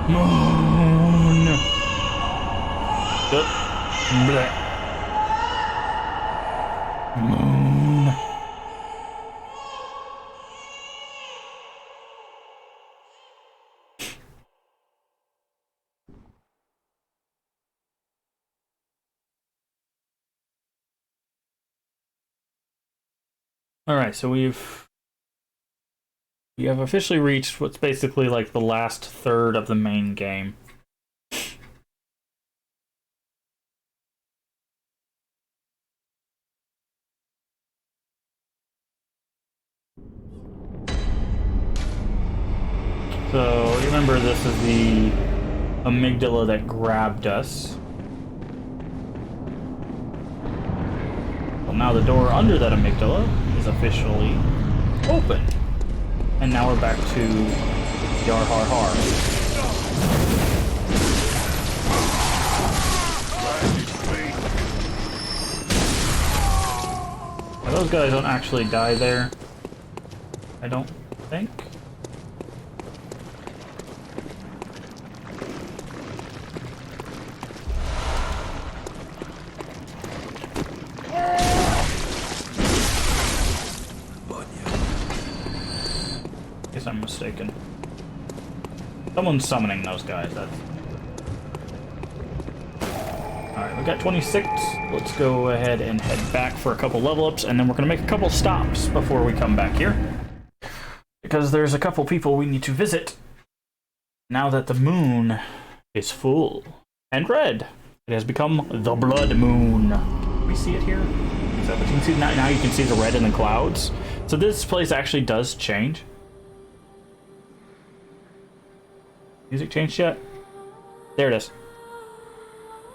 Moon. Blech. Moon. Alright, so we have officially reached what's basically like the last third of the main game. So, remember this is the amygdala that grabbed us. Well, now the door under that amygdala is officially open. And now we're back to Yar Har Har. Now, those guys don't actually die there. I don't think. Guess I'm mistaken. Someone's summoning those guys. That's... Alright, we got 26. Let's go ahead and head back for a couple level ups, and then we're going to make a couple stops before we come back here. Because there's a couple people we need to visit now that the moon is full and red. It has become the blood moon. Can we see it here? Is that what you can see? Now you can see the red in the clouds. So this place actually does change. Music changed yet? There it is.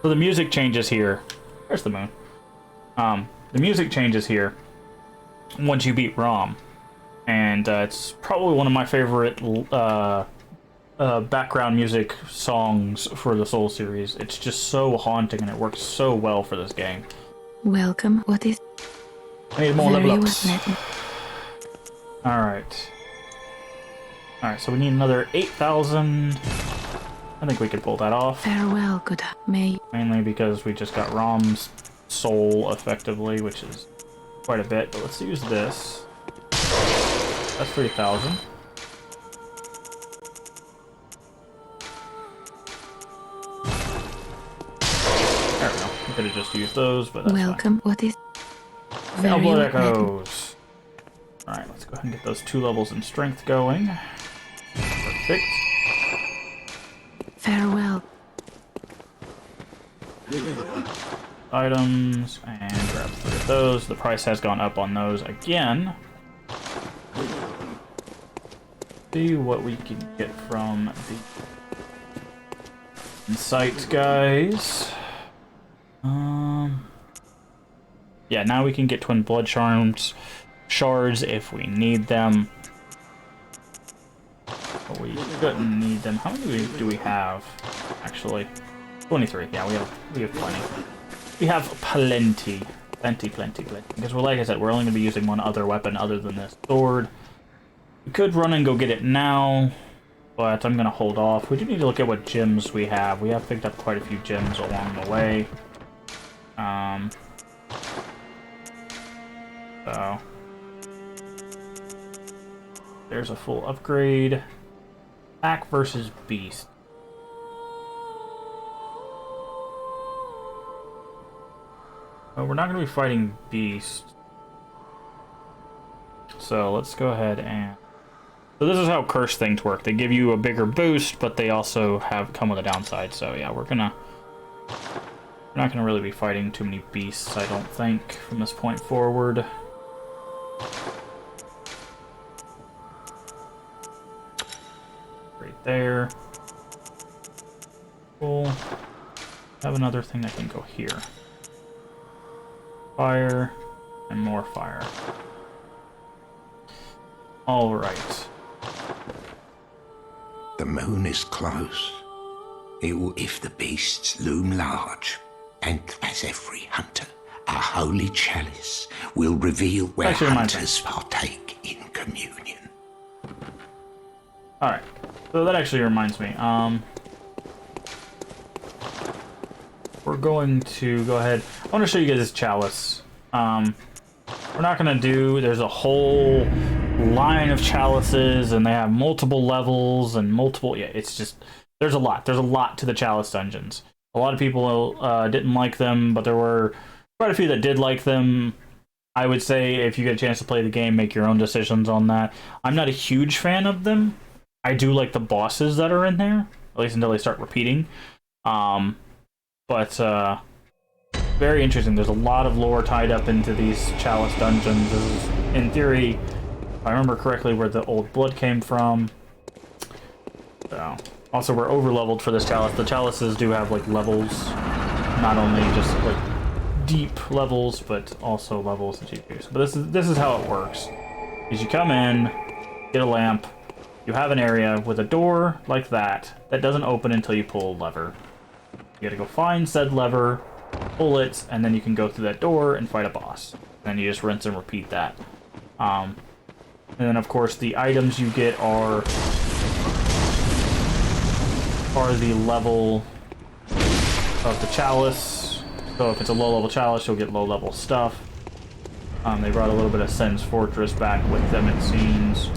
So the music changes here. There's the moon. The music changes here once you beat Rom. And it's probably one of my favorite background music songs for the Soul series. It's just so haunting and it works so well for this game. Welcome. What is... I need more level Very ups. well. Alright. Alright, so we need another 8,000. I think we could pull that off. Farewell, good may. Mainly because we just got Rom's soul, effectively, which is quite a bit. But let's use this. That's 3,000. There we go. We could have just used those, but that's Welcome. fine. What is... Very Blood well. Echoes. Alright, let's go ahead and get those 2 levels in strength going. Perfect. Farewell. Items, and grab 3 of those. The price has gone up on those again. See what we can get from the insight guys. Yeah, now we can get twin blood shards if we need them. But we shouldn't need them. How many do we have? Actually, 23. Yeah, we have plenty. We have plenty. Plenty. Because like I said, we're only going to be using one other weapon other than this sword. We could run and go get it now, but I'm going to hold off. We do need to look at what gems we have. We have picked up quite a few gems along the way. So there's a full upgrade. Pack versus beast. Oh, we're not going to be fighting beast. So let's go ahead and... So this is how curse things work. They give you a bigger boost, but they also come with a downside. So yeah, we're not gonna really be fighting too many beasts, I don't think, from this point forward. Right there. Cool. Have another thing that can go here. Fire and more fire. All right. The moon is close. If the beasts loom large, and as every hunter, our holy chalice will reveal where Actually, reminds me. hunters partake in communion. Alright. So that actually reminds me. We're going to go ahead. I want to show you guys this chalice. We're not going to do... There's a whole line of chalices, and they have multiple levels and multiple... Yeah, it's just... There's a lot. There's a lot to the chalice dungeons. A lot of people didn't like them, but there were quite a few that did like them. I would say if you get a chance to play the game, make your own decisions on that. I'm not a huge fan of them. I do like the bosses that are in there, at least until they start repeating. But very interesting. There's a lot of lore tied up into these chalice dungeons. This is, in theory, if I remember correctly, where the old blood came from. So, also, we're over-leveled for this chalice. The chalices do have, like, levels. Not only just, like, deep levels, but also levels that you use. But this is how it works. Is you come in, get a lamp, you have an area with a door like that doesn't open until you pull a lever. You gotta go find said lever, pull it, and then you can go through that door and fight a boss. And you just rinse and repeat that. And then, of course, the items you get are the level of the chalice. So if it's a low-level chalice, you'll get low-level stuff. They brought a little bit of Sen's Fortress back with them, it seems.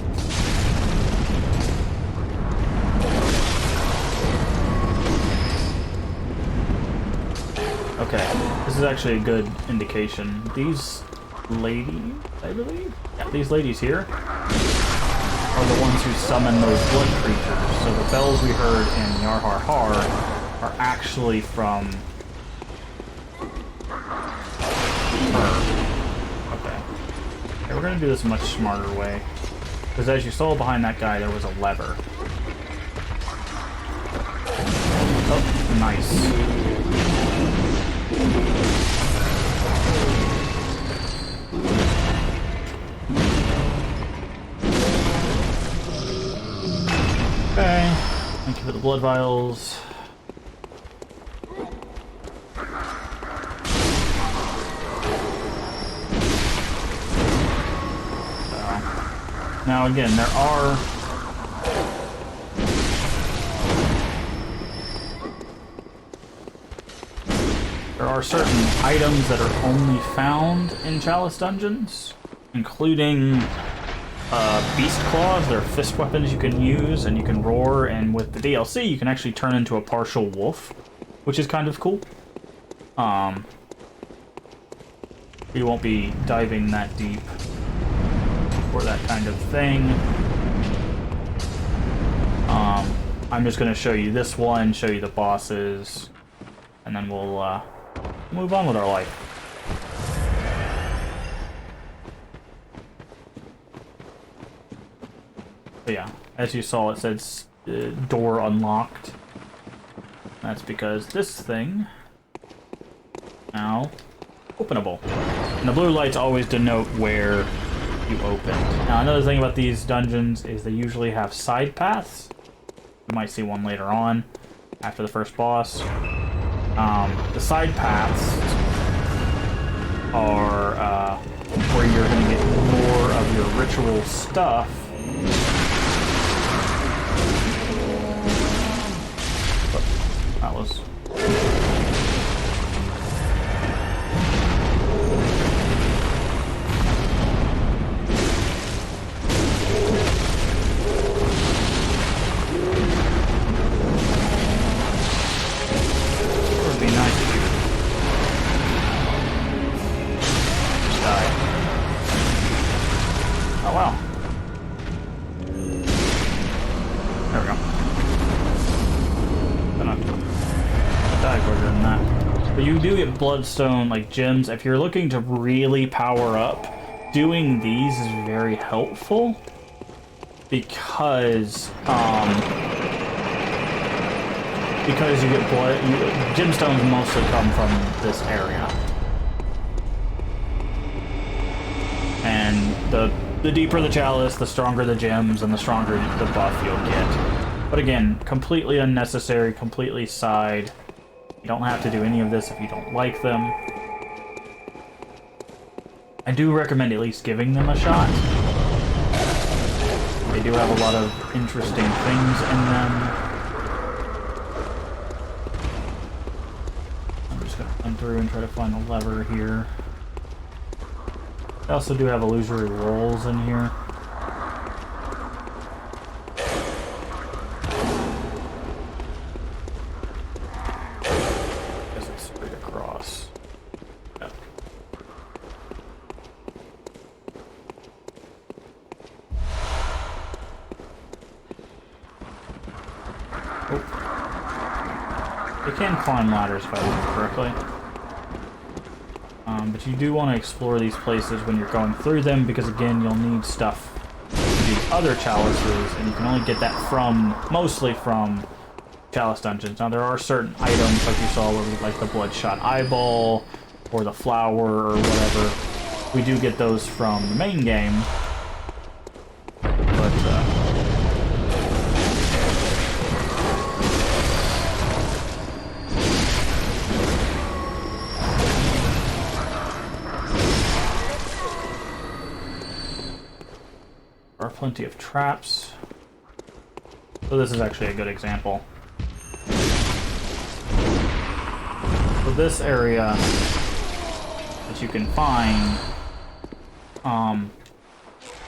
Okay, this is actually a good indication. These ladies, I believe? Yeah, these ladies here are the ones who summon those blood creatures. So the bells we heard in Yar Har Har are actually from her. Okay, we're gonna do this a much smarter way. Because as you saw behind that guy, there was a lever. Oh, nice. Okay, thank you for the blood vials. Now again, there are certain items that are only found in Chalice dungeons, including beast claws. They're fist weapons you can use, and you can roar, and with the DLC you can actually turn into a partial wolf, which is kind of cool. We won't be diving that deep for that kind of thing. I'm just going to show you this one, show you the bosses, and then we'll move on with our life. But yeah, as you saw, it says door unlocked. That's because this thing now openable. And the blue lights always denote where you open. Now another thing about these dungeons is they usually have side paths. You might see one later on after the first boss. The side paths are where you're going to get more of your ritual stuff. But that was... Bloodstone, like gems. If you're looking to really power up, doing these is very helpful because you get blood. Gemstones mostly come from this area, and the deeper the chalice, the stronger the gems, and the stronger the buff you'll get. But again, completely unnecessary, completely side. You don't have to do any of this if you don't like them. I do recommend at least giving them a shot. They do have a lot of interesting things in them. I'm just going to run through and try to find a lever here. They also do have illusory rolls in here. Climb ladders if I remember correctly. But you do want to explore these places when you're going through them because again you'll need stuff to do other chalices and you can only get that mostly from chalice dungeons. Now there are certain items like you saw like the bloodshot eyeball or the flower or whatever. We do get those from the main game. Plenty of traps. So this is actually a good example. So this area that you can find, if I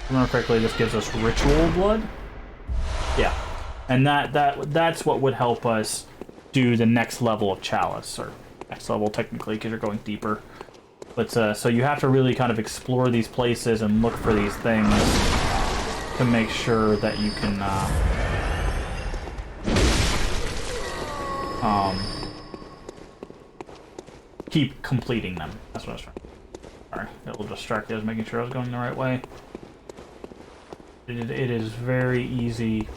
remember correctly, this gives us ritual blood. Yeah, and that's what would help us do the next level of chalice, or next level technically because you're going deeper. But so you have to really kind of explore these places and look for these things to make sure that you can keep completing them. That's what I was trying. Sorry, a little distracted. I was making sure I was going the right way. It is very easy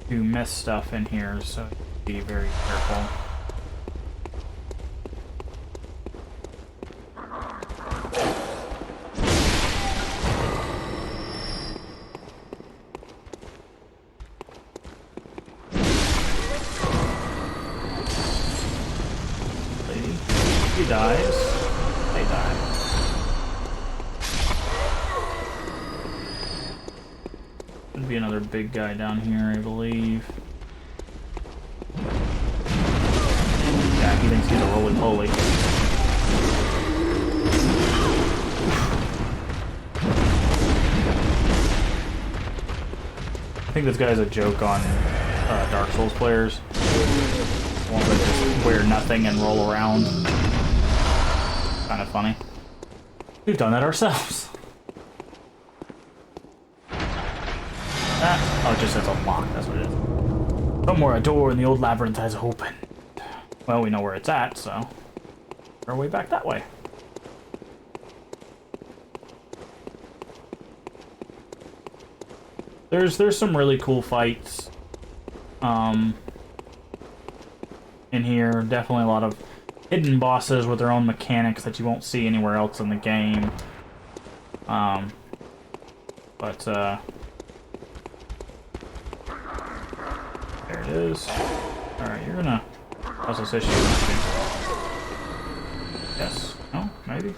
to miss stuff in here, so be very careful. Dies. They die. Should be another big guy down here, I believe. Yeah, he thinks he's a roly-poly. I think this guy's a joke on Dark Souls players. Ones that just wear nothing and roll around. Kind of funny. We've done that ourselves. Oh, it just says unlocked, that's what it is. Somewhere a door in the old labyrinth has opened. Well, we know where it's at, so our way back that way. There's some really cool fights in here. Definitely a lot of hidden bosses with their own mechanics that you won't see anywhere else in the game. There it is. Alright, you're gonna cause this issue, aren't you? Yes. No? Maybe?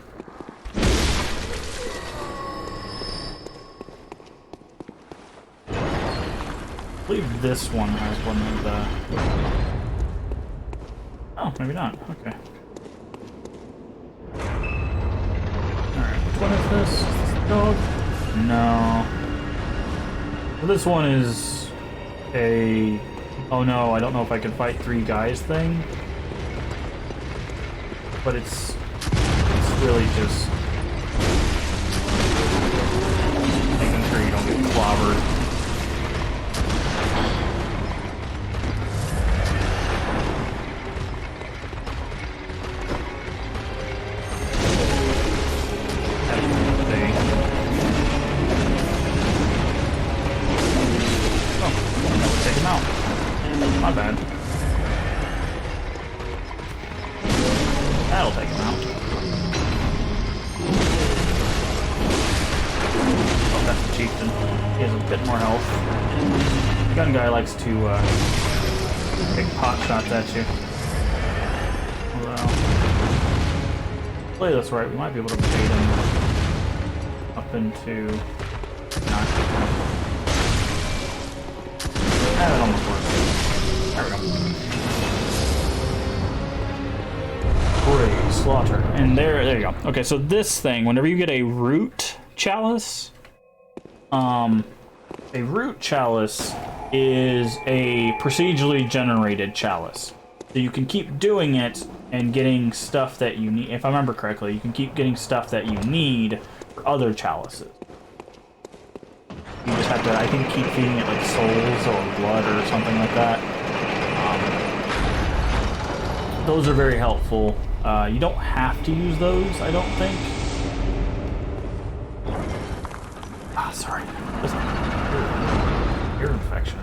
I believe this one has one of the... Oh, maybe not. Okay. Alright, which one is this? Is this the dog? No. Well, this one is a... Oh no, I don't know if I can fight 3 guys thing. But it's really just making sure you don't get clobbered. My bad. That'll take him out. Oh, that's the chieftain. He has a bit more health. The gun guy likes to take pot shots at you. Well, play this right, we might be able to bait him up into... Not. That almost works. There we go. Great slaughter. And there you go. Okay, so this thing, whenever you get a root chalice, a root chalice is a procedurally generated chalice. So you can keep doing it and getting stuff that you need. If I remember correctly, you can keep getting stuff that you need for other chalices. You just have to, I think, keep feeding it like souls or blood or something like that. Those are very helpful. You don't have to use those, I don't think. Ah, sorry. Ear infection.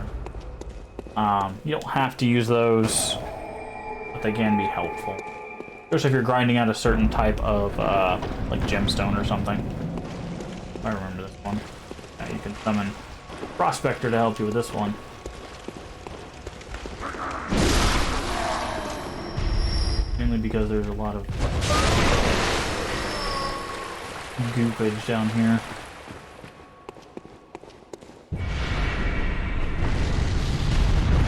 You don't have to use those, but they can be helpful. Especially if you're grinding out a certain type of, like gemstone or something. I remember this one. You can summon Prospector to help you with this one. Mainly because there's a lot of goopage down here.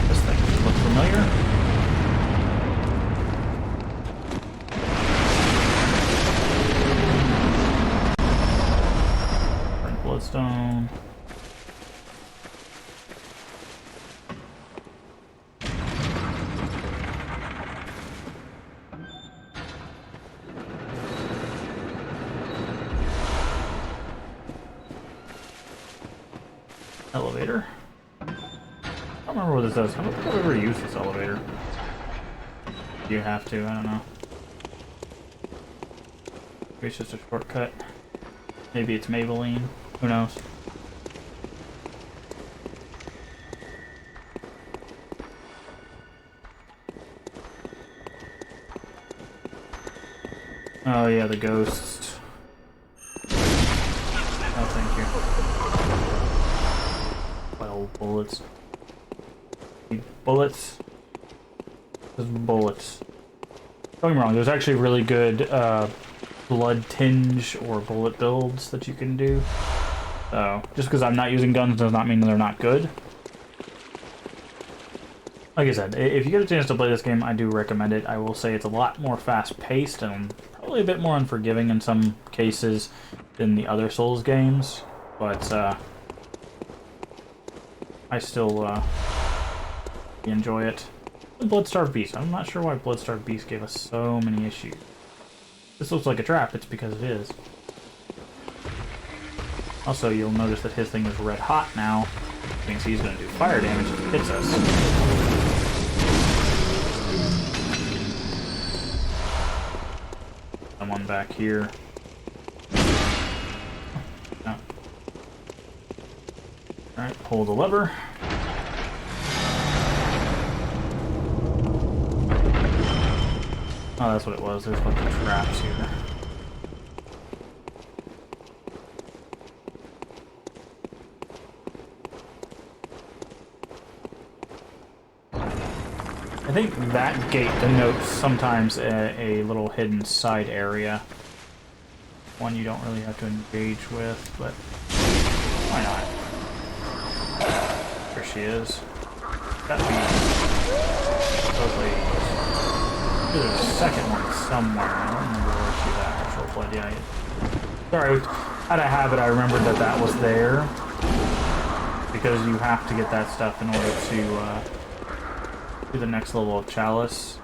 This thing looks familiar. Burnt bloodstone. Elevator. I don't remember what this does. I don't think I've ever used this elevator. Do you have to? I don't know. Maybe it's just a shortcut. Maybe it's Maybelline. Who knows? Oh yeah, the ghosts. Oh, thank you. 12 bullets. Bullets? Just bullets. Don't get me wrong, there's actually really good blood tinge or bullet builds that you can do. So, just because I'm not using guns does not mean they're not good. Like I said, if you get a chance to play this game, I do recommend it. I will say it's a lot more fast-paced and probably a bit more unforgiving in some cases than the other Souls games, but I still enjoy it. The Bloodstarved Beast. I'm not sure why Bloodstarved Beast gave us so many issues. This looks like a trap, it's because it is. Also, you'll notice that his thing is red hot now. Which means he's going to do fire damage if he hits us. Someone back here. No. Alright, pull the lever. Oh, that's what it was. There's a bunch of traps here. I think that gate denotes sometimes a little hidden side area. One you don't really have to engage with, but why not? There she is. That'd be totally. There's a second one somewhere. I don't remember where she's at. Actual blood. Yeah. Sorry. Out of habit, I remembered that that was there because you have to get that stuff in order to do the next level of chalice.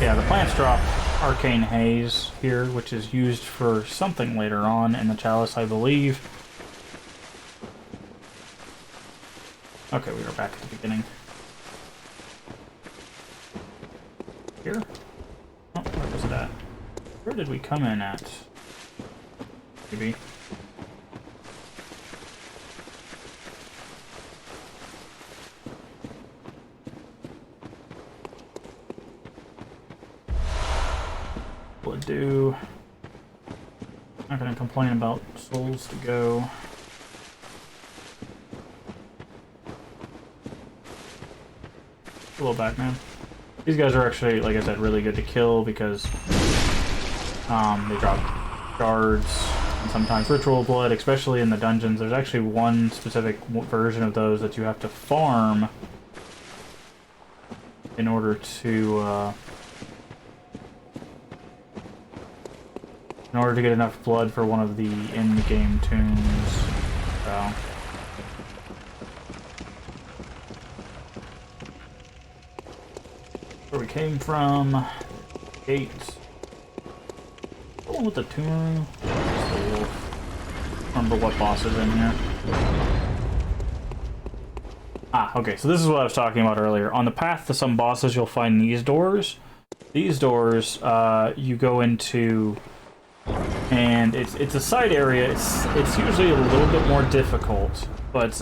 Yeah, the plants drop arcane haze here, which is used for something later on in the chalice, I believe. Okay, we are back at the beginning. Here? Oh, where was it at? Where did we come in at? Maybe. Do. Not gonna complain about souls to go. Hello, Batman. These guys are actually, like I said, really good to kill because they drop shards and sometimes ritual blood, especially in the dungeons. There's actually one specific version of those that you have to farm in order to get enough blood for one of the in-game tunes. So. Where we came from. Gate. The one with the tomb. Remember what boss is in here. Ah, okay, so this is what I was talking about earlier. On the path to some bosses, you'll find these doors. These doors, you go into... And it's a side area. It's usually a little bit more difficult, but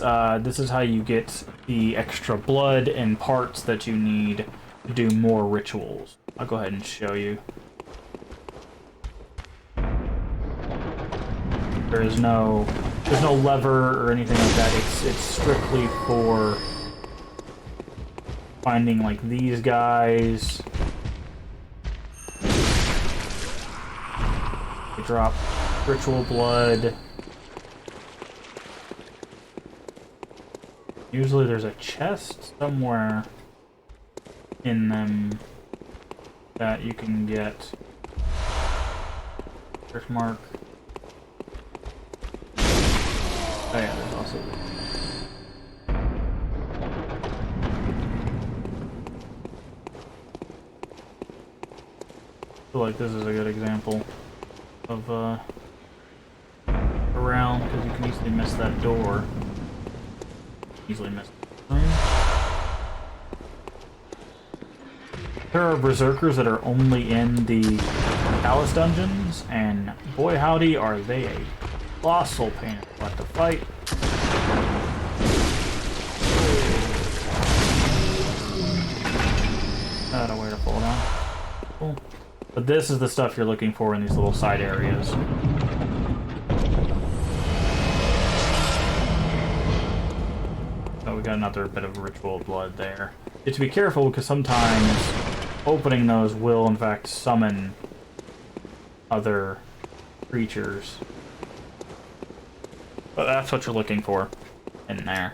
this is how you get the extra blood and parts that you need to do more rituals. I'll go ahead and show you. There's no lever or anything like that. It's strictly for finding like these guys. Drop ritual blood. Usually there's a chest somewhere in them that you can get. First mark. Oh yeah, there's also... I feel like this is a good example of around, because you can easily miss that door. Easily miss the room. There are berserkers that are only in the Palace dungeons, and boy howdy are they a colossal pain in the butt to fight. Not a way to fall down. Cool. But this is the stuff you're looking for in these little side areas. Oh, we got another bit of ritual blood there. You have to be careful because sometimes opening those will in fact summon other creatures. But that's what you're looking for in there.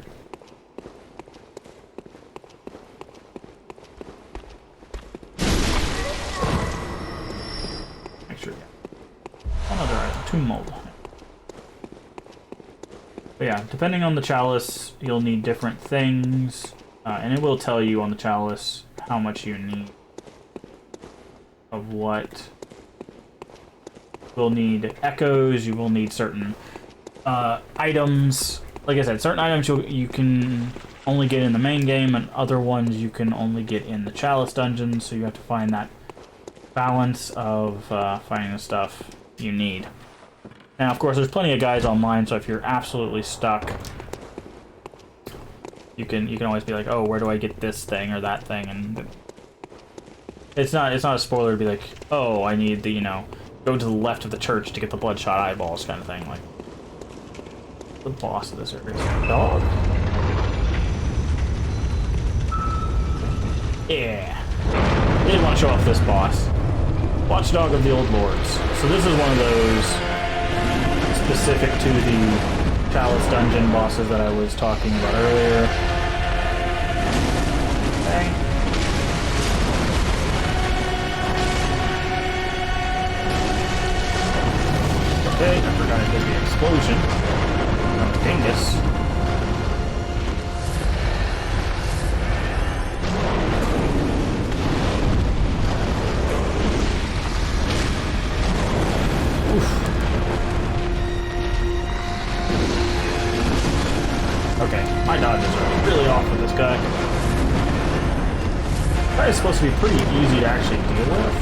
tomb mold. But yeah, depending on the chalice, you'll need different things, and it will tell you on the chalice how much you need of what. You'll need echoes, you will need certain items. Like I said, certain items you can only get in the main game, and other ones you can only get in the chalice dungeon, so you have to find that balance of finding the stuff you need. Now, of course, there's plenty of guides online, so if you're absolutely stuck, you can always be like, oh, where do I get this thing or that thing? And it's not a spoiler to be like, oh, I need the, go to the left of the church to get the bloodshot eyeballs kind of thing. Like, the boss of this area is a dog. Yeah. They didn't want to show off this boss. Watchdog of the Old Lords. So this is one of those specific to the Chalice Dungeon bosses that I was talking about earlier. Okay. Okay, I forgot I did the explosion of Dingus. Okay, my dodges are really off with this guy. This guy is supposed to be pretty easy to actually deal with.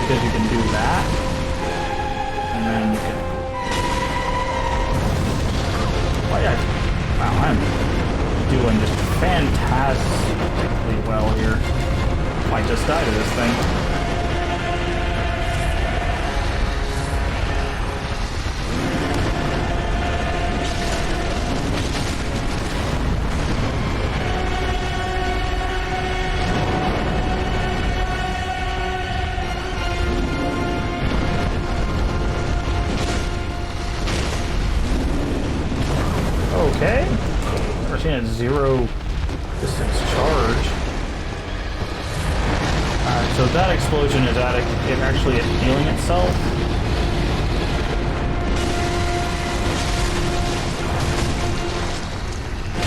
Because you can do that. And then you can... Oh yeah. Wow, I'm doing just fantastically well here. Might just die to this thing. Okay. We're seeing a 0 distance charge. Alright, so that explosion is actually healing itself.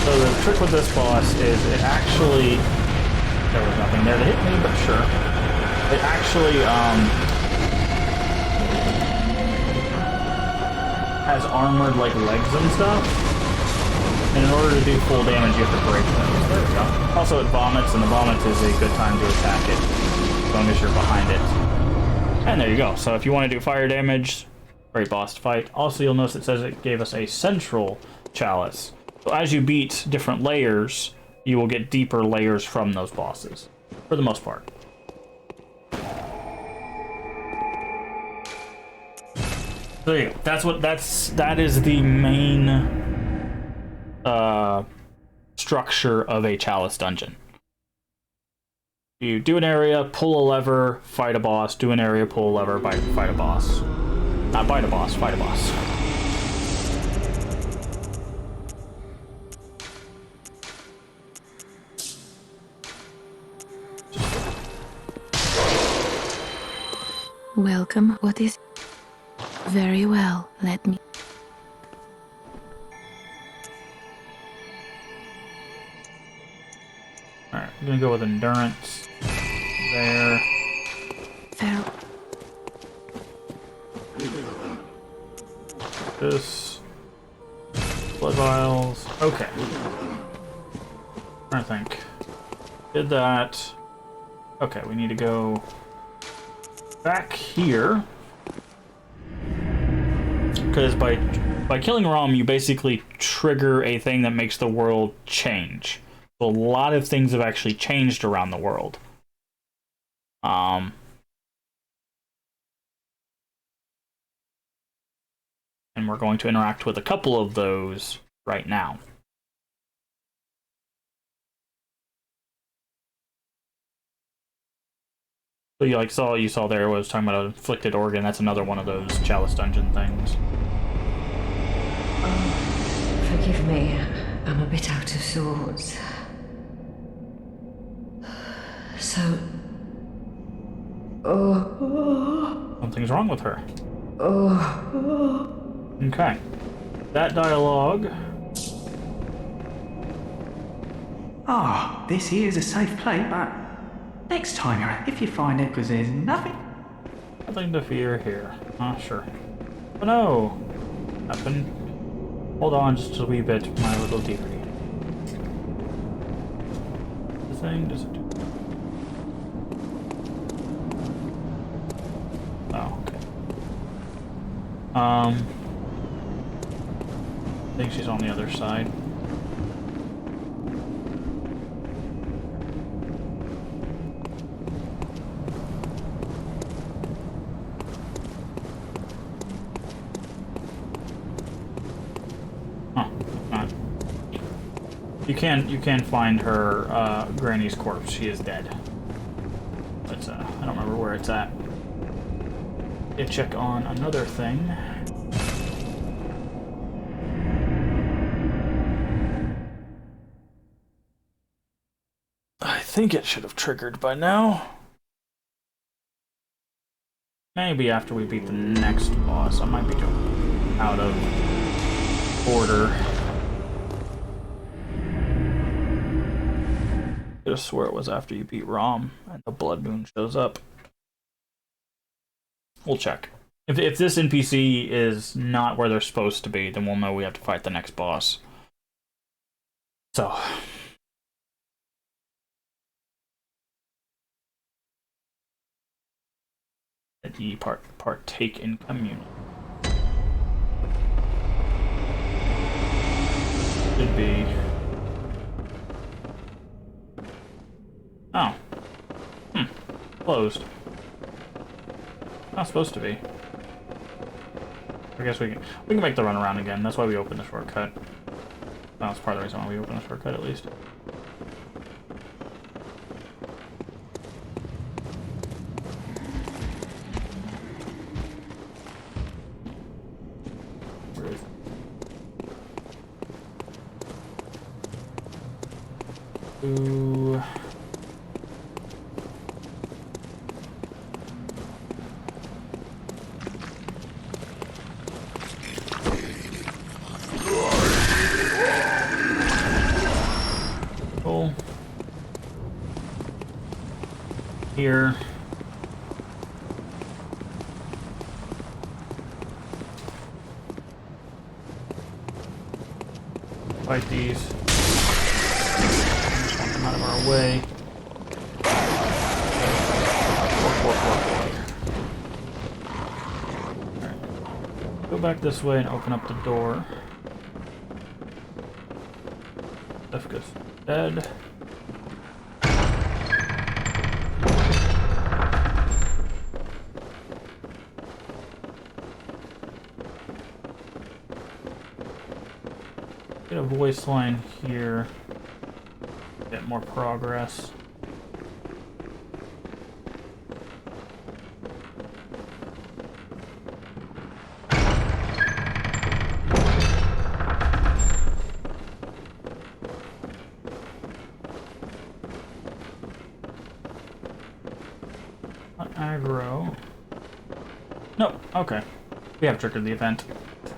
So the trick with this boss is it actually... There was nothing there to hit me, but sure. It actually, has armored, like, legs and stuff. And in order to do full damage, you have to break them. There we go. Also, it vomits, and the vomit is a good time to attack it, as long as you're behind it. And there you go. So if you want to do fire damage, great boss to fight. Also, you'll notice it says it gave us a central chalice. So as you beat different layers, you will get deeper layers from those bosses, for the most part. So there you go. That is the main structure of a chalice dungeon. You do an area, pull a lever, fight a boss, do an area, pull a lever, fight a boss. Not fight a boss, fight a boss. Welcome. What is... Very well, let me... Alright, I'm gonna go with endurance. There. Fair. This. Blood vials. Okay. I think. Did that. Okay, we need to go back here. Because by killing Rom, you basically trigger a thing that makes the world change. So a lot of things have actually changed around the world. And we're going to interact with a couple of those right now. So you saw there I was talking about an inflicted organ. That's another one of those Chalice Dungeon things. Oh, forgive me. I'm a bit out of sorts. So, Something's wrong with her. Okay. That dialogue. Ah, this here is a safe play, but next time if you find it, because there's nothing. Nothing to fear here. Sure. Oh no! Happened. Hold on just a wee bit, my little dearie. The thing does it do? Oh, okay. I think she's on the other side. You can find her granny's corpse. She is dead. But I don't remember where it's at. Yeah, check on another thing. I think it should have triggered by now. Maybe after we beat the next boss. I might be going out of order. I just swear it was after you beat Rom and the Blood Moon shows up. We'll check. If this NPC is not where they're supposed to be, then we'll know we have to fight the next boss. So. That ye partake in communion. Should be. Oh. Closed. Not supposed to be. I guess we can make the run around again. That's why we opened the shortcut. That's part of the reason why we opened the shortcut, at least. Where is it? Ooh. Here. Fight these. Just want them out of our way. Alright. Go back this way and open up the door. Jessica's dead. Get a voice line here. Get more progress. Not aggro. No, okay. We have triggered the event.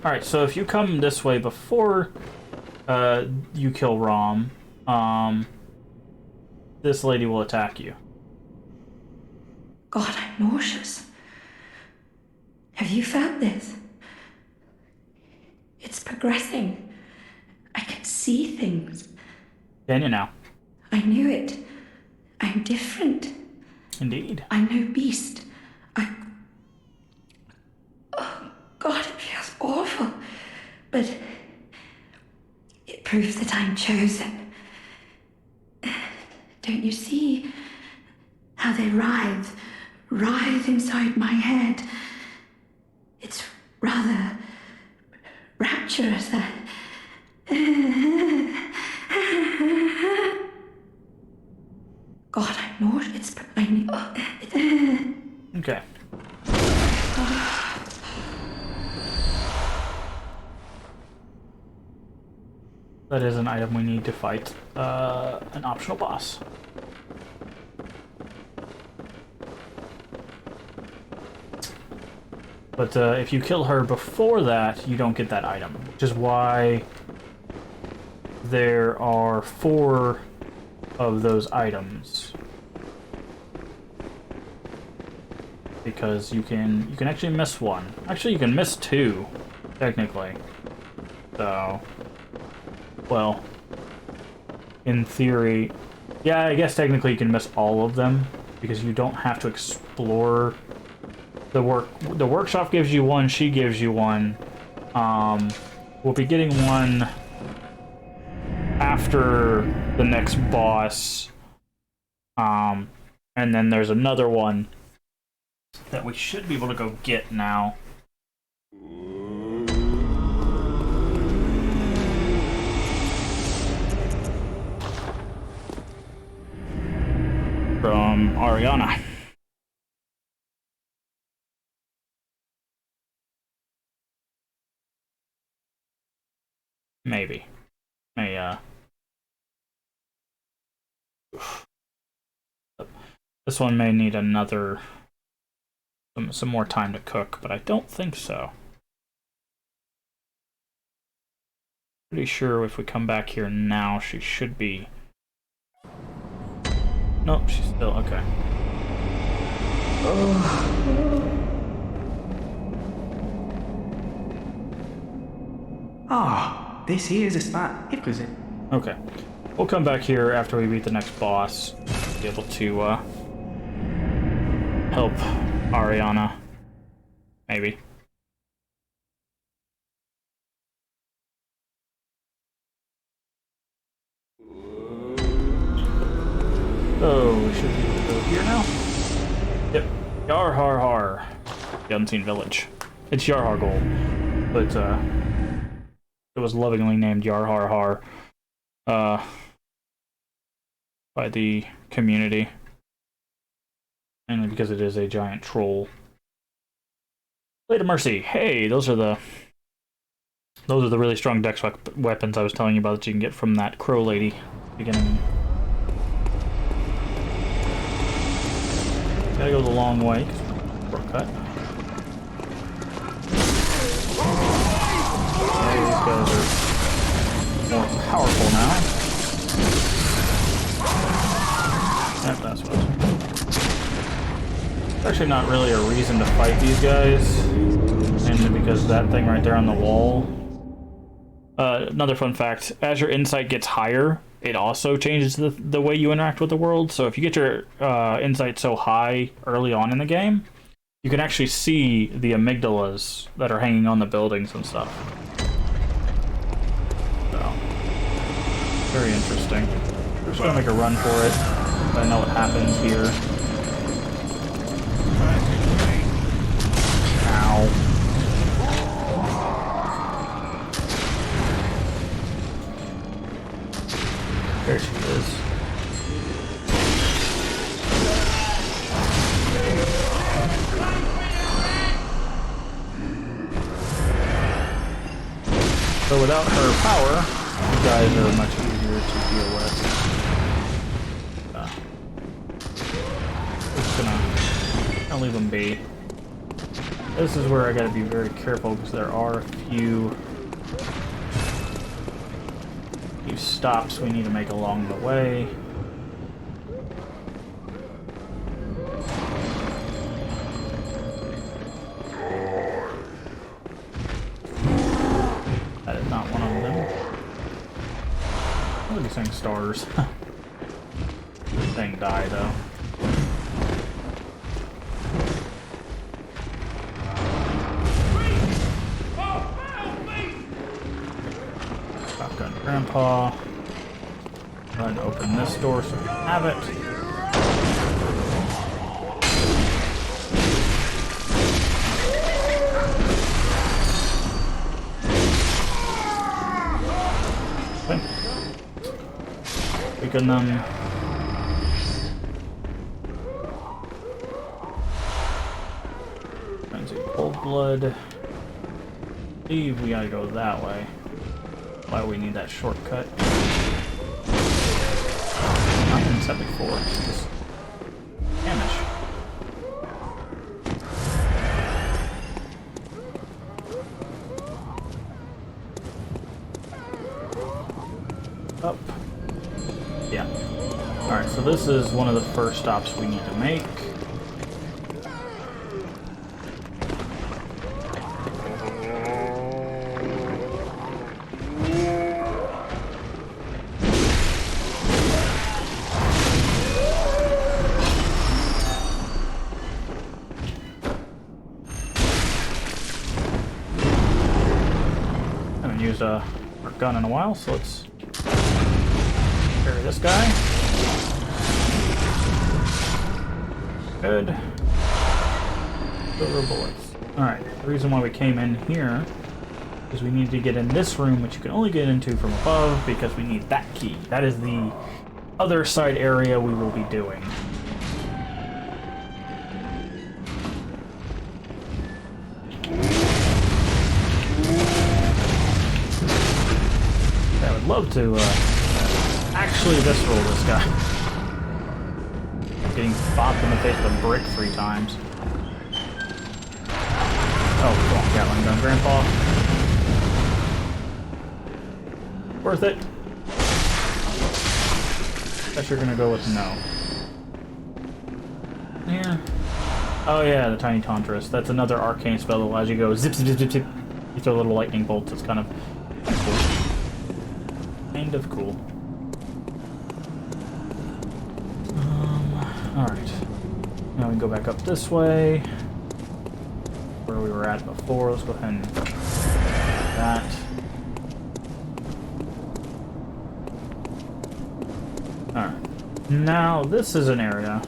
Alright, so if you come this way before you kill Rom, this lady will attack you. God, I'm nauseous. Have you felt this? It's progressing. I can see things. Can you now? I knew it. I'm different. Indeed. I'm no beast. Oh, God, it feels awful. But it proves that I'm chosen. Don't you see how they writhe inside my head? It's rather rapturous. God, I'm not. It's. Okay. That is an item we need to fight an optional boss. But if you kill her before that, you don't get that item, which is why there are 4 of those items. Because you can actually miss one. Actually, you can miss 2, technically. So, well, in theory, yeah, I guess technically you can miss all of them because you don't have to explore the workshop gives you one, she gives you one. We'll be getting one after the next boss. And then there's another one that we should be able to go get now. From Ariana. Maybe. This one may need some more time to cook, but I don't think so. Pretty sure if we come back here now, she should be... Nope, she's still... okay. Ah, this here's a spot. It was it. Okay. We'll come back here after we beat the next boss. Be able to, help Ariana. Maybe. Oh, we should be able to go here now. Yep. Yar har har. The Unseen Village. It's Yarhar Gold. But, it was lovingly named Yar har har. By the community. Mainly because it is a giant troll. Blade of Mercy. Hey, those are the really strong dex weapons I was telling you about that you can get from that crow lady beginning. Gotta go the long way. Shortcut. Okay, these guys are more powerful now. Yep, that's what. There's actually not really a reason to fight these guys, mainly because that thing right there on the wall. Another fun fact, as your insight gets higher, it also changes the way you interact with the world. So if you get your insight so high early on in the game, you can actually see the amygdalas that are hanging on the buildings and stuff. So, very interesting. We're just gonna make a run for it. I know what happens here. Ow. There she is. So without her power, you guys are much easier to deal with. Just gonna leave them be. This is where I gotta be very careful because there are a few stops we need to make along the way. That is not one of them. Look at these things, stars. This thing died though. Shotgun Grandpa. Go ahead and open this door so we can have it. Okay. Weaken them. Frenzy cold blood. I believe we gotta go that way. Why we need that shortcut. Not been set before. Just damage. is one of the first stops we need to make. Haven't used our gun in a while, so let's carry this guy. Good. Silver bullets. Alright, the reason why we came in here is we need to get in this room, which you can only get into from above, because we need that key. That is the other side area we will be doing. I would love to actually visceral this guy. Getting bopped in the face with a brick 3 times. Oh, come on, Gatling gun, Grandpa. Worth it? Guess you're gonna go with no. Yeah. Oh yeah, the Tiny Tauntress. That's another arcane spell that allows you to go zip, zip, zip, zip, zip. You throw little lightning bolts. It's kind of cool. Kind of cool. Alright. Now we can go back up this way. Where we were at before. Let's go ahead and do that. Alright. Now, this is an area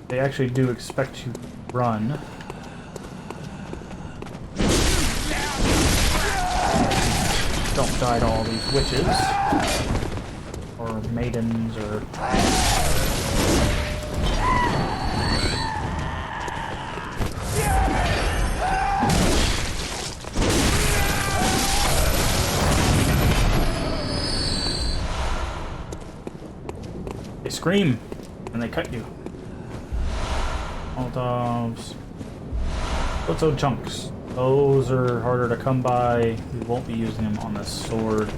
they actually do expect you to run. Don't die to all these witches. Or maidens, or... They scream, and they cut you. Molotovs. Blitzo chunks. Those are harder to come by. We won't be using them on this sword.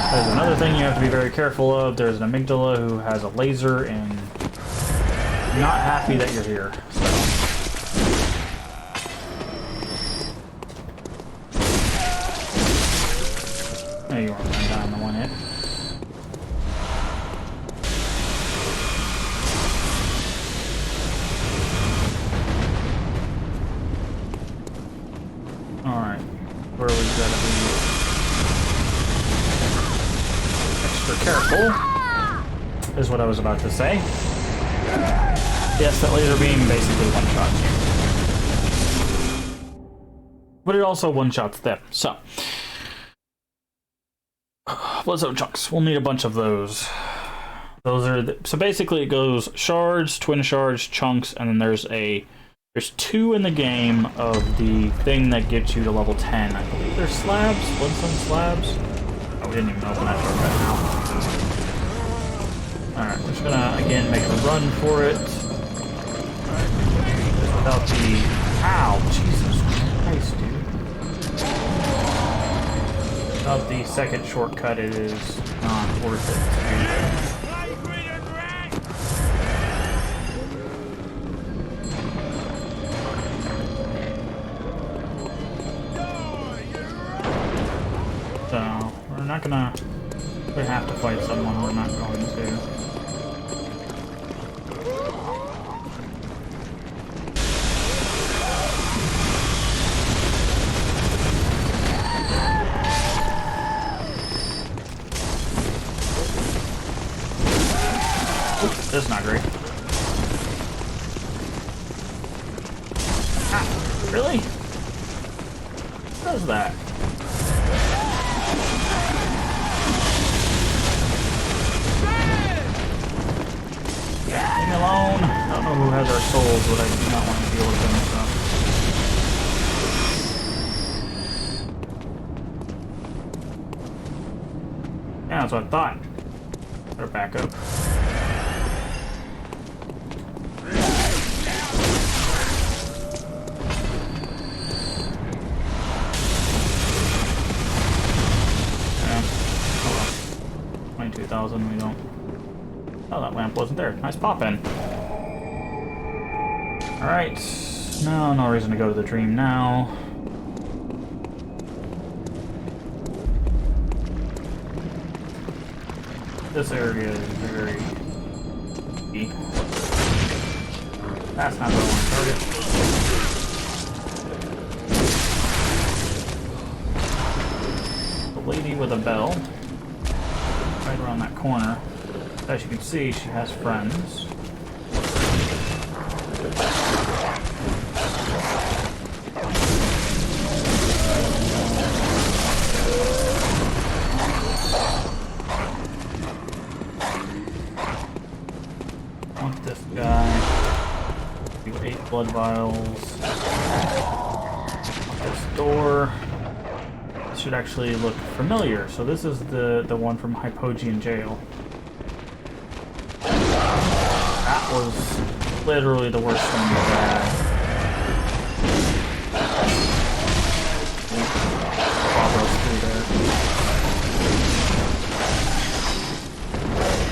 There's another thing you have to be very careful of. There's an amygdala who has a laser and not happy that you're here. So. There you are, I'm dying to one hit. Alright, where we gotta be extra careful, is what I was about to say. Yes, that laser beam basically one-shots you. But it also one-shots them, so. Blitzo chunks. We'll need a bunch of those. Those are so basically it goes shards, twin shards, chunks, and then there's 2 in the game of the thing that gets you to level 10. I believe there's slabs, Bloodstone slabs. Oh, we didn't even open that door right now. Alright, we're just gonna again make a run for it. Without the ow, Jesus Christ, dude. Of the second shortcut, it is not worth it to do that. So, we're not gonna... We have to fight someone, we're not going to. That's not great. Ah, really? What does that? Leave me alone. I don't know who has our souls, but I do not want to deal with them, so. Yeah, that's what I thought. Better back up. 2,000. We don't. Oh, that lamp wasn't there. Nice pop in. Alright. No reason to go to the dream now. This area is very deep. That's not what I want to target. The lady with a bell. Right around that corner. As you can see, she has friends. Want this guy. Do 8 blood vials. Want this door. This should actually look familiar. So this is the one from Hypogean Jail. That was literally the worst thing we've had. Through there.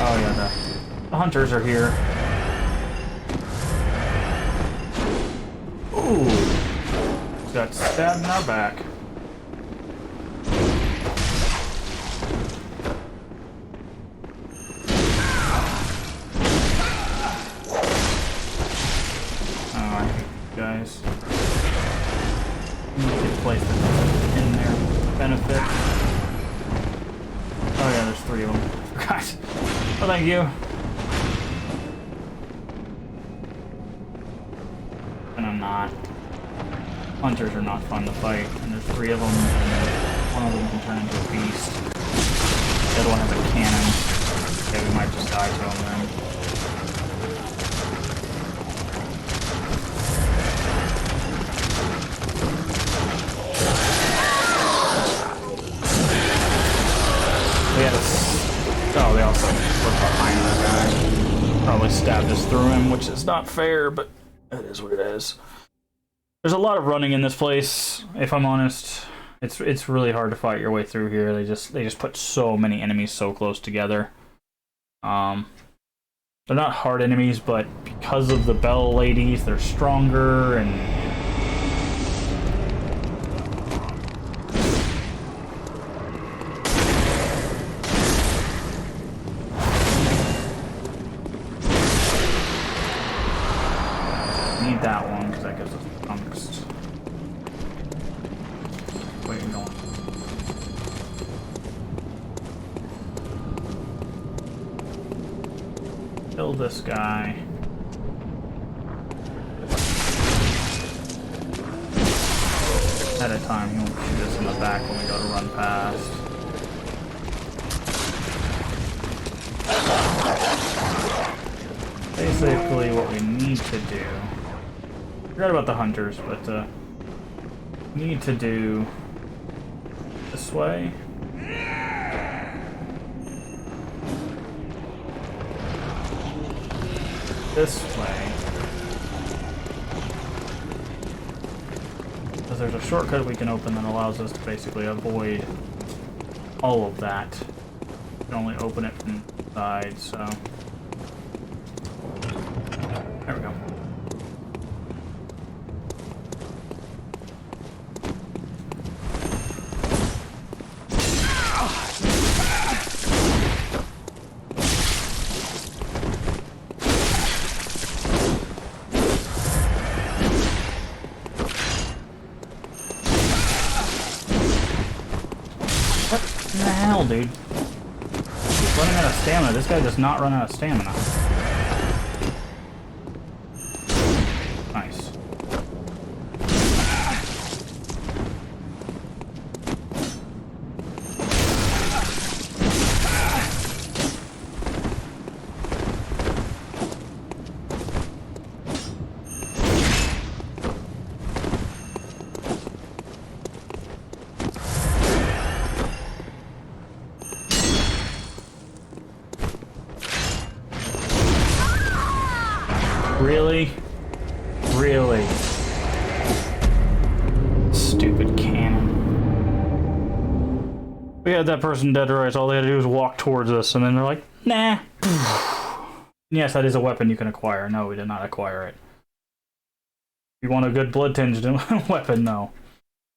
Oh yeah, the hunters are here. Ooh, got stabbed in our back. Guys. Need to get placed in their benefit. Oh yeah, there's 3 of them. Forgot. Oh, thank you. And I'm not. Hunters are not fun to fight, and there's 3 of them, and one of them can turn into a beast. The other one has a cannon. Okay, we might just die to him then. Oh, they also were behind that guy. Probably stabbed us through him, which is not fair, but it is what it is. There's a lot of running in this place, if I'm honest. It's really hard to fight your way through here. They just put so many enemies so close together. They're not hard enemies, but because of the bell ladies, they're stronger and that one, because that gives us angst. Wait, we don't. Kill this guy. At a time, he won't shoot us in the back when we go to run past. Basically, what we need to do. Forgot about the hunters, but need to do this way. This way. Because there's a shortcut we can open that allows us to basically avoid all of that. You can only open it from the side, so. There we go. What the hell, dude? He's running out of stamina. This guy does not run out of stamina. Nice. Really? Really? Stupid cannon. We had that person dead to rights. All they had to do was walk towards us, and then they're like, nah. Yes, that is a weapon you can acquire. No, we did not acquire it. If you want a good blood-tinged weapon, no.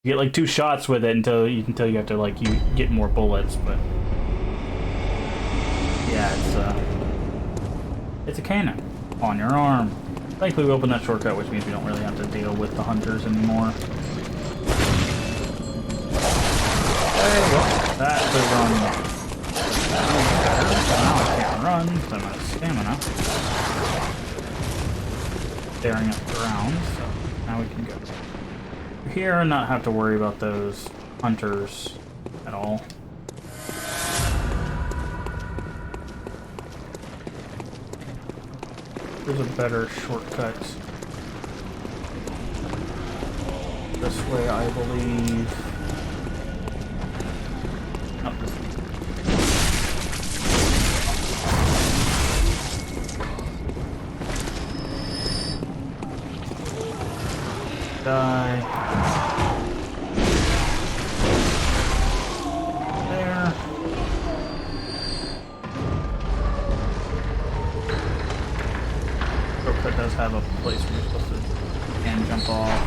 You get like 2 shots with it until you have to like you get more bullets, but yeah, it's a cannon on your arm. Thankfully, we opened that shortcut, which means we don't really have to deal with the hunters anymore. Okay, well, that's the run. Now I can't run because I'm out of stamina. Staring at the ground, so now we can go here and not have to worry about those hunters at all. There's a better shortcut this way, I believe. Nope, this way. Die. There. Shortcut does have a place where you're supposed to can jump off.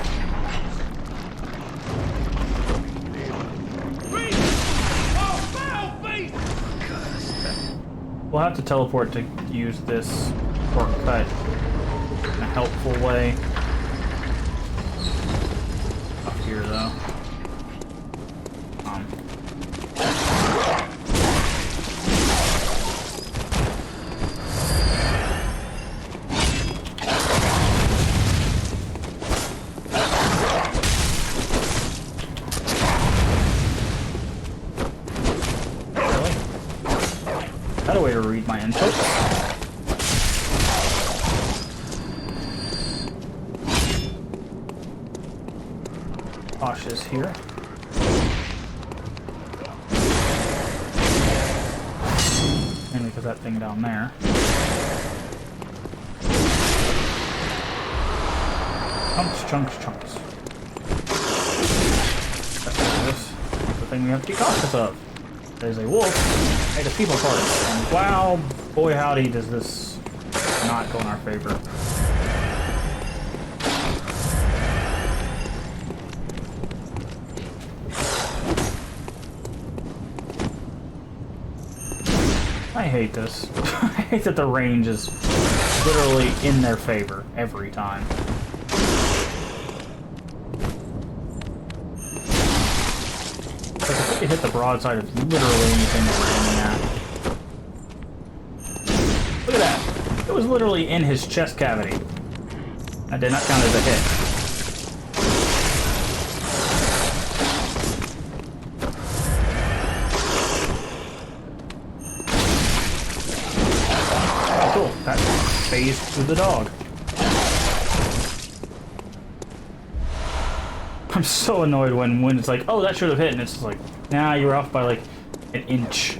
Okay. We'll have to teleport to use this shortcut in a helpful way. Up here though. Had a way to read my input. Cautious here. Mainly because that thing down there. Chunks, chunks, chunks. That's the thing we have to be cautious of. There's a wolf made of people parts, and wow, boy howdy does this not go in our favor. I hate this. I hate that the range is literally in their favor every time. If you hit the broadside of literally anything that we're aiming at. Look at that. It was literally in his chest cavity. That did not count as a hit. Oh, cool. That phased through the dog. I'm so annoyed when it's like, oh, that should have hit, and it's just like, nah, you were off by like an inch.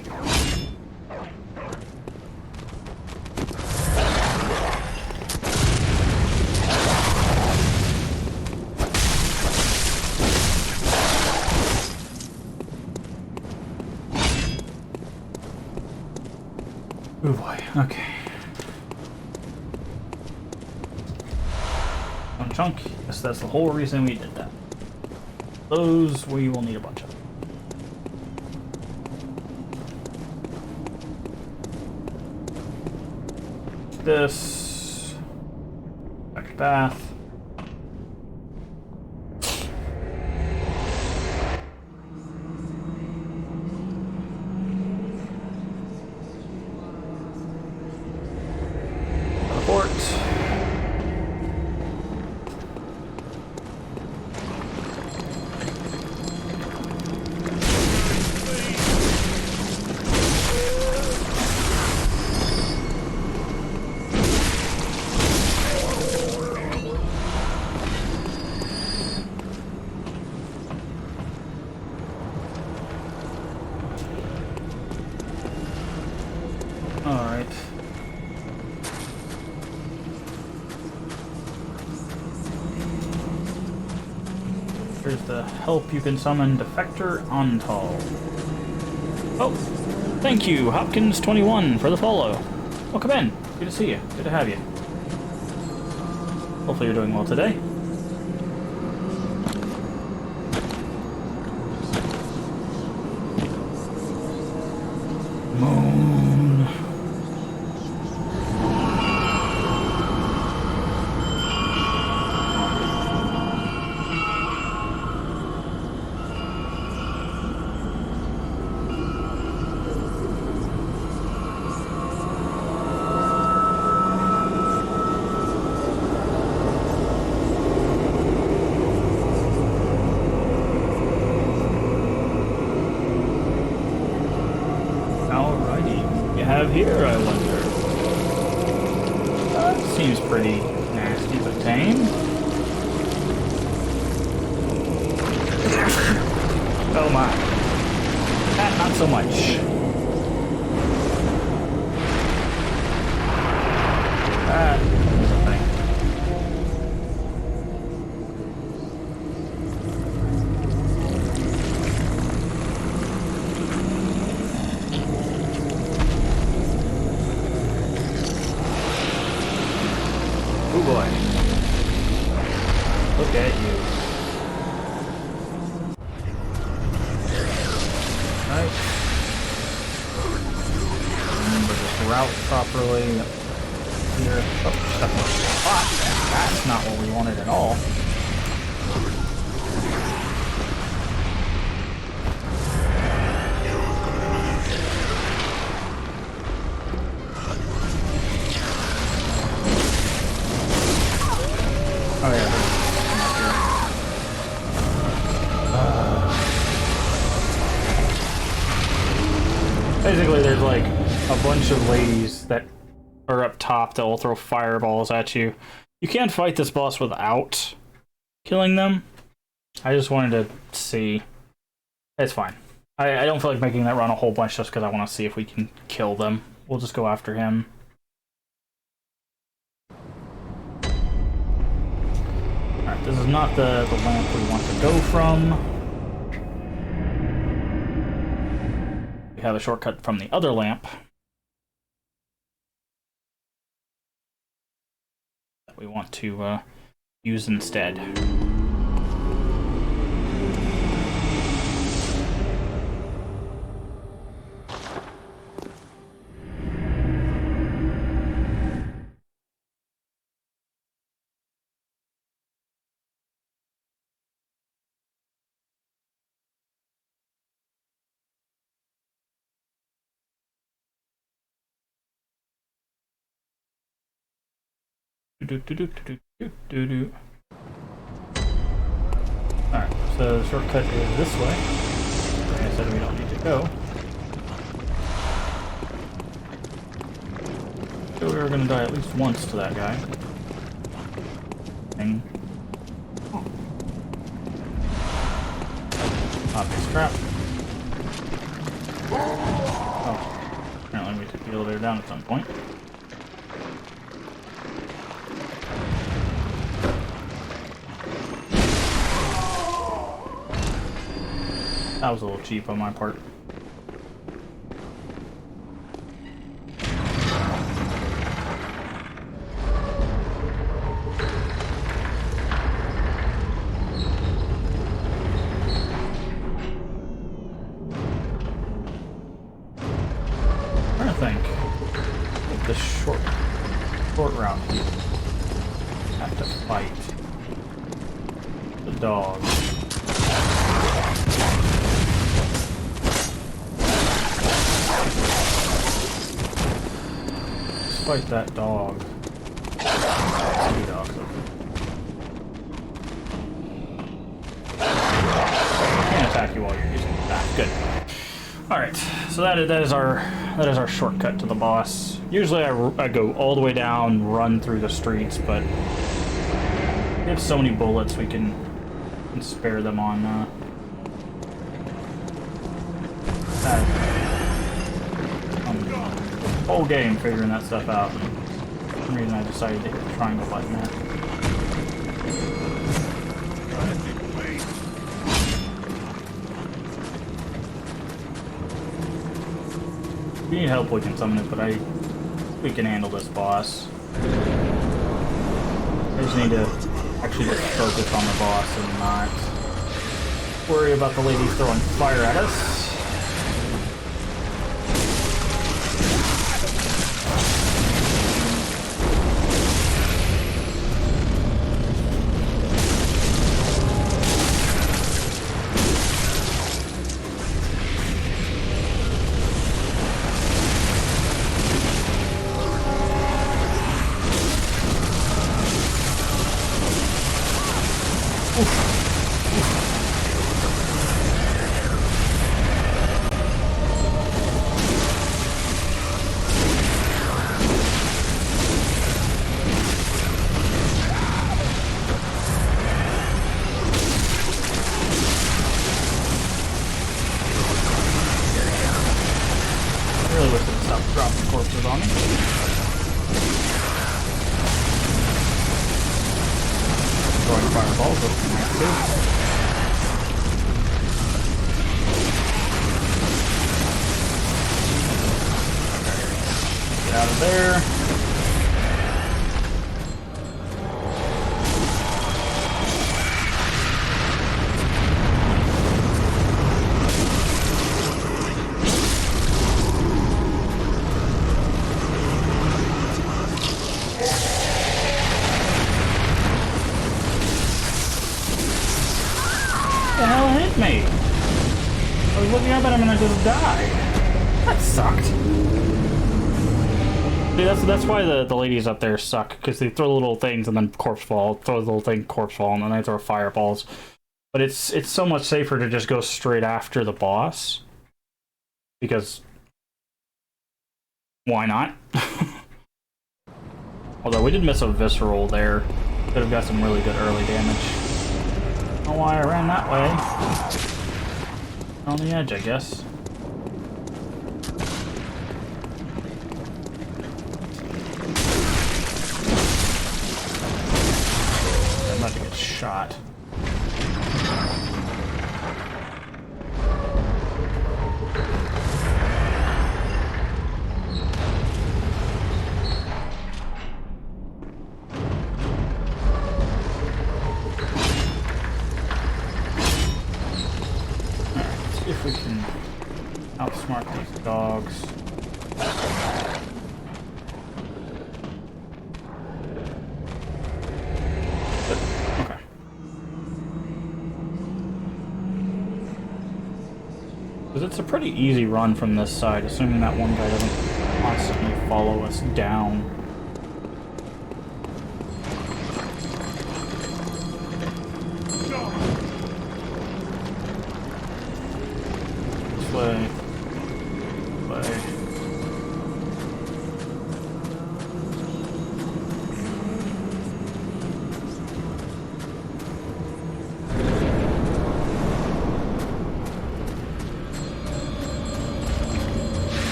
Oh boy, okay. One chunk. Yes, that's the whole reason we did that. Those we will need a bunch of. This back path. Teleport. Alright. Here's the help you can summon Defector Ontol. Oh, thank you, Hopkins21, for the follow. Welcome in. Good to see you. Good to have you. Hopefully you're doing well today. Moon. Here, I wonder. Seems pretty nasty but tame. Oh my. That not so much. That is a thing. Oh boy. Look at you. Right. Remember this route properly. Here. Oh, stuck in a spot. That's not what we wanted at all. Oh yeah. Basically, there's like a bunch of ladies that are up top that will throw fireballs at you. You can't fight this boss without killing them. I just wanted to see. It's fine. I don't feel like making that run a whole bunch just because I want to see if we can kill them. We'll just go after him. Alright, this is not the lamp we want to go from. We have a shortcut from the other lamp that we want to use instead. Alright, so the shortcut is this way. Like I said, we don't need to go. So we were gonna die at least once to that guy. Thing. Obvious trap. Oh, apparently we took the elevator down at some point. That was a little cheap on my part. I'm trying to think. Like the short route. Have to fight the dog. Fight that dog. City dog. Can't attack you while you're using that. Good. All right. So that is our shortcut to the boss. Usually I go all the way down, run through the streets, but we have so many bullets we can spare them on. Whole game figuring that stuff out. For some reason I decided to hit the triangle button there. we need help, we can summon it, but we can handle this boss. I just need to actually just focus on the boss and not worry about the ladies throwing fire at us. Dropping corpses on me. Throwing fireballs, those can work too. Get out of there. What the hell hit me? I was looking up at him and I just died. That sucked. See, that's why the ladies up there suck, because they throw little things and then corpse fall, throw the little thing, corpse fall, and then they throw fireballs. But it's so much safer to just go straight after the boss. Because why not? Although we did miss a visceral there. Could have got some really good early damage. I don't know why I ran that way. On the edge, I guess. I'm about to get shot. If we can outsmart these dogs. Okay. Because it's a pretty easy run from this side, assuming that one guy doesn't constantly follow us down. Play.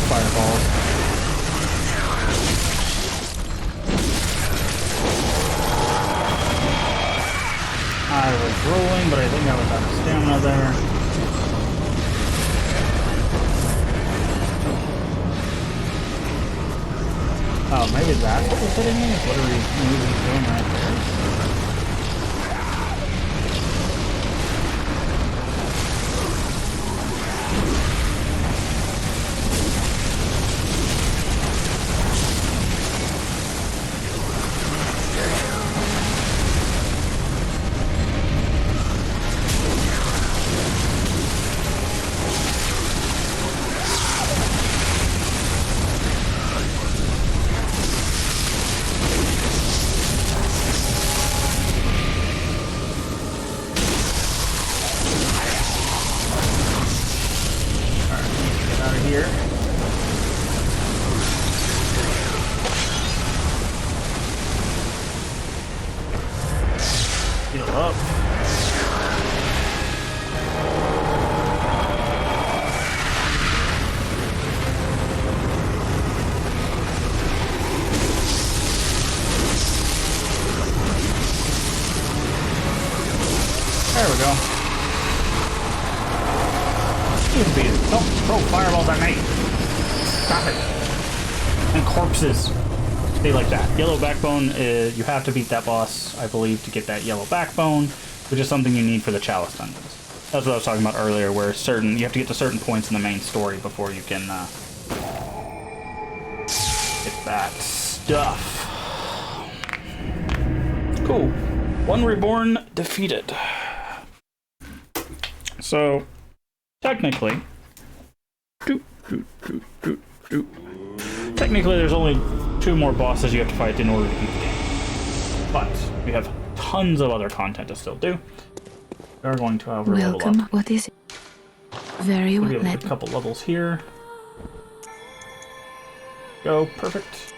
Fireballs. I was rolling, but I think I was out of stamina there. Oh, maybe that's what was hitting me? What are we doing right there? here. Heal up. There we go. Easy peasy. Don't throw fireballs at me. Stop it. And corpses. Stay like that. Yellow backbone, you have to beat that boss, I believe, to get that yellow backbone, which is something you need for the chalice dungeons. That's what I was talking about earlier, where you have to get to certain points in the main story before you can get that stuff. Cool. One reborn defeated. So, technically, technically there's only 2 more bosses you have to fight in order to beat the game. But we have tons of other content to still do. We are going to level Welcome. up. What is it? Very well. We have a couple levels here. Go, perfect.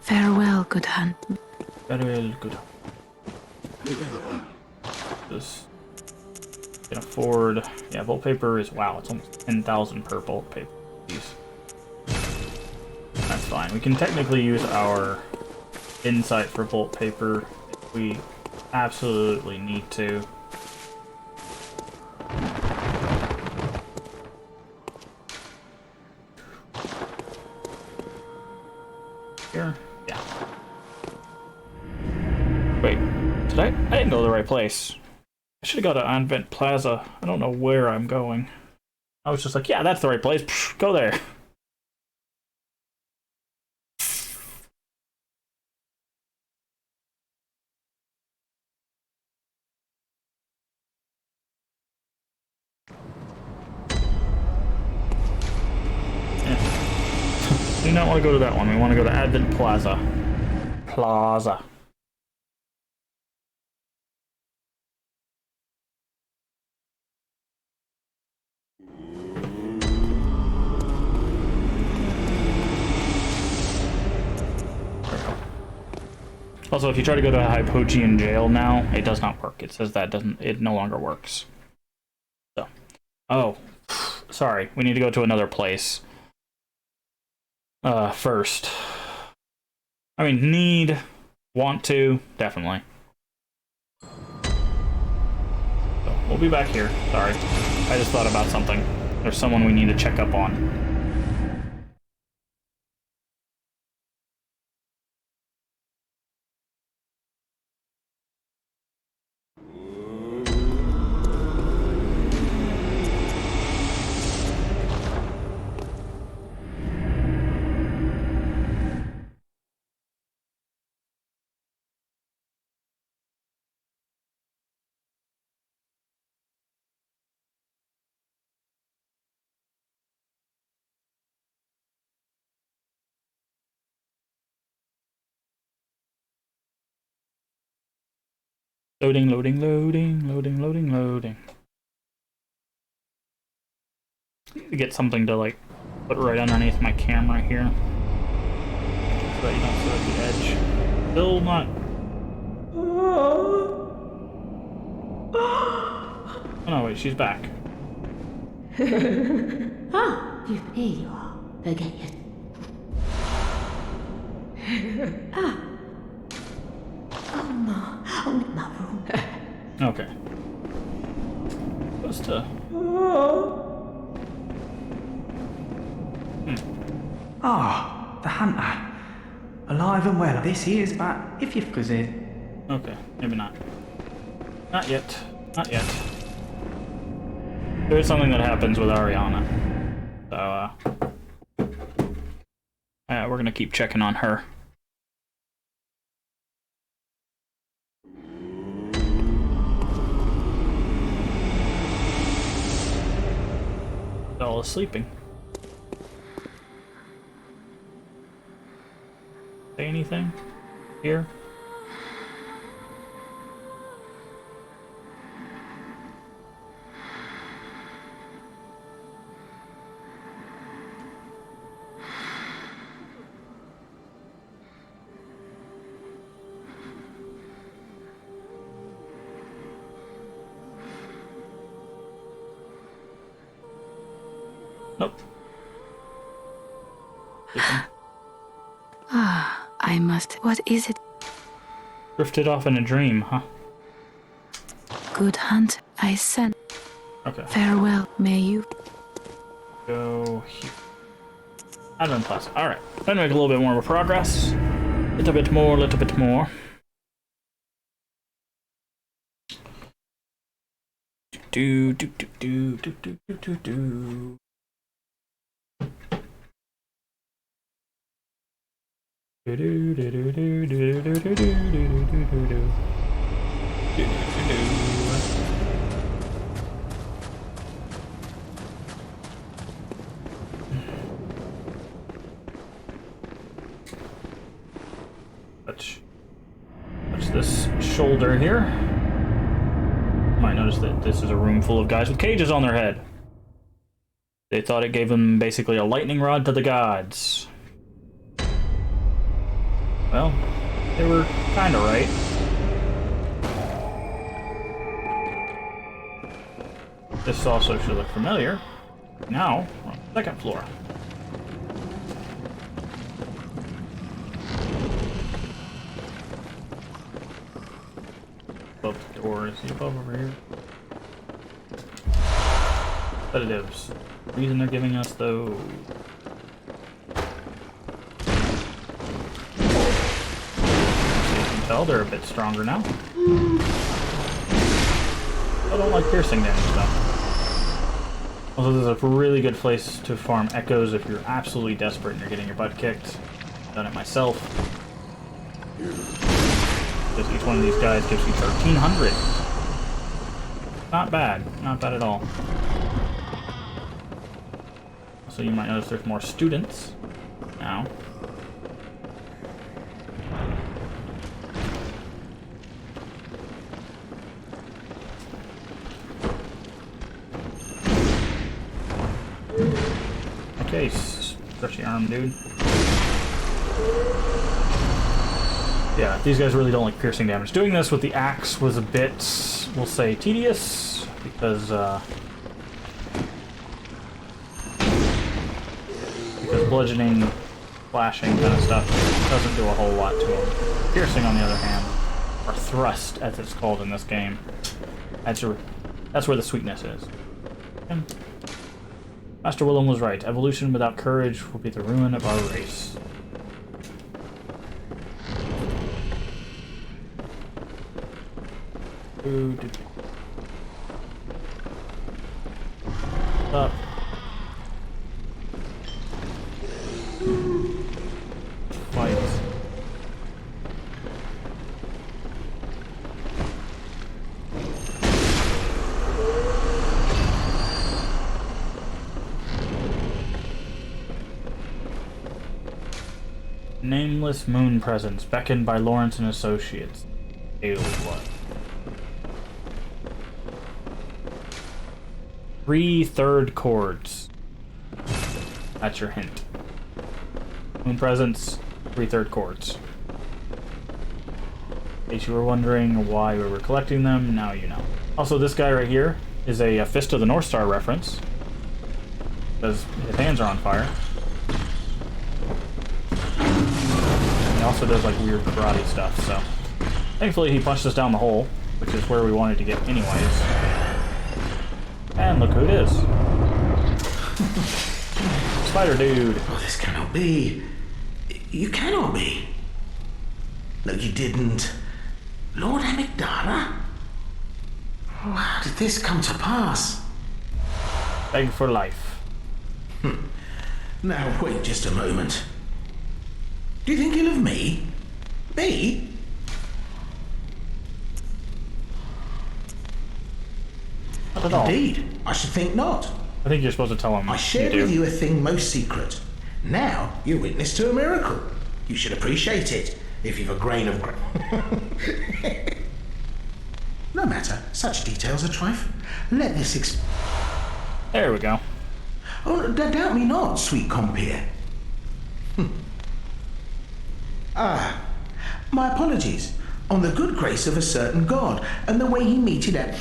Farewell, good hunt. Very well, good. This can afford. Yeah, bolt paper is wow. It's almost 10,000 per bolt paper piece. That's fine. We can technically use our insight for bolt paper if we absolutely need to. Here, yeah. Wait, did I didn't go to the right place. I should have got to Advent Plaza. I don't know where I'm going. I was just like, yeah, that's the right place. Psh, go there. We do not want to go to that one. We want to go to Advent Plaza. Plaza. Also, if you try to go to a Hypogean jail now, it does not work. It says that it no longer works. So, oh, sorry. We need to go to another place. First. I mean, want to, definitely. So, we'll be back here. Sorry. I just thought about something. There's someone we need to check up on. Loading, loading, loading, loading, loading, loading. Need to get something to, like, put right underneath my camera here. So that you don't sit at the edge. Still not... Oh no, wait, she's back. Ah, here you are. Forget it. Ah. Oh, my room. Okay. Supposed to... Ah, the hunter. Alive and well, this is, but if you've it. Okay, maybe not. Not yet. Not yet. There's something that happens with Ariana. So, we're gonna keep checking on her. All is sleeping. Say anything? Here? Nope. I must. What is it? Drifted off in a dream, huh? Good hunt. I sent. Okay. Farewell. May you. Go here. Advent Plus. Alright. Trying to make a little bit more of a progress. Little bit more, little bit more. Do do do do do do do do do. Do do do do do do do do do do do do do. Touch this shoulder here. Might notice that this is a room full of guys with cages on their head. They thought it gave them basically a lightning rod to the gods. Well, they were kinda right. This also should look familiar. Now, we're on the second floor. Above the door. Is he above over here? Sedatives. The reason they're giving us those. As you can tell, they're a bit stronger now. I don't like piercing damage though. Also, this is a really good place to farm echoes if you're absolutely desperate and you're getting your butt kicked. I've done it myself. Because each one of these guys gives you 1,300. Not bad. Not bad at all. Also, you might notice there's more students now. Okay, stretchy arm, dude. Yeah, these guys really don't like piercing damage. Doing this with the axe was a bit, we'll say, tedious, because bludgeoning, flashing kind of stuff doesn't do a whole lot to them. Piercing, on the other hand, or thrust, as it's called in this game, that's where the sweetness is. And Master Willem was right. Evolution without courage will be the ruin of our race. Up. Fight. Nameless moon presence, beckoned by Lawrence and Associates. Daily blood. 3 third chords. That's your hint. Moon presence, 3 third chords. In case you were wondering why we were collecting them, now you know. Also, this guy right here is a Fist of the North Star reference. Because his hands are on fire. He also does like weird karate stuff, so. Thankfully he punched us down the hole, which is where we wanted to get anyways. And look who it is. Spider dude. Oh, this cannot be. You cannot be. No, you didn't. Lord Amygdala? Oh, how did this come to pass? Beg for life. Now, wait just a moment. Do you think ill of me? Me? Not at all. Indeed, I should think not. I think you're supposed to tell him. I shared with you a thing most secret. Now you're witness to a miracle. You should appreciate it, if you've a grain of... No matter, such details are trifle. Let this There we go. Oh, doubt me not, sweet compeer. My apologies. On the good grace of a certain god, and the way he meted at...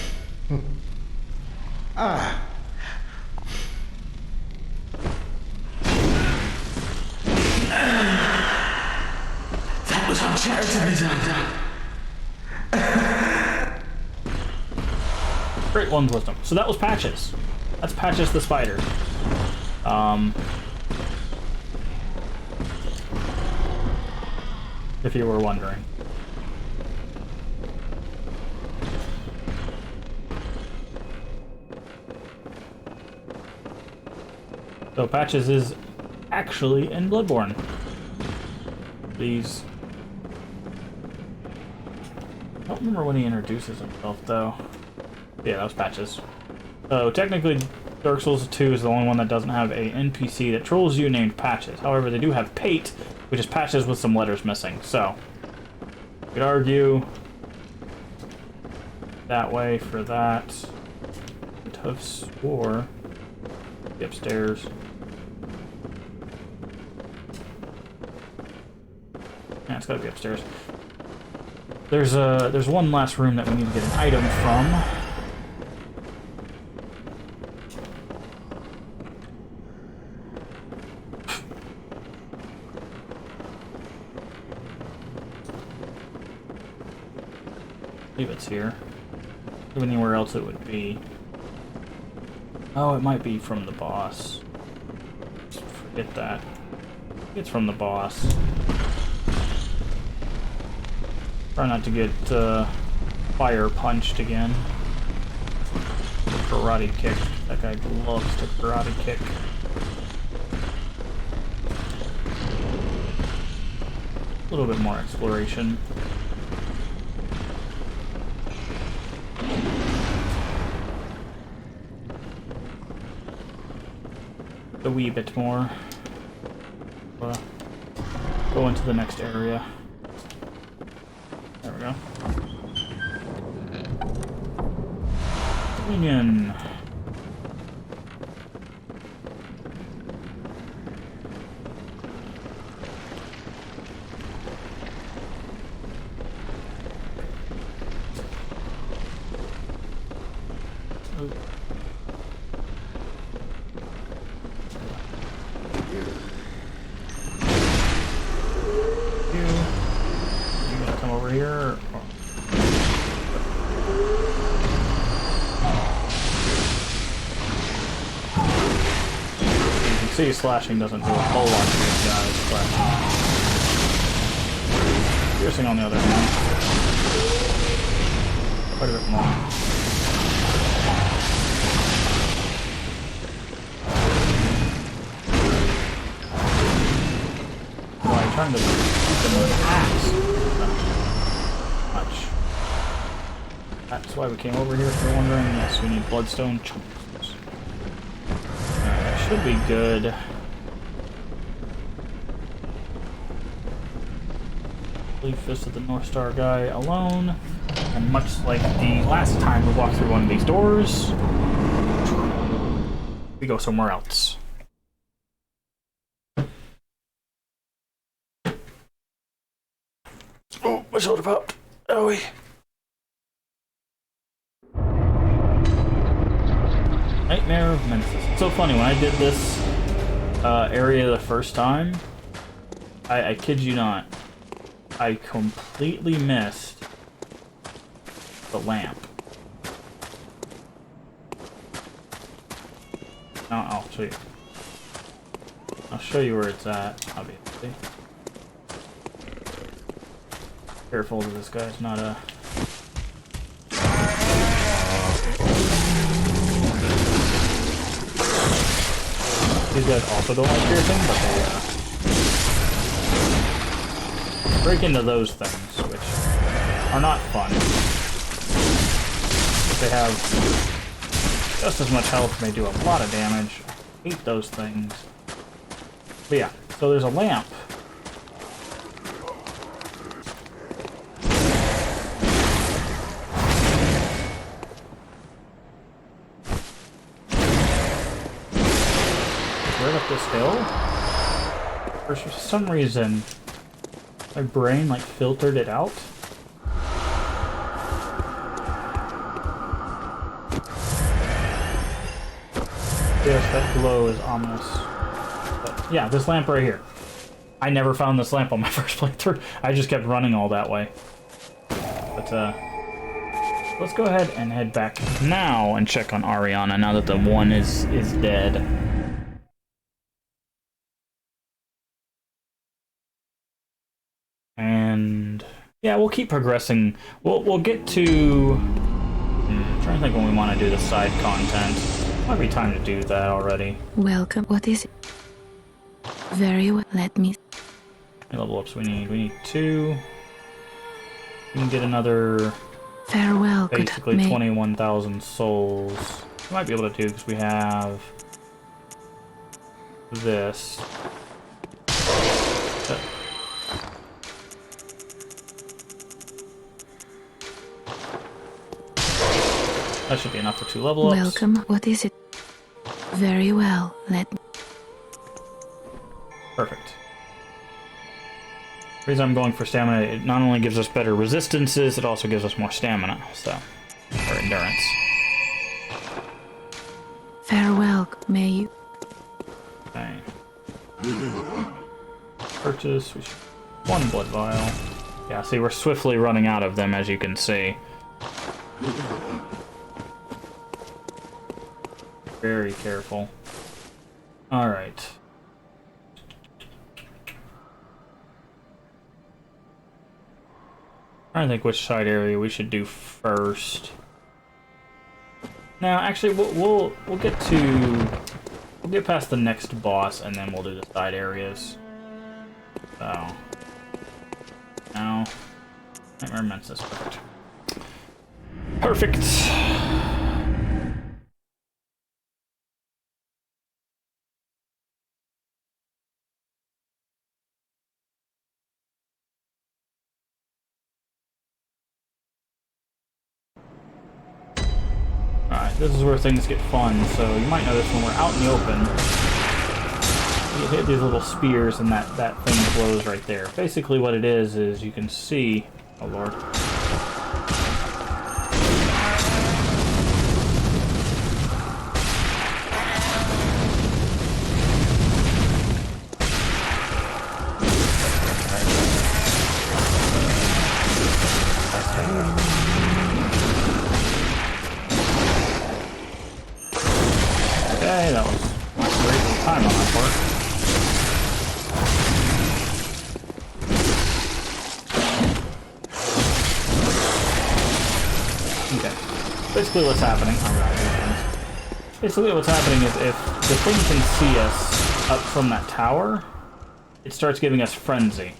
That was uncharitably done. Great one's wisdom. So that was Patches. That's Patches the spider. If you were wondering. So Patches is actually in Bloodborne. These... I don't remember when he introduces himself, though. Yeah, that was Patches. So technically, Dark Souls 2 is the only one that doesn't have a NPC that trolls you named Patches. However, they do have Pate, which is Patches with some letters missing. So, you could argue that way for that. I would have swore be upstairs. Yeah, it's gotta be upstairs. There's one last room that we need to get an item from. I believe it's here. If anywhere else it would be. Oh, it might be from the boss. Just forget that. It's from the boss. Try not to get fire punched again. Karate kick. That guy loves to karate kick. A little bit more exploration. A wee bit more. Go into the next area. There we go. Union. Here. You can see slashing doesn't do a whole lot to these guys, but piercing on the other hand, quite a bit more. Why I'm trying to keep them with an axe? That's why we came over here, if you're wondering. Yes, we need bloodstone chunks. That should be good. Leave Fist of the North Star guy alone. And much like the last time we walked through one of these doors, we go somewhere else. Oh, my shoulder popped. Owie. Nightmare of Mensis. It's so funny, when I did this area the first time, I kid you not, I completely missed the lamp. Now I'll show you. I'll show you where it's at, obviously. Careful that this guy's not a... These guys also don't like piercing, but they break into those things, which are not fun. If they have just as much health and they do a lot of damage. I hate those things. But yeah, so there's a lamp. Right up this hill. For some reason, my brain like filtered it out. Yes, that glow is ominous. But yeah, this lamp right here. I never found this lamp on my first playthrough. I just kept running all that way. But, let's go ahead and head back now and check on Ariana now that the one is dead. And yeah, we'll keep progressing. We'll get to... I'm trying to think when we want to do the side content. Might be time to do that already. Welcome. What is it? Very well. Let me... How many level ups we need? We need 2. We can get another... Farewell, basically good 21,000 souls. We might be able to do because we have this. That should be enough for 2 level ups. Welcome. What is it? Very well. Let me... Perfect. The reason I'm going for stamina, it not only gives us better resistances, it also gives us more stamina, so... or endurance. Farewell, may you... Okay. Purchase, we should... 1 blood vial. Yeah, see, we're swiftly running out of them, as you can see. Very careful. Alright. I think which side area we should do first. Now, actually, we'll get past the next boss, and then we'll do the side areas. So, now, Nightmare Mensis, perfect. Perfect. Alright, this is where things get fun, so you might notice when we're out in the open, you hit these little spears and that thing glows right there. Basically what it is you can see... Oh lord. Okay, that was great time on that part. Okay. Basically what's happening... Basically what's happening is if the thing can see us up from that tower, it starts giving us Frenzy.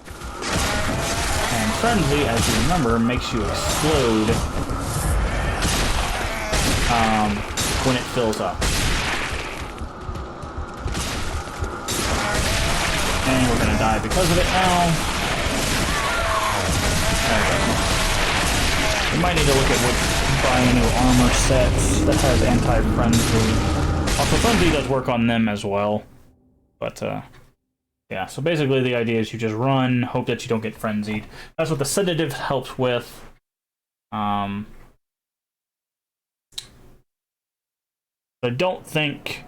And Frenzy, as you remember, makes you explode when it fills up. And we're gonna die because of it now. There we go. We might need to look at buying new armor sets that has anti-frenzy. Also, frenzy does work on them as well. But, yeah, so basically the idea is you just run, hope that you don't get frenzied. That's what the sedative helps with. I don't think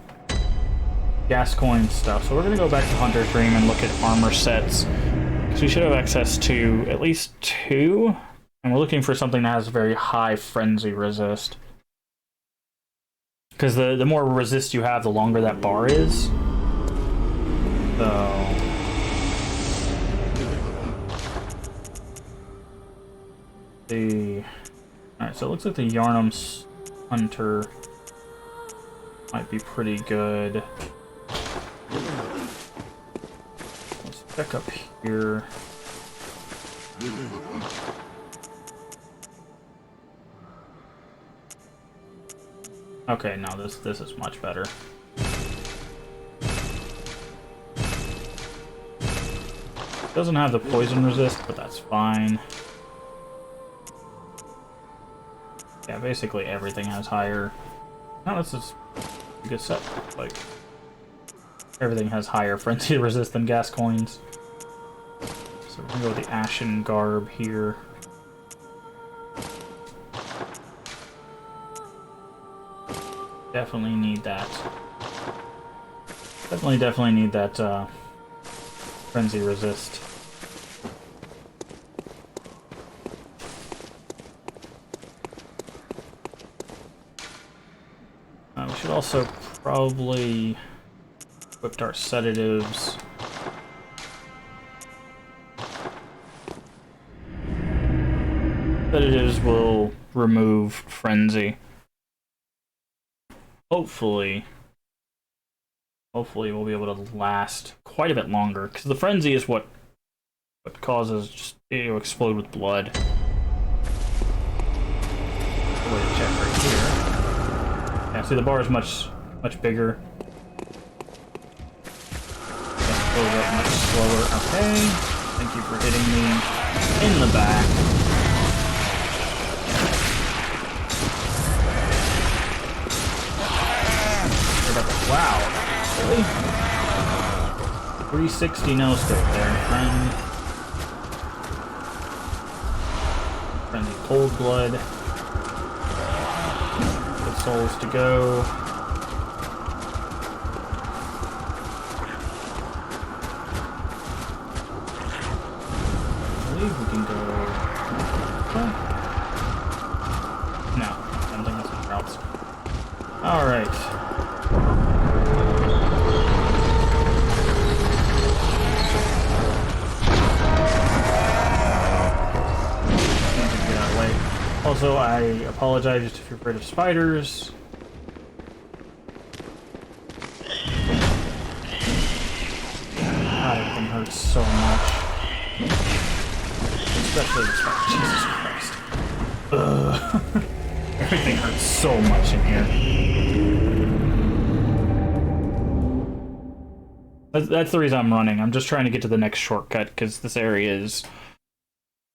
Gascoigne stuff. So we're going to go back to Hunter's Dream and look at armor sets. Because we should have access to at least 2. And we're looking for something that has very high frenzy resist. Because the more resist you have, the longer that bar is. So... Alright, so it looks like the Yharnam's Hunter might be pretty good. Let's check up here. Okay, no, this is much better. Doesn't have the poison resist, but that's fine. Yeah, basically everything has higher... No, this is a good set. Like, everything has higher frenzy resist than Gascoigne's. So we're gonna go with the Ashen Garb here. Definitely need that. Definitely need that, Frenzy resist. We should also probably equip our sedatives. Sedatives will remove frenzy. Hopefully we'll be able to last quite a bit longer, because the frenzy is what causes just to explode with blood. Way to check right here. Yeah, see the bar is much bigger. Goes up much slower. Okay. Thank you for hitting me in the back. Wow. Really? 360 no scope there, friend. Frenzy cold blood. Good souls to go. I believe we can go. What? No, I don't think that's somewhere else. Alright. Also, I apologize if you're afraid of spiders. God, everything hurts so much. Especially the spider. Jesus Christ. Ugh. Everything hurts so much in here. That's the reason I'm running. I'm just trying to get to the next shortcut, because this area is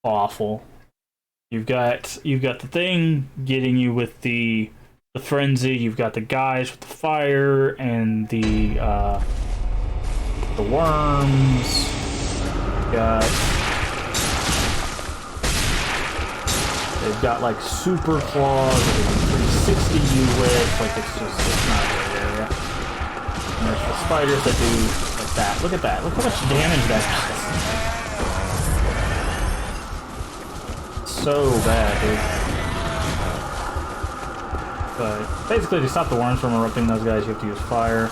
awful. You've got the thing getting you with the frenzy. You've got the guys with the fire and the worms. They've got like super claws that they can 360 you with. Like it's not a great area. And there's the spiders that do like that. Look at that. Look how much damage that does. So bad, dude. But basically, to stop the worms from erupting those guys, you have to use fire.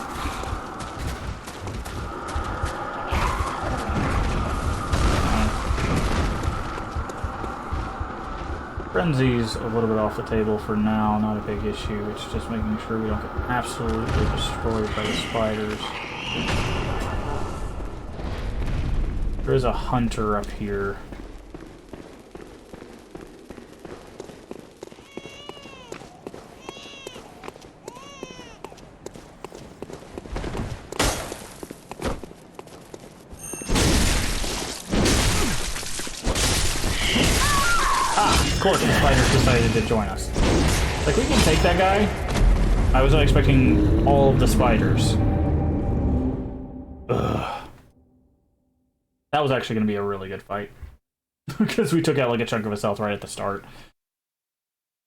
Frenzy's a little bit off the table for now, not a big issue. It's just making sure we don't get absolutely destroyed by the spiders. There is a hunter up here. Of course, the spiders decided to join us. Like, we can take that guy. I was not expecting all of the spiders. Ugh. That was actually going to be a really good fight. Because we took out like a chunk of his health right at the start.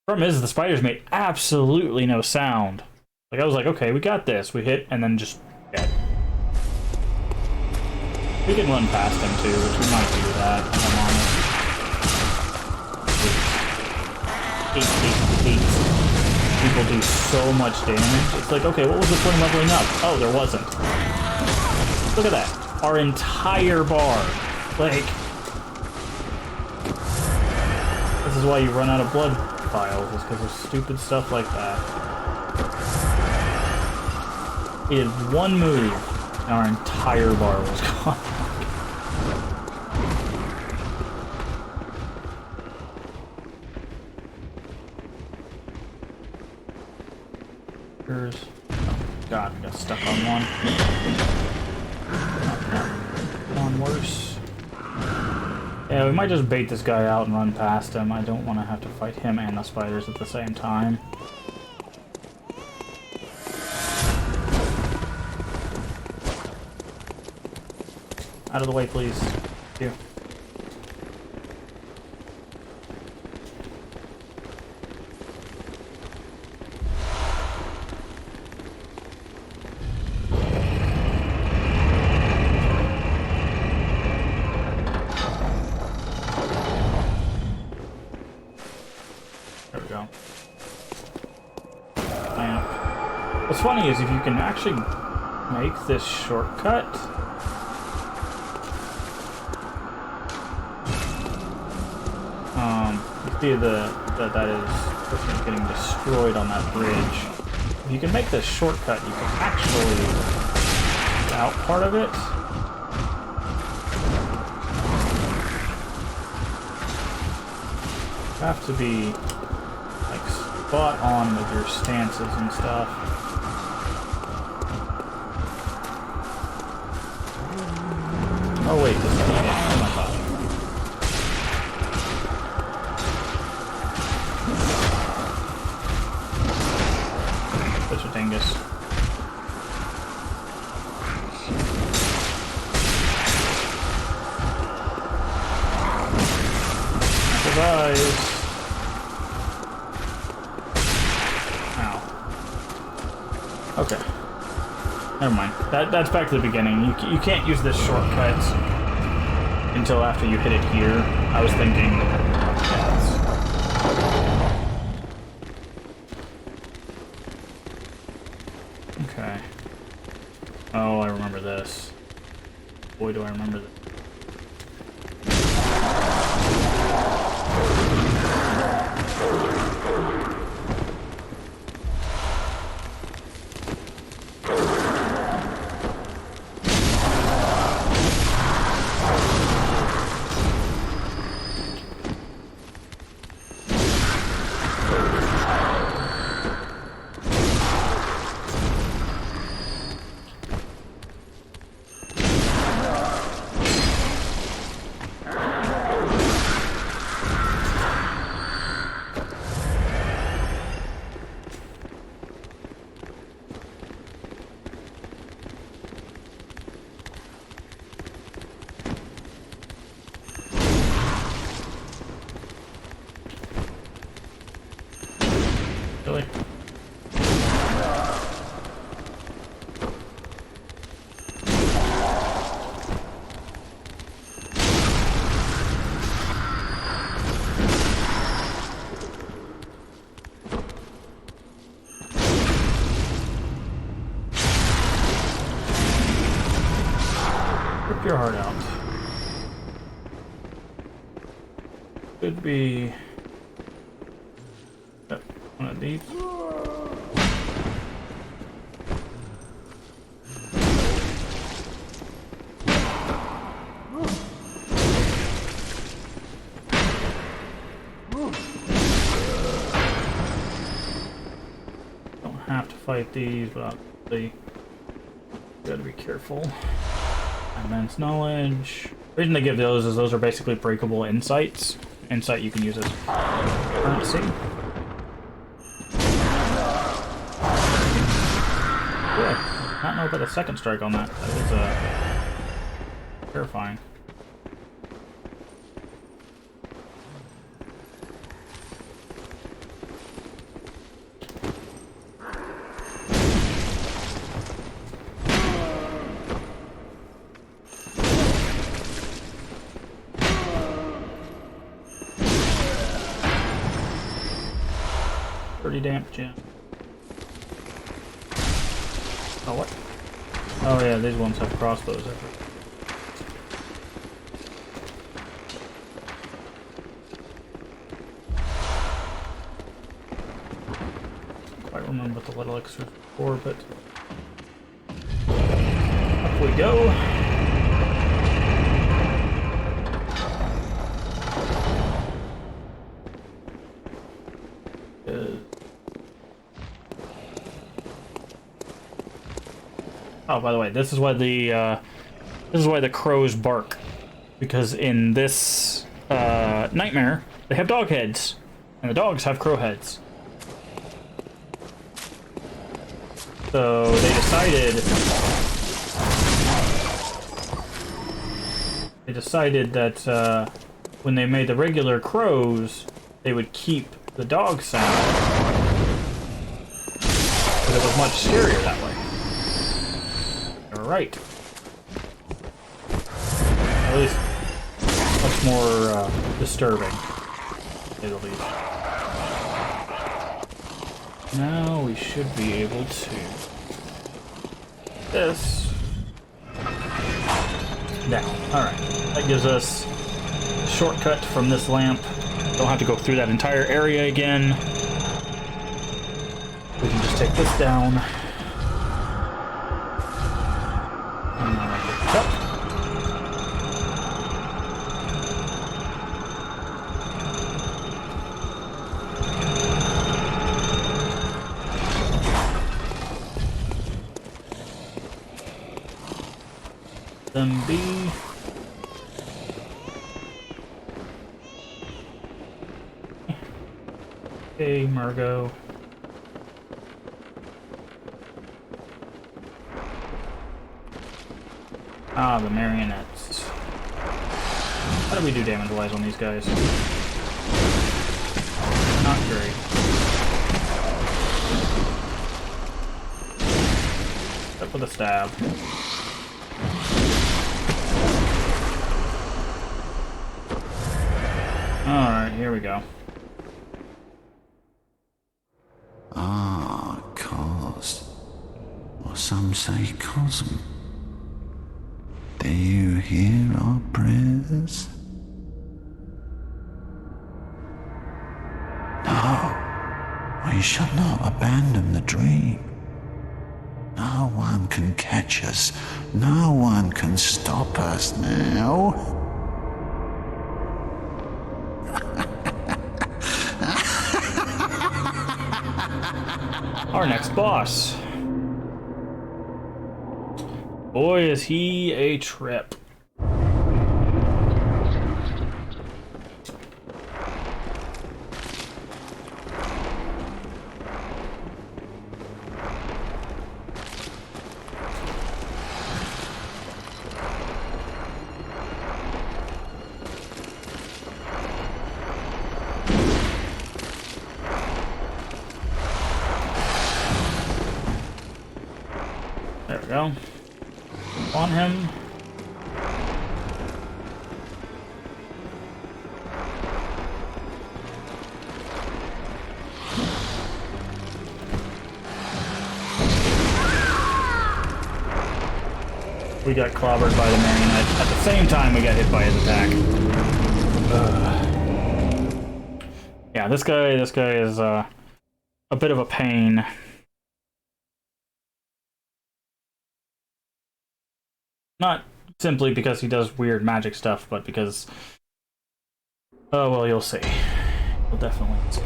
Problem is, the spiders made absolutely no sound. Like, I was like, okay, we got this. We hit, and then just dead. We can run past him too, which we might do that, if I'm honest. Hate. People do so much damage. It's like, okay, what was the point of leveling up? Oh, there wasn't. Look at that. Our entire bar. Like, this is why you run out of blood vials, is because of stupid stuff like that. He had one move, and our entire bar was gone. Oh, God, I got stuck on one. One worse. Yeah, we might just bait this guy out and run past him. I don't want to have to fight him and the spiders at the same time. Out of the way, please. Thank you. we go. Lamp. What's funny is if you can actually make this shortcut. You see that is person getting destroyed on that bridge. If you can make this shortcut, you can actually get out part of it. You have to be like spot on with your stances and stuff. Oh wait, this is the game. Oh my god. Such a dingus. Survive. Ow. Okay. Never mind. That's back to the beginning. You can't use this shortcut until after you hit it here. I was thinking. Yes. Okay. Oh, I remember this. Boy, do I remember this. Really? Rip your heart out. Could be one of these. Don't have to fight these, but obviously gotta be careful. Immense knowledge. The reason they give those is those are basically breakable insights. Insight you can use as currency. I don't know about a second strike on that. That is terrifying. Pretty damp, yeah. Oh, what? Oh, yeah, these ones have crossbows. I don't remember what the little extra for, but up we go. Oh, by the way, this is why the crows bark, because in this nightmare they have dog heads, and the dogs have crow heads. So they decided that when they made the regular crows, they would keep the dog sound, but it was much scarier that way. Right. At least much more disturbing, at least. Now we should be able to... This. Down. Alright. That gives us a shortcut from this lamp. Don't have to go through that entire area again. We can just take this down. And now I pick it up. Them B. Okay, Margot. Ah, the marionettes. How do we do damage-wise on these guys? Not great. Except for the stab. Alright, here we go. Ah, cause. Or some say cosm. Do you hear our prayers? No, we shall not abandon the dream. No one can catch us. No one can stop us now. Our next boss. Boy, is he a trip. There we go. On him. We got clobbered by the marionette. At the same time, we got hit by his attack. Yeah, this guy is a bit of a pain. Not simply because he does weird magic stuff, but because... Oh, well, you'll see. You'll definitely see.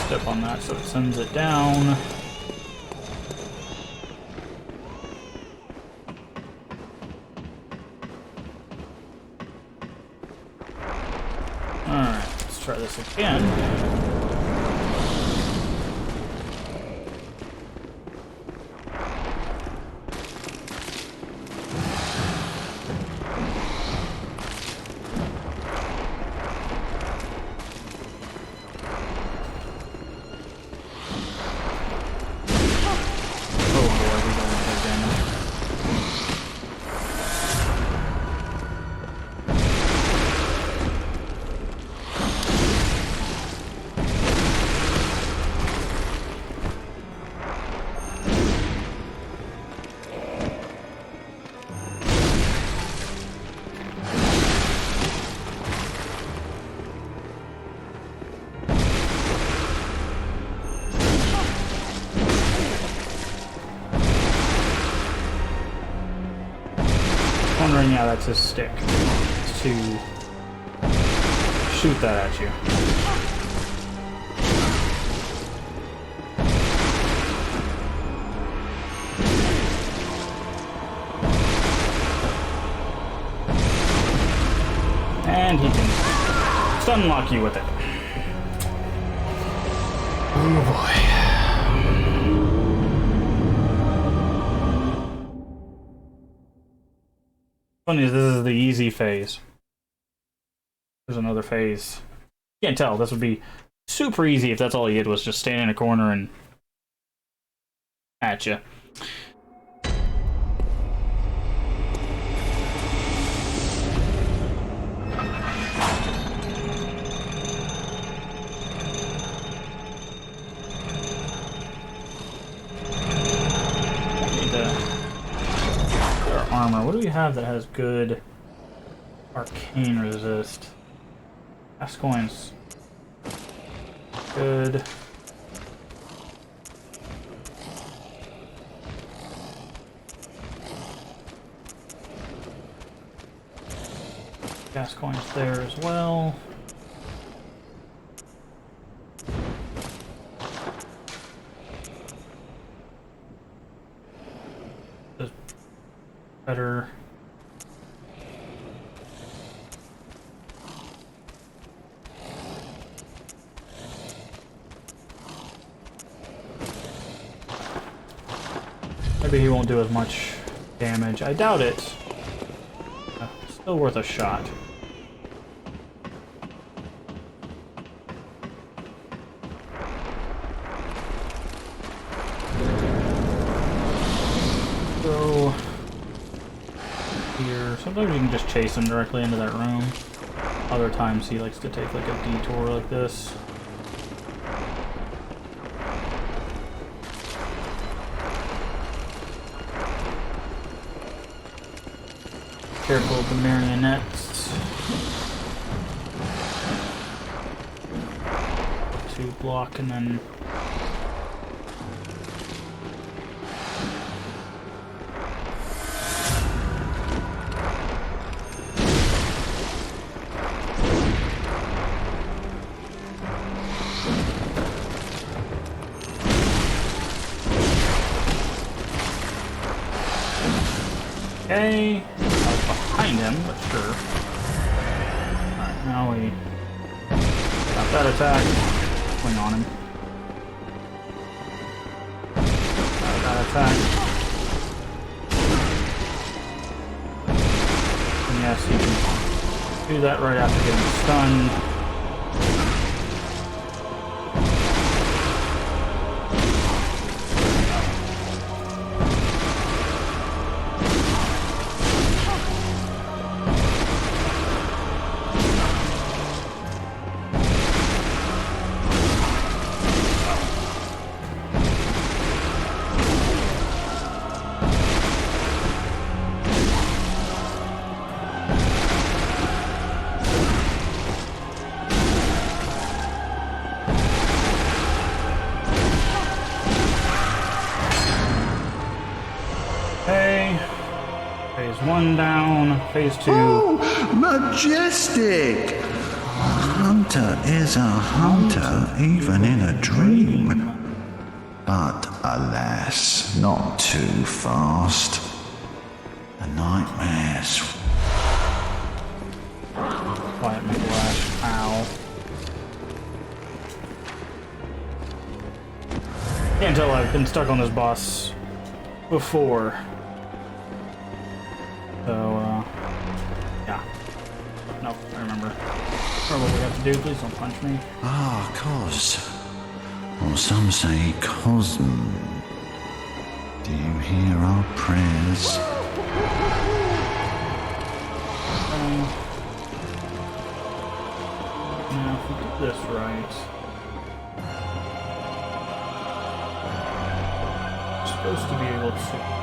Step on that so it sends it down. Alright, let's try this again. Wondering, yeah, that's his stick. To shoot that at you. And he can stun lock you with it. Oh boy. Funny is this is the easy phase. There's another phase. Can't tell. This would be super easy if that's all he did was just stand in a corner and at you. Armor. What do we have that has good arcane resist? Cast coins. Good. Cast coins there as well. Better. Maybe he won't do as much damage. I doubt it. Still worth a shot. So here, sometimes you can just chase him directly into that room. Other times he likes to take like a detour like this. Careful of the marionettes. To block and then okay. Behind him, but sure. Alright, now we got that attack. Swing on him. Got that attack. And yes, you can do that right after getting stunned. Phase 1 down, phase 2. Oh, majestic! A hunter is a hunter, even in a dream. But alas, not too fast. The nightmares. Quiet McLash, ow. Can't tell I've been stuck on this boss before. So, yeah. No, I remember. Remember what we have to do, please don't punch me. Ah, Cos. Or some say Cosm. Do you hear our prayers? Now, if we do this right... I'm supposed to be able to...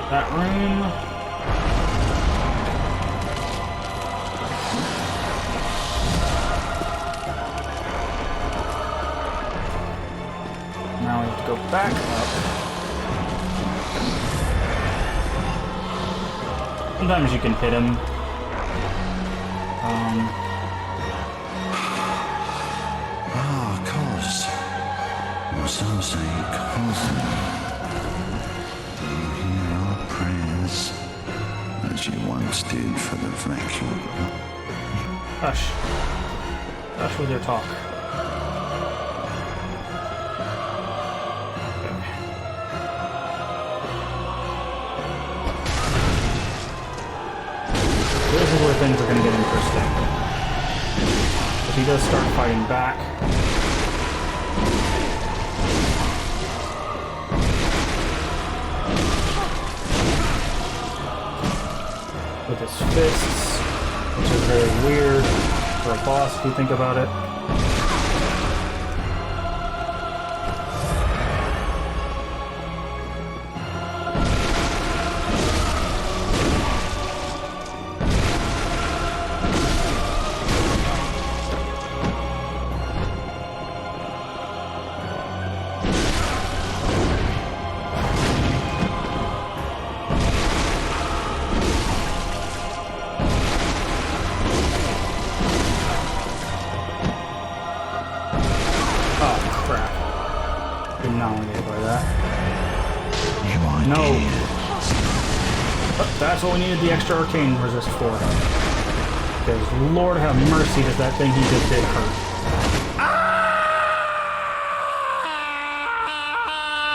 that room. Now we have to go back up. Sometimes you can hit him. Cos. Or some say Cosm. Prayers. as you once did for the faction. Hush. Hush with your talk. Okay. This is where things are going to get interesting. If he does start fighting back, with his fists, which is very weird for a boss if you think about it. No. But that's what we needed the extra arcane resist for. Because Lord have mercy does that thing he just did hurt.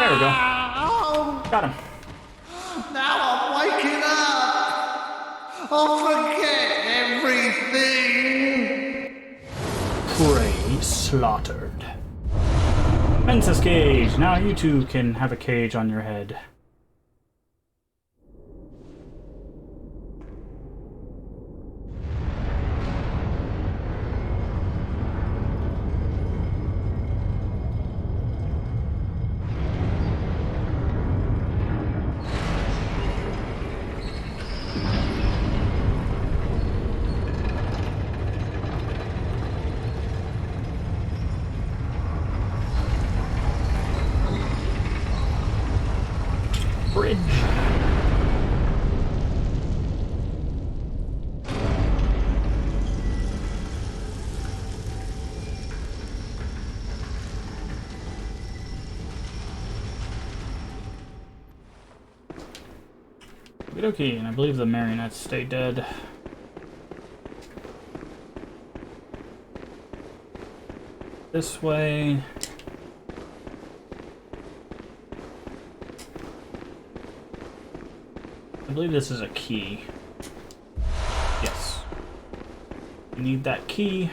There we go. Got him. Now I'm waking up! I'll forget everything! Prey slaughtered. Princess Cage! Now you two can have a cage on your head. Bridge. Okay, and I believe the marionettes stay dead. This way. I believe this is a key. Yes. We need that key.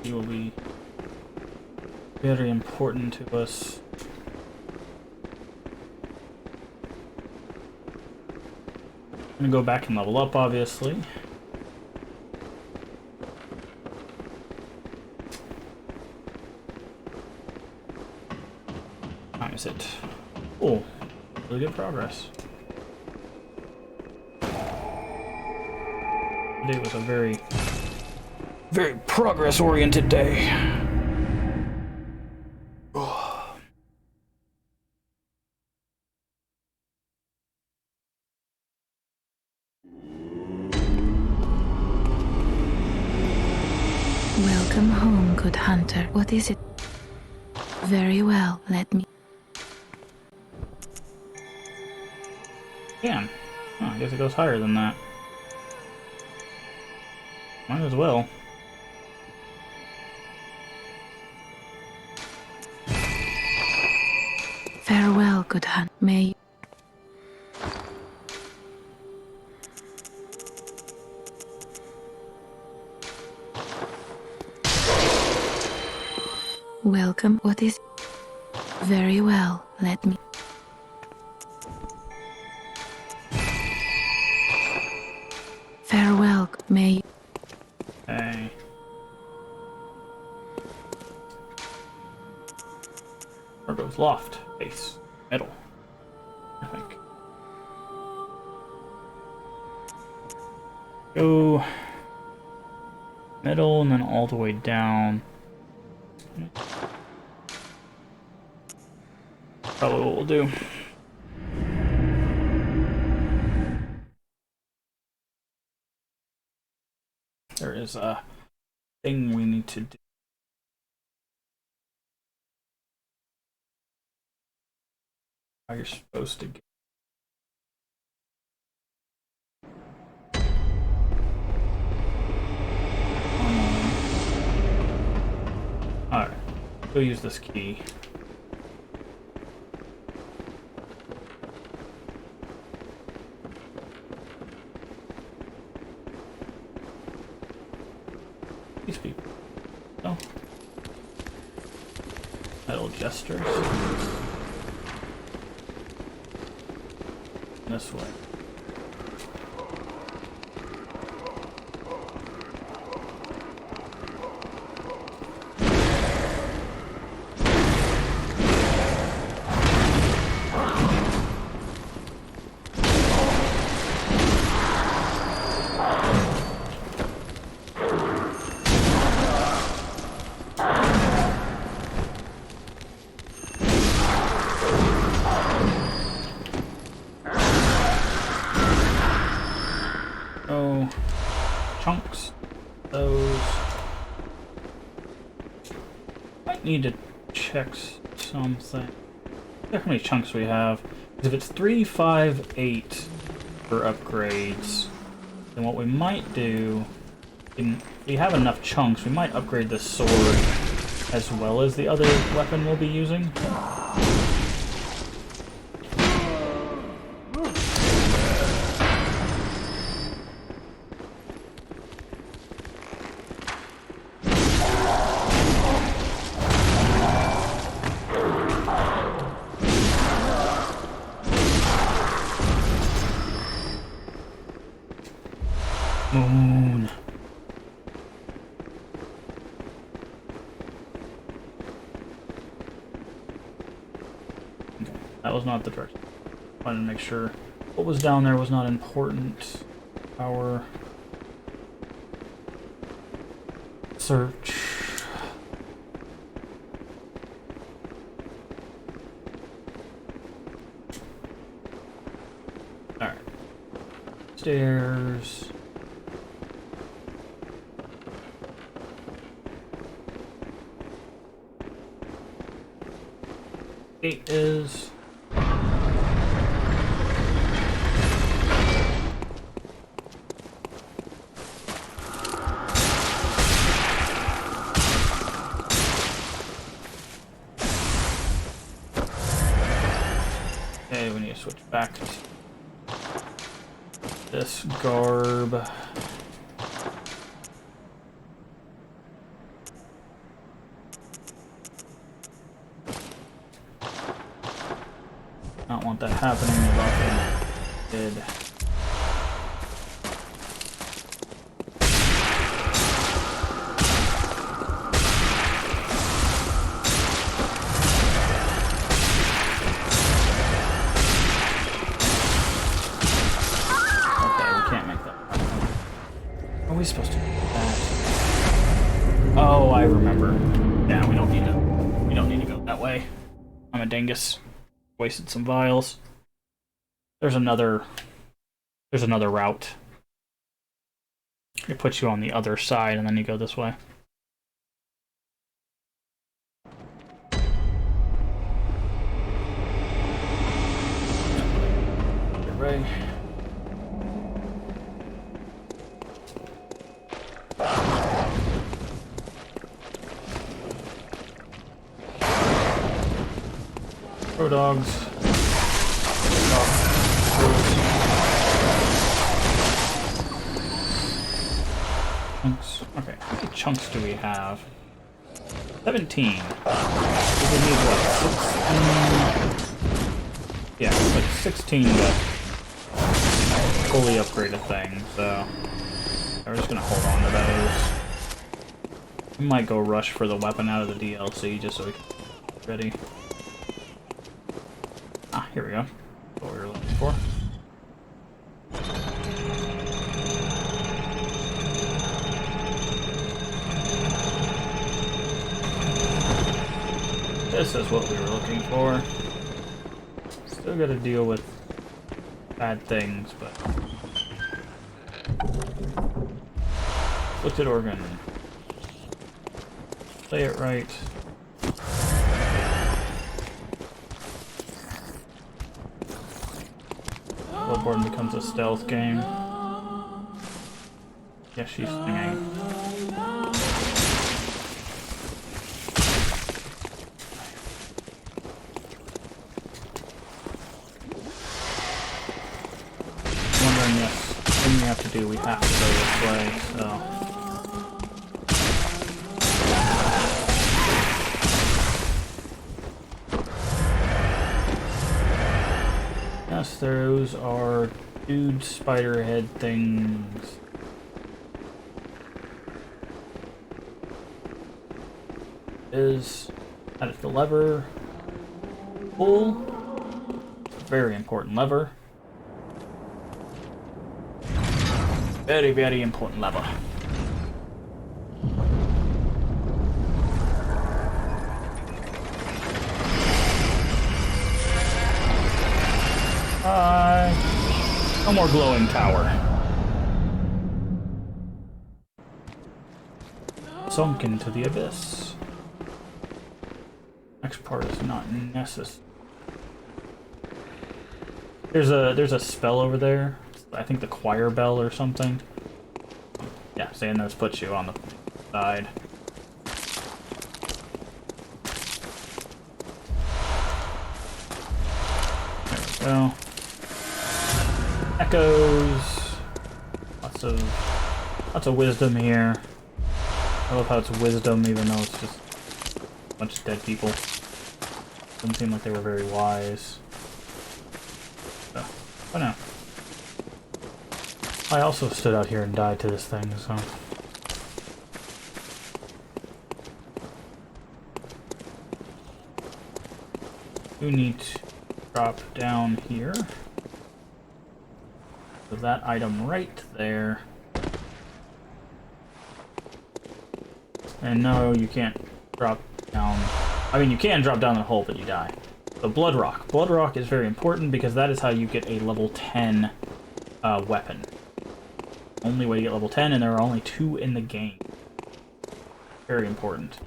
He will be very important to us. I'm gonna go back and level up, obviously. Is it? Oh, really good progress. Today was a very progress-oriented day. Oh. Welcome home, good hunter. What is it? Very well, let me... Damn. Oh, I guess it goes higher than that. Might as well. Farewell, good hunt. May... Welcome. What is... Very well, let me... Farewell, may... Hey. Where goes loft? Base. Middle. I think. Go... middle and then all the way down. Probably what we'll do. There is thing we need to do. How you're supposed to get. Alright, go use this key. These people. No. Metal jesters. This way. Chunks. Those. Might need to check something. Check how many chunks we have. Because if it's 3, 5, 8 for upgrades, then what we might do, if we have enough chunks, we might upgrade this sword as well as the other weapon we'll be using. Moon. Okay, that was not the direction. I wanted to make sure what was down there was not important. Our search. Alright. Stairs. Gate is. Okay, we need to switch back to this garb. Not want that happening as often as it did. Okay, we can't make that happen. Are we supposed to do that? Oh, I remember. Yeah, we don't need to go that way. I'm a dingus. Wasted some vials. There's another route. It puts you on the other side and then you go this way. Get ready. Pro dogs. Chunks. Okay, how many chunks do we have? 17. We need what? 16? Yeah, like 16 to fully upgrade a thing, so we're just gonna hold on to those. We might go rush for the weapon out of the DLC just so we can get ready. Ah, here we go. That's what we were looking for. This is what we were looking for. Still gotta deal with bad things, but... Afflicted organ. Play it right. Bloodborne becomes a stealth game. Yeah, she's singing. I'm wondering, yes, thing we have to do, we have to go this way, so. Yes, those are dude spider head things. That is the lever. Pull. Very important lever. Very, very important lever. No more glowing tower. Sunk into the abyss. Next part is not necessary. There's a spell over there. I think the choir bell or something. Yeah, saying those puts you on the side. There we go. Echoes. Lots of wisdom here. I love how it's wisdom even though it's just a bunch of dead people. Doesn't seem like they were very wise. So, oh no. I also stood out here and died to this thing, so. We need to drop down here. So that item right there. And no, you can't drop down. I mean, you can drop down the hole, but you die. So Blood Rock. Blood Rock is very important because that is how you get a level 10 weapon. Only way to get level 10, and there are only 2 in the game. Very important.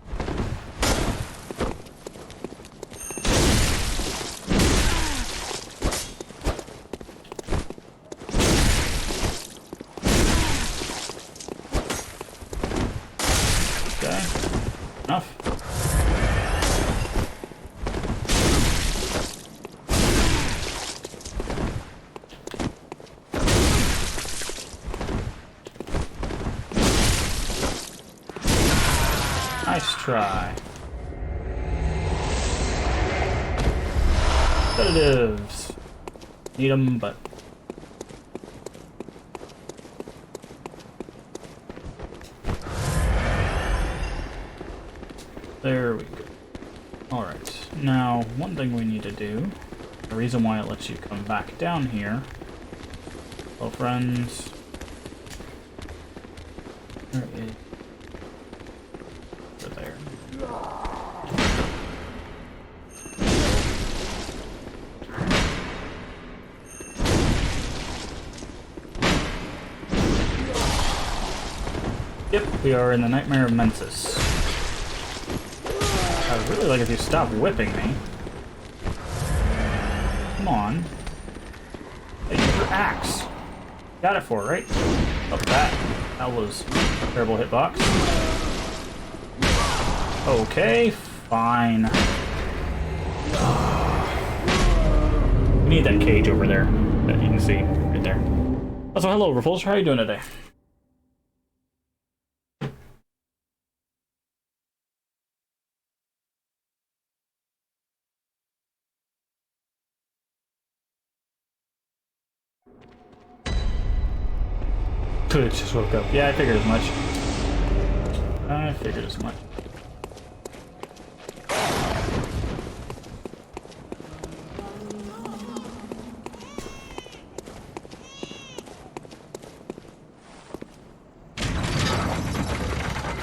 Okay. Enough. Nice try. Sedatives. Need them, but... There we go. Alright, now one thing we need to do, the reason why it lets you come back down here. Hello friends. There is... there. Yep, we are in the Nightmare of Mensis. I would really like if you stop whipping me. Come on. Hey, use your axe. Got it for, right? Oh, that was a terrible hitbox. Okay, fine. We need that cage over there that you can see right there. Also, hello, Repulsor. How are you doing today? It just woke up. Yeah, I figured as much. I figured as much.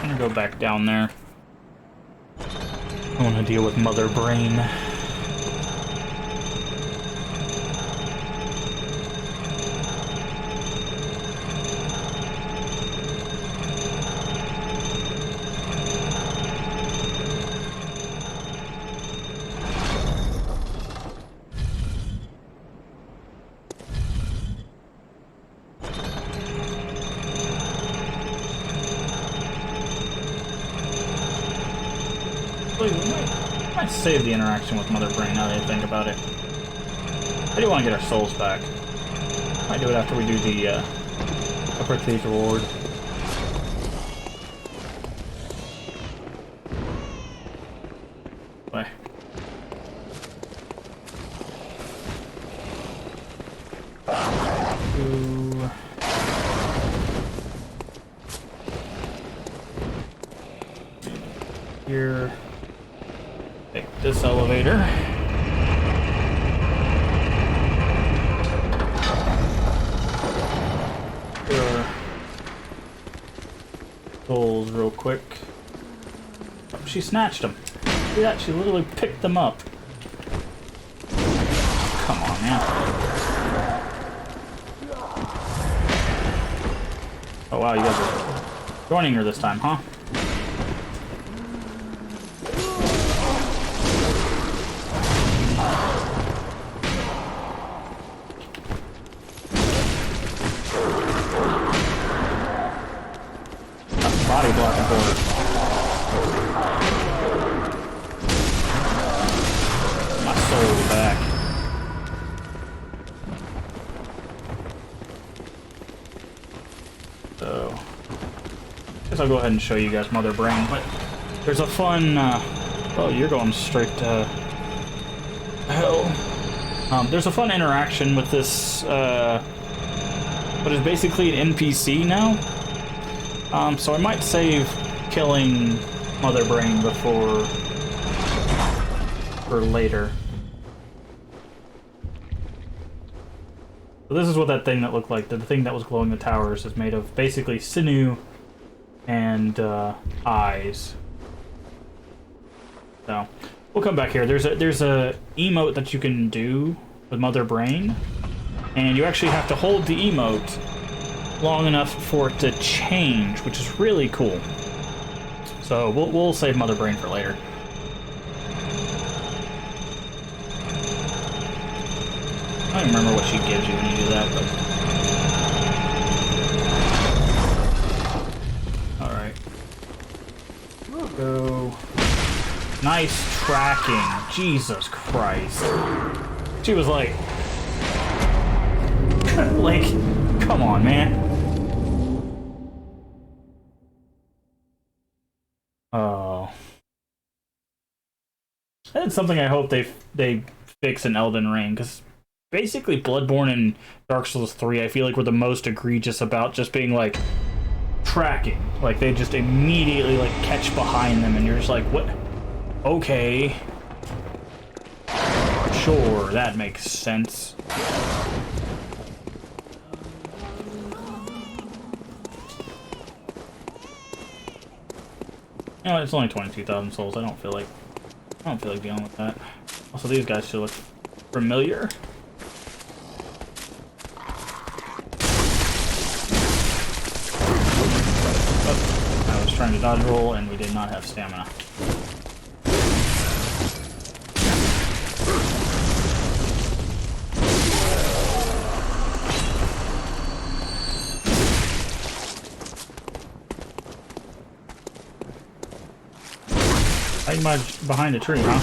I'm gonna go back down there. I want to deal with Mother Brain. We might save the interaction with Mother Brain now that I think about it. I do want to get our souls back. Might do it after we do the Upper Thief reward. Bye. Here. Take this elevator. Souls real quick. Oh, she snatched them. See that? She literally picked them up. Come on, man. Oh wow, you guys are joining her this time, huh? Body blocking for her. My soul back. So, I guess I'll go ahead and show you guys Mother Brain, but there's a fun, oh, you're going straight to hell. There's a fun interaction with this, what is basically an NPC now. So I might save killing Mother Brain before for later. So this is what that thing that looked like. The thing that was glowing the towers is made of basically sinew and eyes. So we'll come back here. There's a emote that you can do with Mother Brain, and you actually have to hold the emote long enough for it to change, which is really cool. So we'll save Mother Brain for later. I don't remember what she gives you when you do that, but alright. Go. Nice tracking. Jesus Christ. She was like come on, man. Oh. That's something I hope they fix in Elden Ring, because basically Bloodborne and Dark Souls 3 I feel like were the most egregious about just being like tracking. Like they just immediately like catch behind them and you're just like, what? Okay. Sure, that makes sense. You know, it's only 22,000 souls. I don't feel like dealing with that. Also, these guys should look familiar. Oh, I was trying to dodge roll, and we did not have stamina. Hiding behind a tree, huh?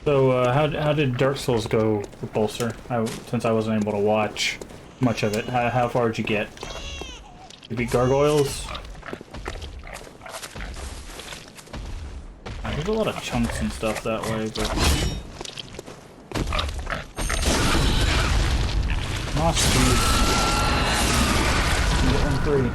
So, how did Dark Souls go with Bolster? Since I wasn't able to watch much of it, how far did you get? You beat gargoyles? There's a lot of chunks and stuff that way, but... Moskies. Get one free.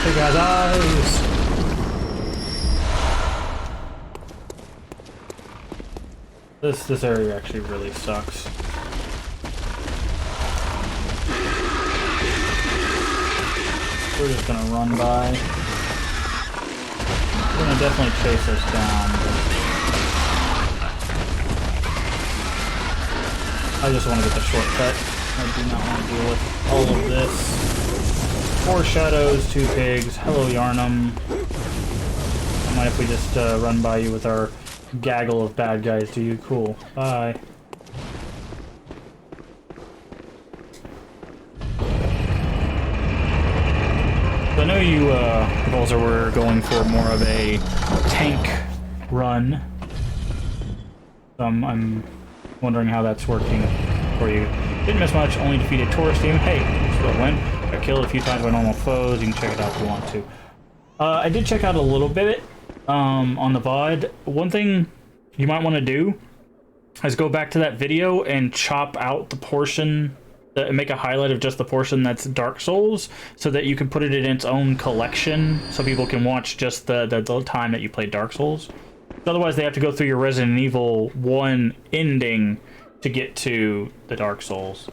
Big ass eyes. This area actually really sucks. We're just gonna run by. We're gonna definitely chase us down. I just want to get the shortcut. I do not want to deal with all of this. 4 shadows, 2 pigs. Hello, Yarnum. I mind if we just run by you with our gaggle of bad guys to you? Cool. Bye. I know you, Volzer, were going for more of a tank run. I'm wondering how that's working for you. Didn't miss much, only defeated tourist team. Hey, still a win. Got killed a few times by normal foes. You can check it out if you want to. I did check out a little bit on the VOD. One thing you might want to do is go back to that video and chop out the portion, make a highlight of just the portion that's Dark Souls, so that you can put it in its own collection, so people can watch just the time that you played Dark Souls. Otherwise, they have to go through your Resident Evil 1 ending to get to the Dark Souls.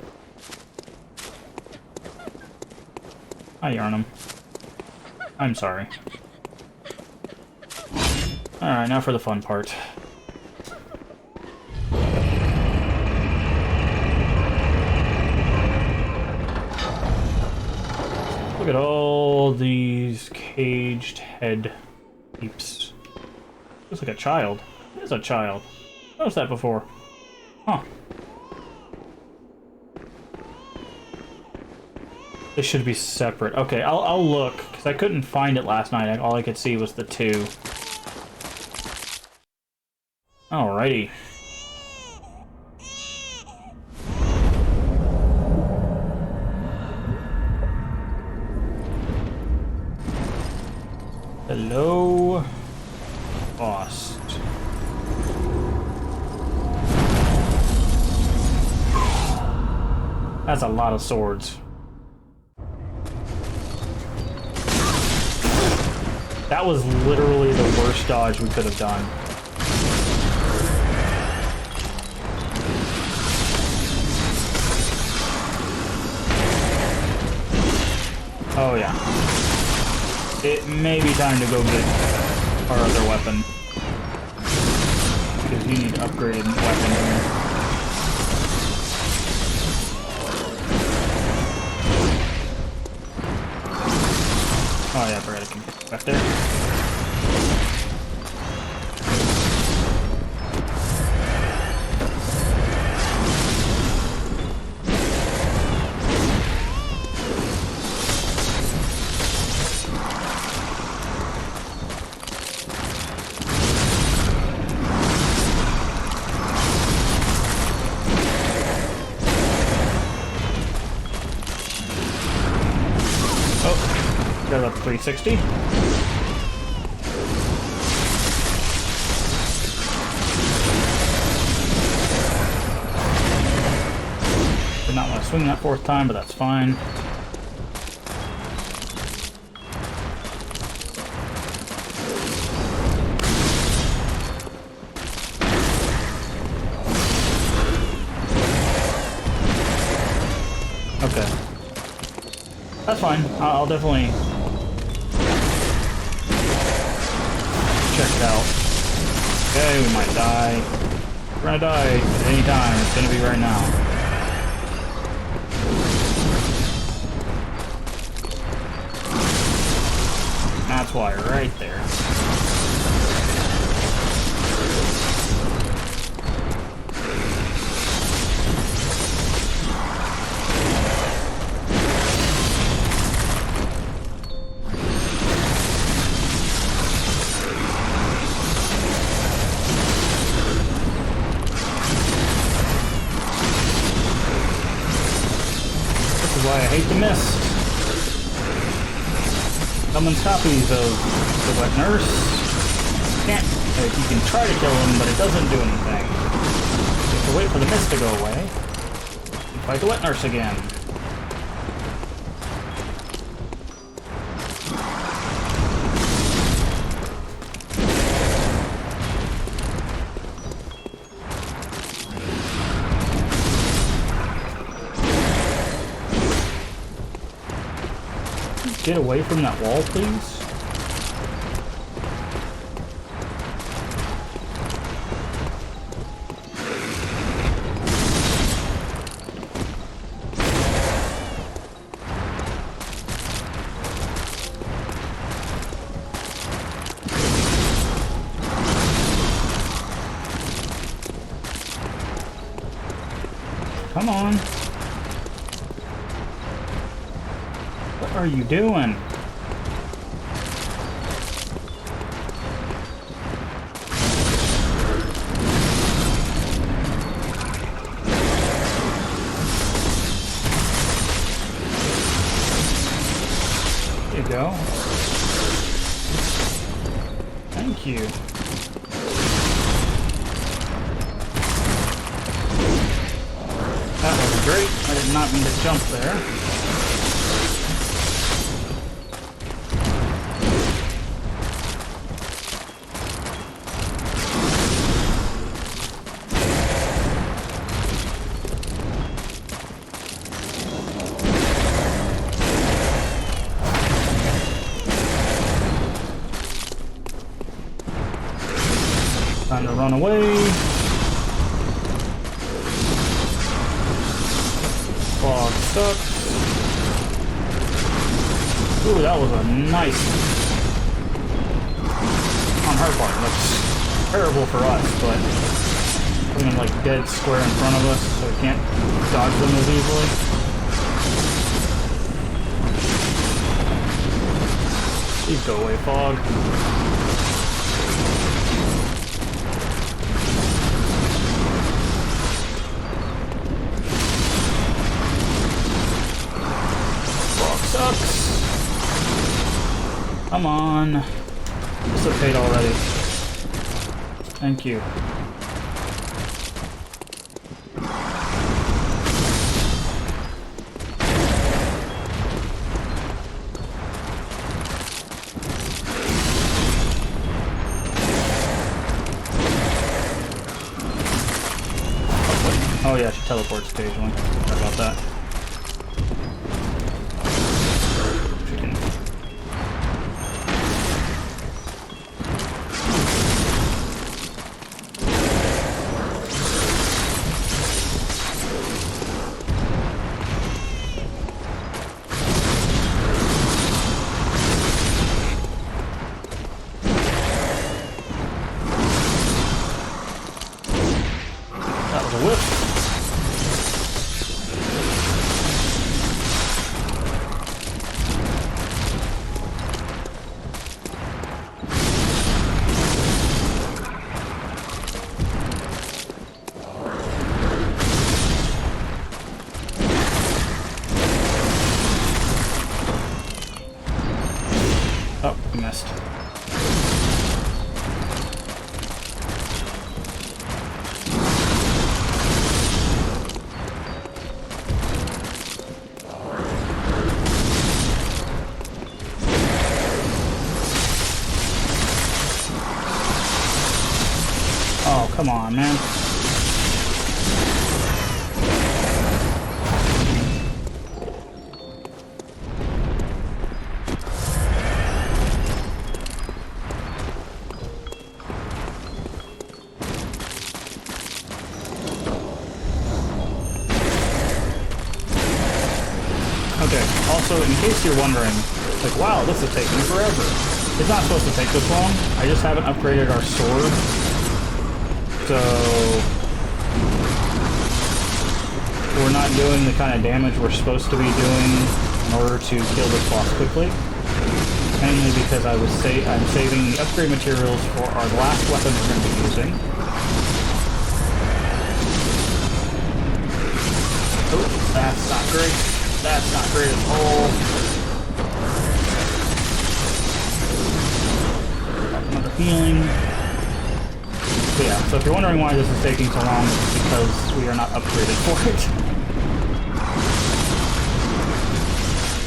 Hi, Yarnum. I'm sorry. Alright, now for the fun part. Look at all these caged head peeps. Looks like a child. It is a child. Noticed that before. Huh. They should be separate. Okay, I'll look, because I couldn't find it last night. All I could see was the 2. Alrighty. Hello, boss. That's a lot of swords. That was literally the worst dodge we could have done. Oh yeah. It may be time to go get our other weapon. Because you need upgraded weapon here. Oh yeah, I forgot I can get back there. Got up to 360. Did not want to swing that 4th time, but that's fine. Okay. That's fine. I'll definitely check it out. Okay, we might die. We're gonna die at any time. It's gonna be right now. That's why, right there. Why I hate the mist. Someone's copies of the Wet Nurse. Can't. You can try to kill him, but it doesn't do anything. You have to wait for the mist to go away. And fight the Wet Nurse again. Get away from that wall, please. Come on. What are you doing? There you go. Thank you. That was great. I did not mean to jump there. Time to run away. Fog stuck. Ooh, that was a nice... On her part, that's terrible for us, but... having them, like, dead square in front of us, so we can't dodge them as easily. Please go away, Fog. Sucks. Come on. Dissipate already. Thank you. Oh yeah, she teleports occasionally. Sorry about that. Oh, I missed. Oh, come on, man. Okay, also, in case you're wondering, like, wow, this is taking forever. It's not supposed to take this long. I just haven't upgraded our sword. So... we're not doing the kind of damage we're supposed to be doing in order to kill this boss quickly. Mainly because I'm saving the upgrade materials for our last weapon we're going to be using. Oh, that's not great. That's not great at all. Another healing. But yeah, so if you're wondering why this is taking so long, it's because we are not upgraded for it.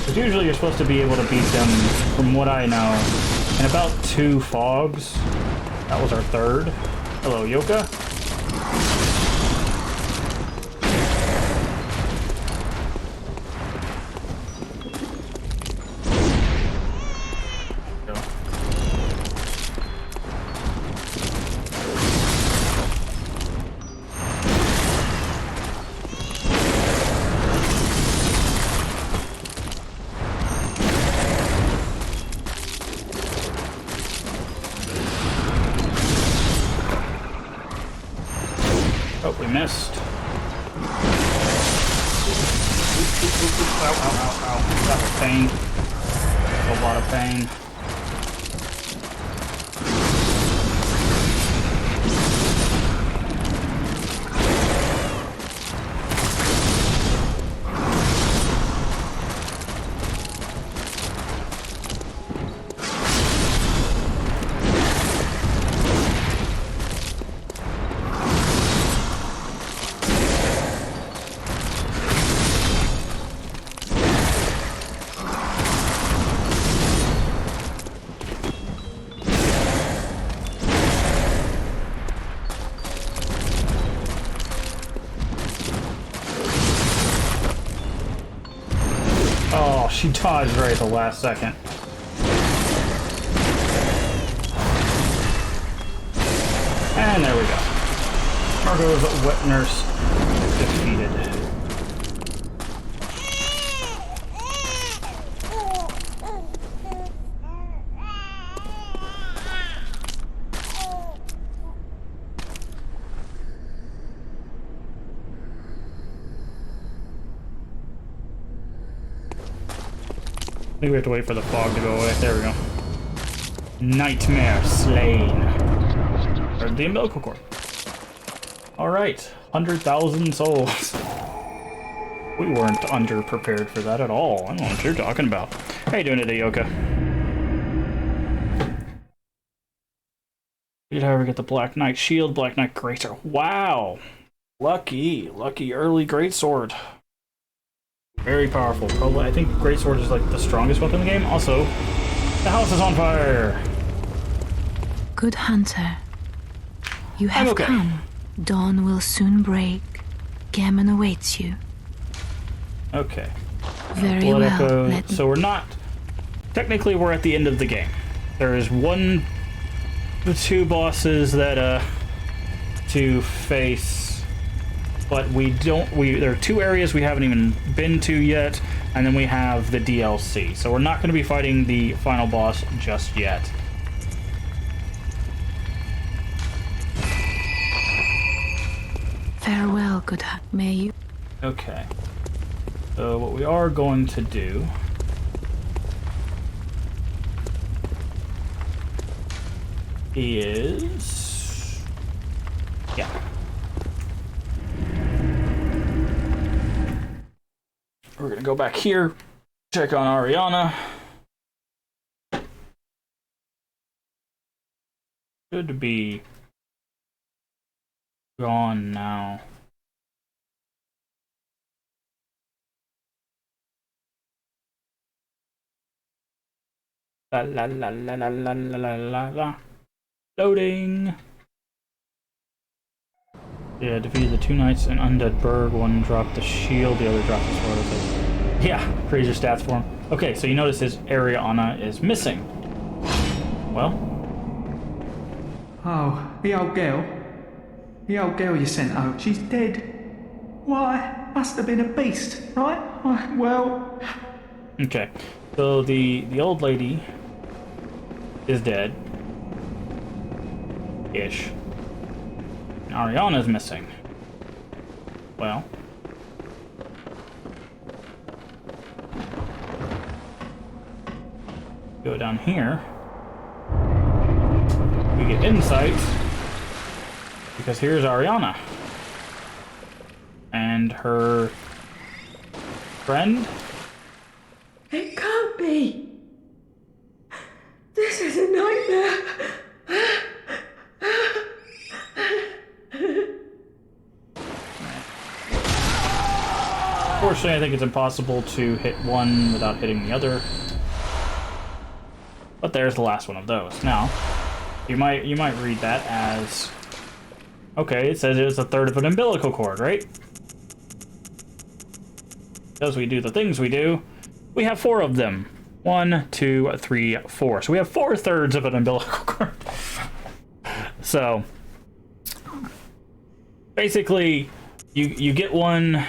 Because usually you're supposed to be able to beat them, from what I know, in about 2 fogs. That was our 3rd. Hello, Yoka. missed. Ow, ow, ow, ow. That was pain. A lot of pain. Oh, she dodged right at the last second. And there we go. Margot's wet nurse defeated. I think we have to wait for the fog to go away. There we go. Nightmare slain. Or the umbilical cord. Alright. 100,000 souls. We weren't underprepared for that at all. I don't know what you're talking about. How you doing today, Yoka? Did I ever get the Black Knight Shield, Black Knight Greatsword? Wow! Lucky early Greatsword. Very powerful. Probably, I think Greatsword is like the strongest weapon in the game. Also, the house is on fire. Good hunter. You have come. Dawn will soon break. Gammon awaits you. Okay. Very Blood well. Echo. So we're not... Technically, we're at the end of the game. There is the two bosses that, to face... But there are two areas we haven't even been to yet, and then we have the DLC. So we're not going to be fighting the final boss just yet. Farewell, good hunter. May you... Okay. So what we are going to do... is... Yeah. We're gonna go back here, check on Ariana. Should be gone now. La la la la la la la la la. Loading. Yeah, defeated the two knights in Undead Burg. One dropped the shield, the other dropped the sword. Yeah, praise your stats for him. Okay, so you notice his Ariana is missing. Well. Oh, the old girl. The old girl you sent out, she's dead. Why? Must have been a beast, right? Well... Okay, so the old lady is dead. Ish. Ariana's missing. Well. Go down here. We get insight. Because here's Ariana. And her friend. It can't be. This is a nightmare. Unfortunately, I think it's impossible to hit one without hitting the other. But there's the last one of those. Now, you might read that as... Okay, it says it was a third of an umbilical cord, right? As we do the things we do, we have 4 of them. 1, 2, 3, 4. So we have 4/3 of an umbilical cord. So, basically, you get one...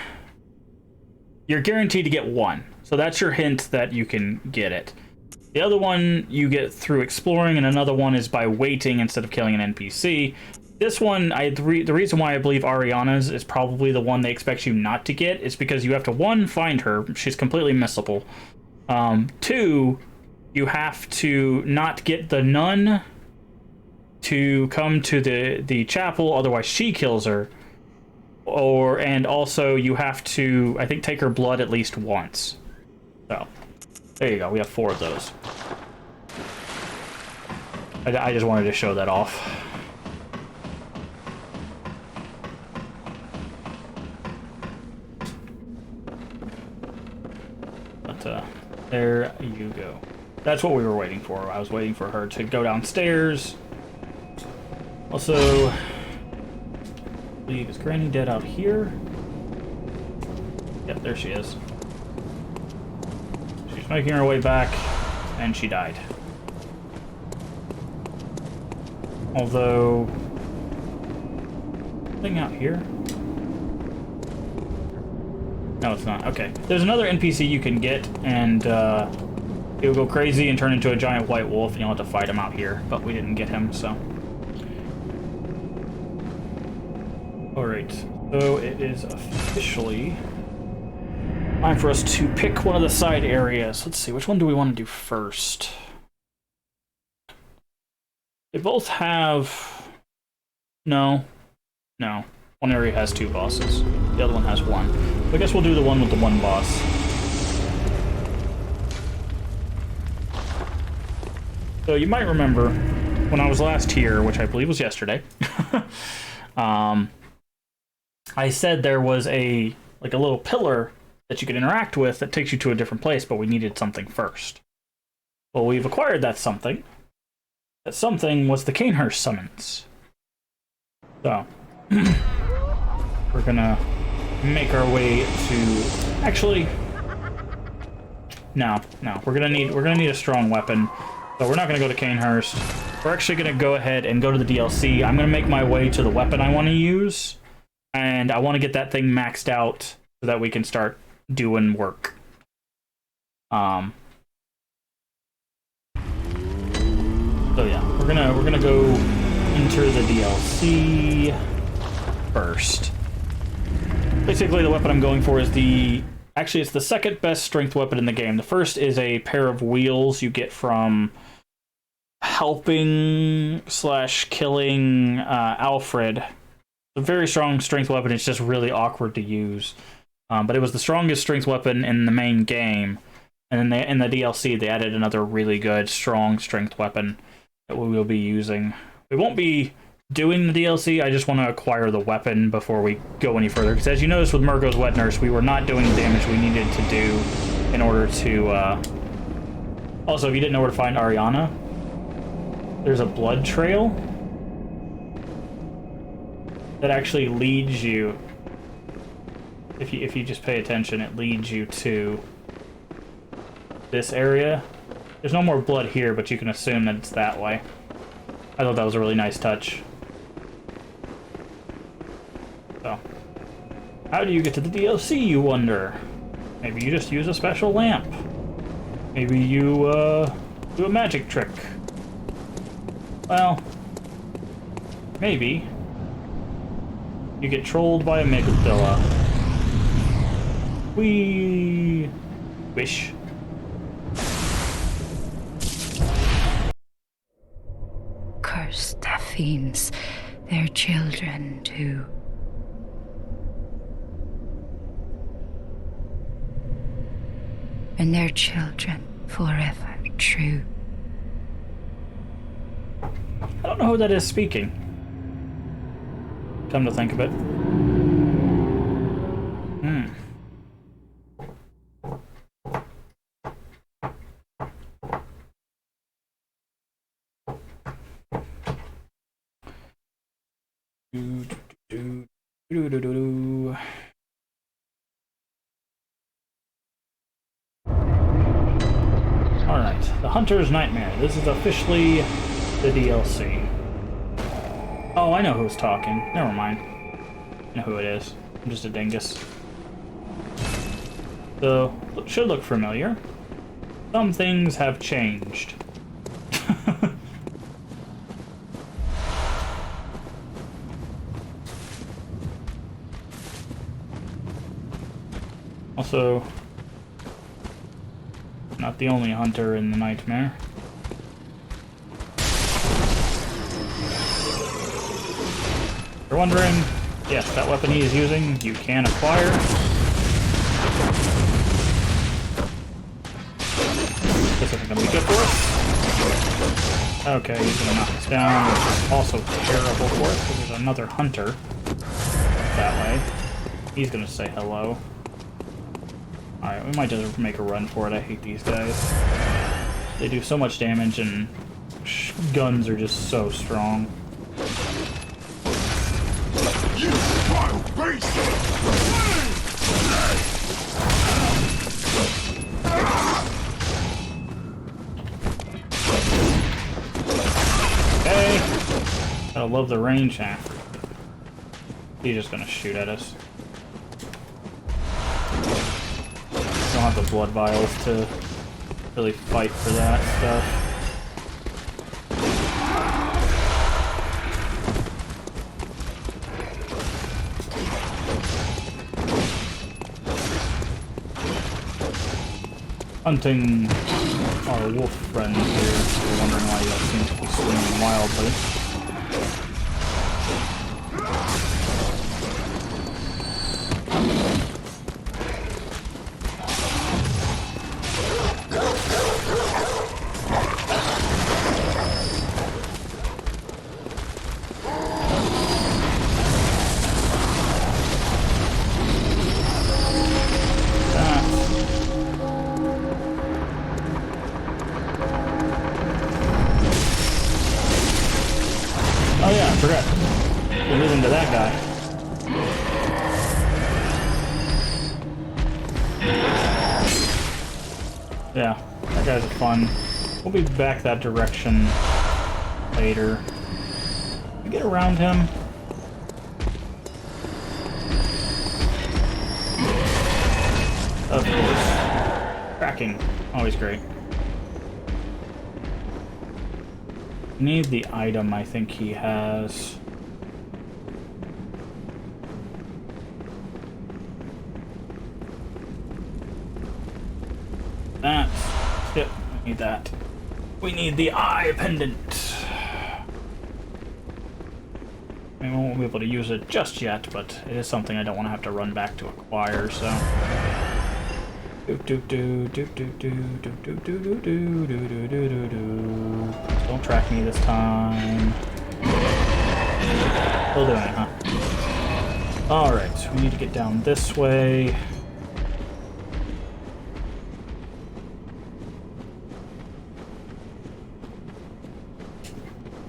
You're guaranteed to get one. So that's your hint that you can get it. The other one you get through exploring, and another one is by waiting instead of killing an NPC. This one, the reason why I believe Ariana's is probably the one they expect you not to get is because you have to, one, find her. She's completely missable. Two, you have to not get the nun to come to the chapel, otherwise she kills her. And also you have to, I think, take her blood at least once. So, there you go. We have 4 of those. I just wanted to show that off. But, there you go. That's what we were waiting for. I was waiting for her to go downstairs. Also, I believe, is Granny dead out here? Yep, there she is. She's making her way back, and she died. Although, thing out here? No, it's not. Okay. There's another NPC you can get, and he'll go crazy and turn into a giant white wolf, and you'll have to fight him out here. But we didn't get him, so. Alright. So it is officially time for us to pick one of the side areas. Let's see, which one do we want to do first? They both have... No. One area has 2 bosses. The other one has 1. I guess we'll do the one with the 1 boss. So you might remember when I was last here, which I believe was yesterday, I said there was a little pillar that you could interact with that takes you to a different place, but we needed something first. Well, we've acquired that something. That something was the Canehurst summons. So, we're gonna make our way to... Actually, no. We're gonna need a strong weapon. So we're not gonna go to Canehurst. We're actually gonna go ahead and go to the DLC. I'm gonna make my way to the weapon I want to use, and I want to get that thing maxed out so that we can start doing work. So yeah, we're gonna go enter the DLC first. Basically, the weapon I'm going for is actually it's the second best strength weapon in the game. The first is a pair of wheels you get from helping / killing Alfred. It's a very strong strength weapon. It's just really awkward to use. But it was the strongest strength weapon in the main game. And then in the DLC, they added another really good, strong strength weapon that we will be using. We won't be doing the DLC, I just want to acquire the weapon before we go any further. Because as you noticed with Murgo's Wet Nurse, we were not doing the damage we needed to do in order to... Also, if you didn't know where to find Ariana, there's a blood trail that actually leads you... If you just pay attention, it leads you to this area. There's no more blood here, but you can assume that it's that way. I thought that was a really nice touch. So, how do you get to the DLC, you wonder? Maybe you just use a special lamp. Maybe you, do a magic trick. Well, maybe you get trolled by a Megadilla. We wish. Cursed fiends, their children too. And their children forever true. I don't know who that is speaking. Come to think of it. Alright, The Hunter's Nightmare. This is officially the DLC. Oh, I know who's talking. Never mind. I know who it is. I'm just a dingus. So, it should look familiar. Some things have changed. also not the only hunter in the nightmare. If you're wondering, yes, that weapon he is using, you can acquire. This isn't going to be good for us. Okay, he's going to knock us down, which is also terrible for us, because there's another hunter that way. He's going to say hello. Alright, we might just make a run for it. I hate these guys. They do so much damage, and guns are just so strong. You wild beast! Okay. I love the range now. He's just gonna shoot at us. Don't have the blood vials to really fight for that stuff. Hunting our wolf friend here. We're wondering why he seems to be swinging wildly. Oh yeah, I forgot. We're moving to that guy. Yeah, that guy's fun. We'll be back that direction later. Can we get around him? Of course. Tracking. Always great. Need the item I think he has. That's it. We need that. We need the eye pendant. We won't be able to use it just yet, but it is something I don't want to have to run back to acquire, so. Don't track me this time. Still doing it, huh? Alright, we need to get down this way.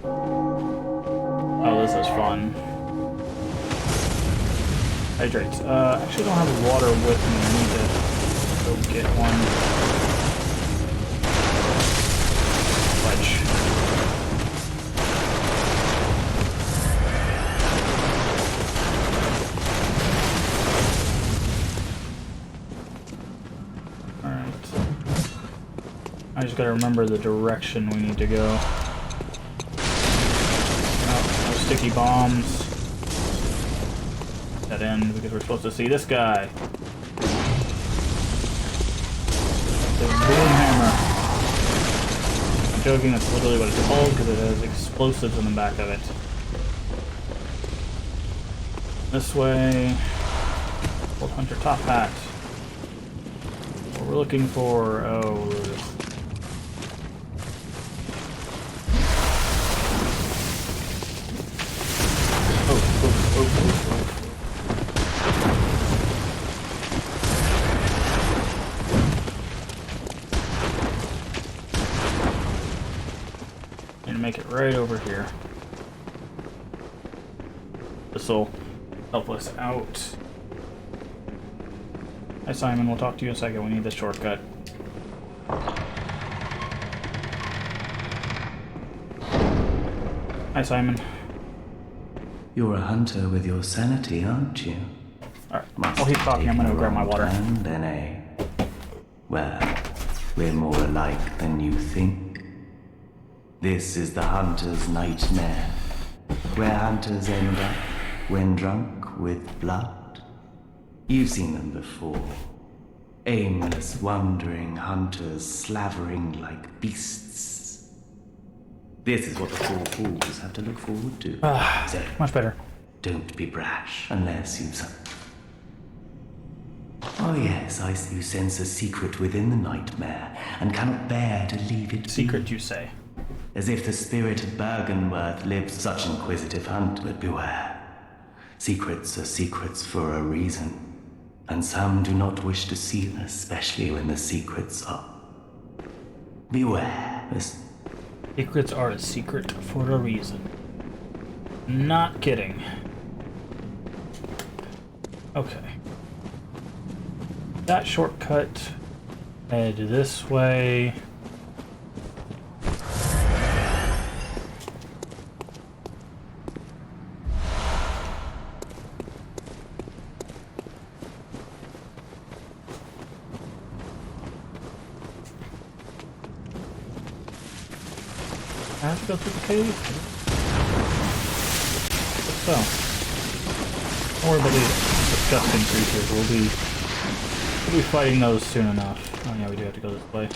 Oh, this is fun. Hydrate. Actually don't have water with me. I need to go get one. Fudge. Alright. I just gotta remember the direction we need to go. Oh, no sticky bombs. That end because we're supposed to see this guy. The boom hammer. I'm joking, that's literally what it's called because it has explosives in the back of it. This way. Old Hunter top hat. What we're looking for. Oh. Oh. Make it right over here. This'll help us out. Hi Simon, we'll talk to you in a second. We need this shortcut. Hi Simon. You're a hunter with your sanity, aren't you? Alright, I'll keep talking. I'm gonna go grab my water. Then, eh? Well, we're more alike than you think. This is the hunter's nightmare, where hunters end up when drunk with blood. You've seen them before. Aimless, wandering hunters slavering like beasts. This is what the four fools have to look forward to. So, much better. don't be brash unless you... Oh yes, I see you sense a secret within the nightmare and cannot bear to leave it be. Secret, you say? As if the spirit of Bergenworth lives such inquisitive hunt, but beware. Secrets are secrets for a reason. And some do not wish to see them, especially when the secrets are... Beware. Secrets are a secret for a reason. Not kidding. Okay. That shortcut. Head this way. I have to go through the cave? So, don't worry about these disgusting creatures. We'll be fighting those soon enough. Oh yeah, we do have to go this way.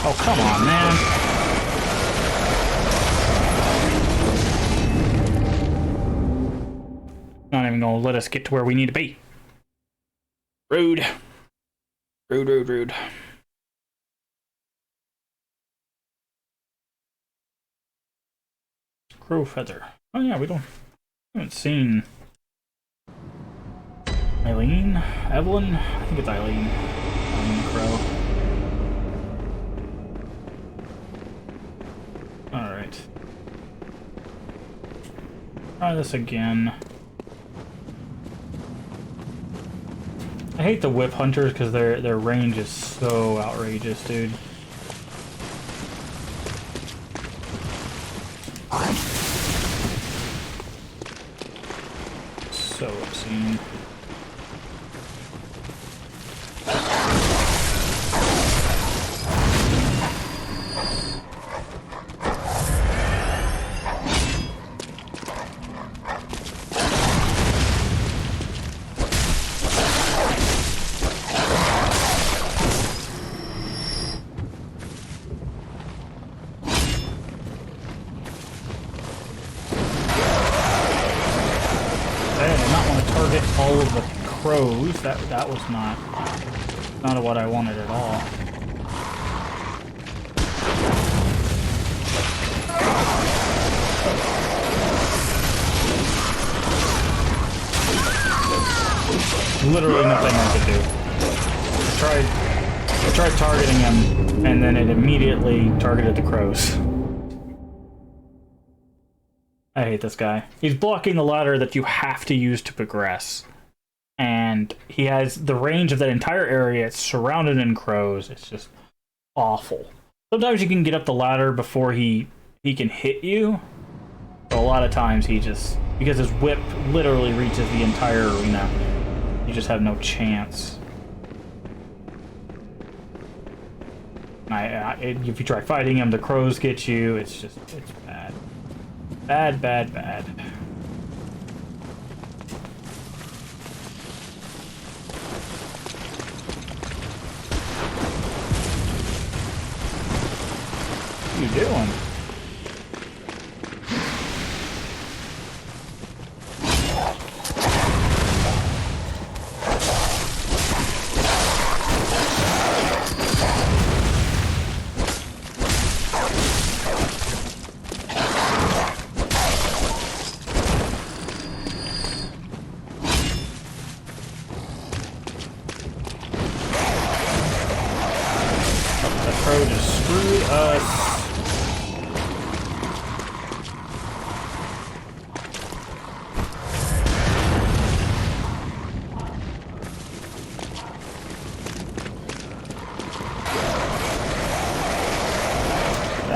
Oh, come on, man. Not even gonna let us get to where we need to be. Rude. Rude, rude, rude. Crow feather. Oh yeah, we haven't seen Eileen? Evelyn? I think it's Eileen. Eileen the Crow. Alright. Try this again. I hate the whip hunters because their range is so outrageous, dude. So obscene. All of the crows. That was not what I wanted at all. Literally nothing I could do. I tried targeting him, and then it immediately targeted the crows. I hate this guy. He's blocking the ladder that you have to use to progress. And he has the range of that entire area. It's surrounded in crows. It's just awful. Sometimes you can get up the ladder before he can hit you. But a lot of times he just... because his whip literally reaches the entire arena, you just have no chance. If you try fighting him, the crows get you. It's bad. Bad, bad, bad. What are you doing?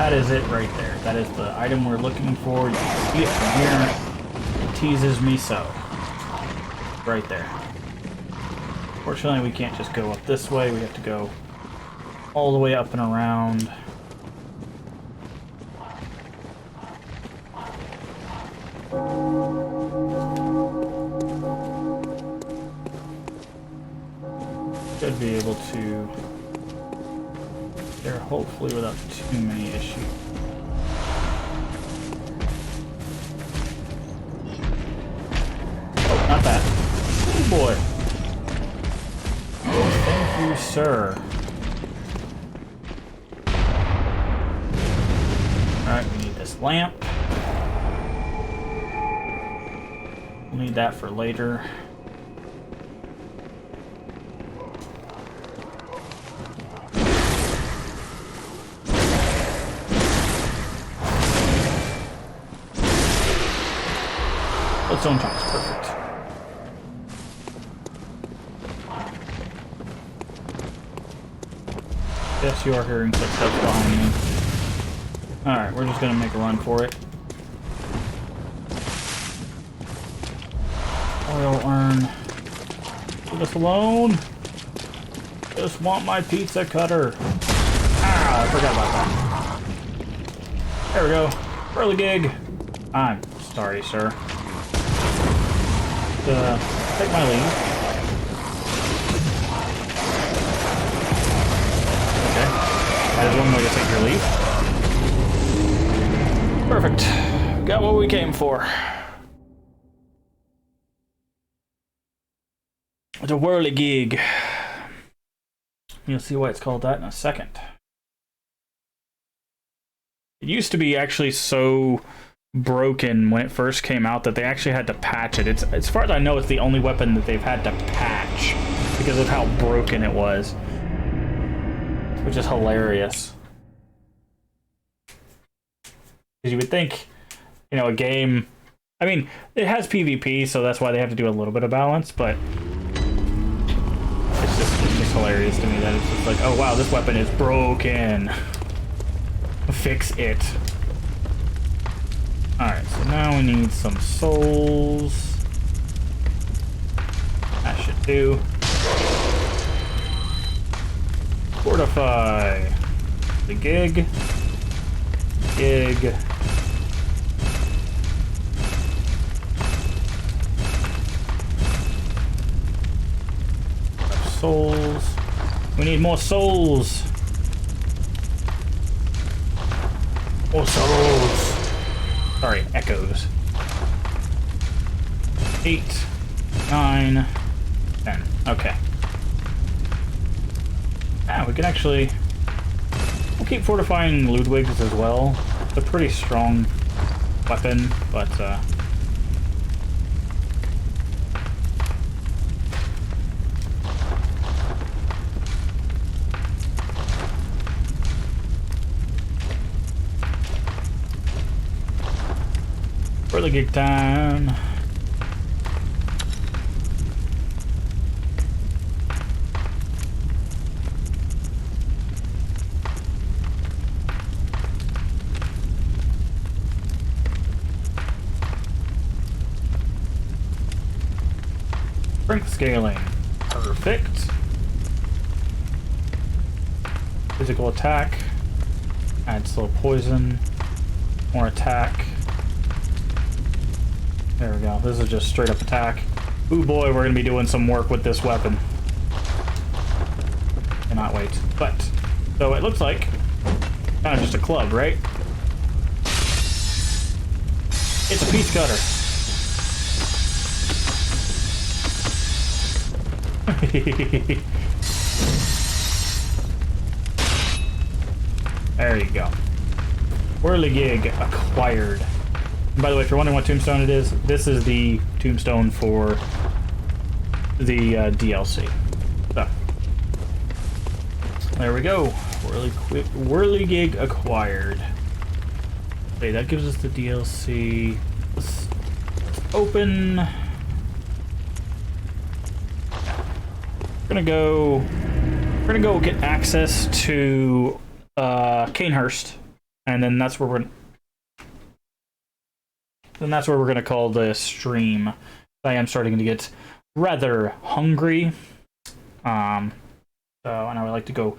that is it right there. That is the item we're looking for. You can see it from here. It teases me so. Right there. Fortunately, we can't just go up this way. We have to go all the way up and around. Should be able to there hopefully without too many issues. Oh, not that. Oh boy. Oh, thank you, sir. Alright, we need this lamp. We'll need that for later. Bloodstone chunks, perfect. Yes, you are hearing footsteps behind me. Alright, we're just gonna make a run for it. Oil urn. Leave us alone. Just want my pizza cutter. Ah, I forgot about that. There we go. Early gig. I'm sorry, sir. Take my leave. Okay. That is one way to take your leave. Perfect. Got what we came for. The whirly gig. You'll see why it's called that in a second. It used to be actually so broken when it first came out that they actually had to patch it. It's, as far as I know, it's the only weapon that they've had to patch because of how broken it was, which is hilarious. Because you would think, you know, a game, I mean, it has PvP, so that's why they have to do a little bit of balance, but it's just hilarious to me that it's just like, oh wow, this weapon is broken. Fix it. Alright, so now we need some souls. That should do. Fortify. The gig. Gig. Souls. We need more souls. More souls. Sorry, echoes. 8, 9, 10. Okay. Ah, we can actually... We'll keep fortifying Ludwig's as well. It's a pretty strong weapon, but, early gig time. Strength scaling. Perfect. Physical attack. Add slow poison. More attack. There we go. This is just straight up attack. Ooh boy, we're going to be doing some work with this weapon. Cannot wait. But, so it looks like kind of just a club, right? It's a pizza cutter. There you go. Whirligig acquired. And by the way, if you're wondering what tombstone it is, this is the tombstone for the DLC. So, there we go. Whirligig acquired. Okay, that gives us the DLC. Let's open. We're gonna go get access to Canehurst and then that's where we're gonna call the stream. I am starting to get rather hungry, and I would like to go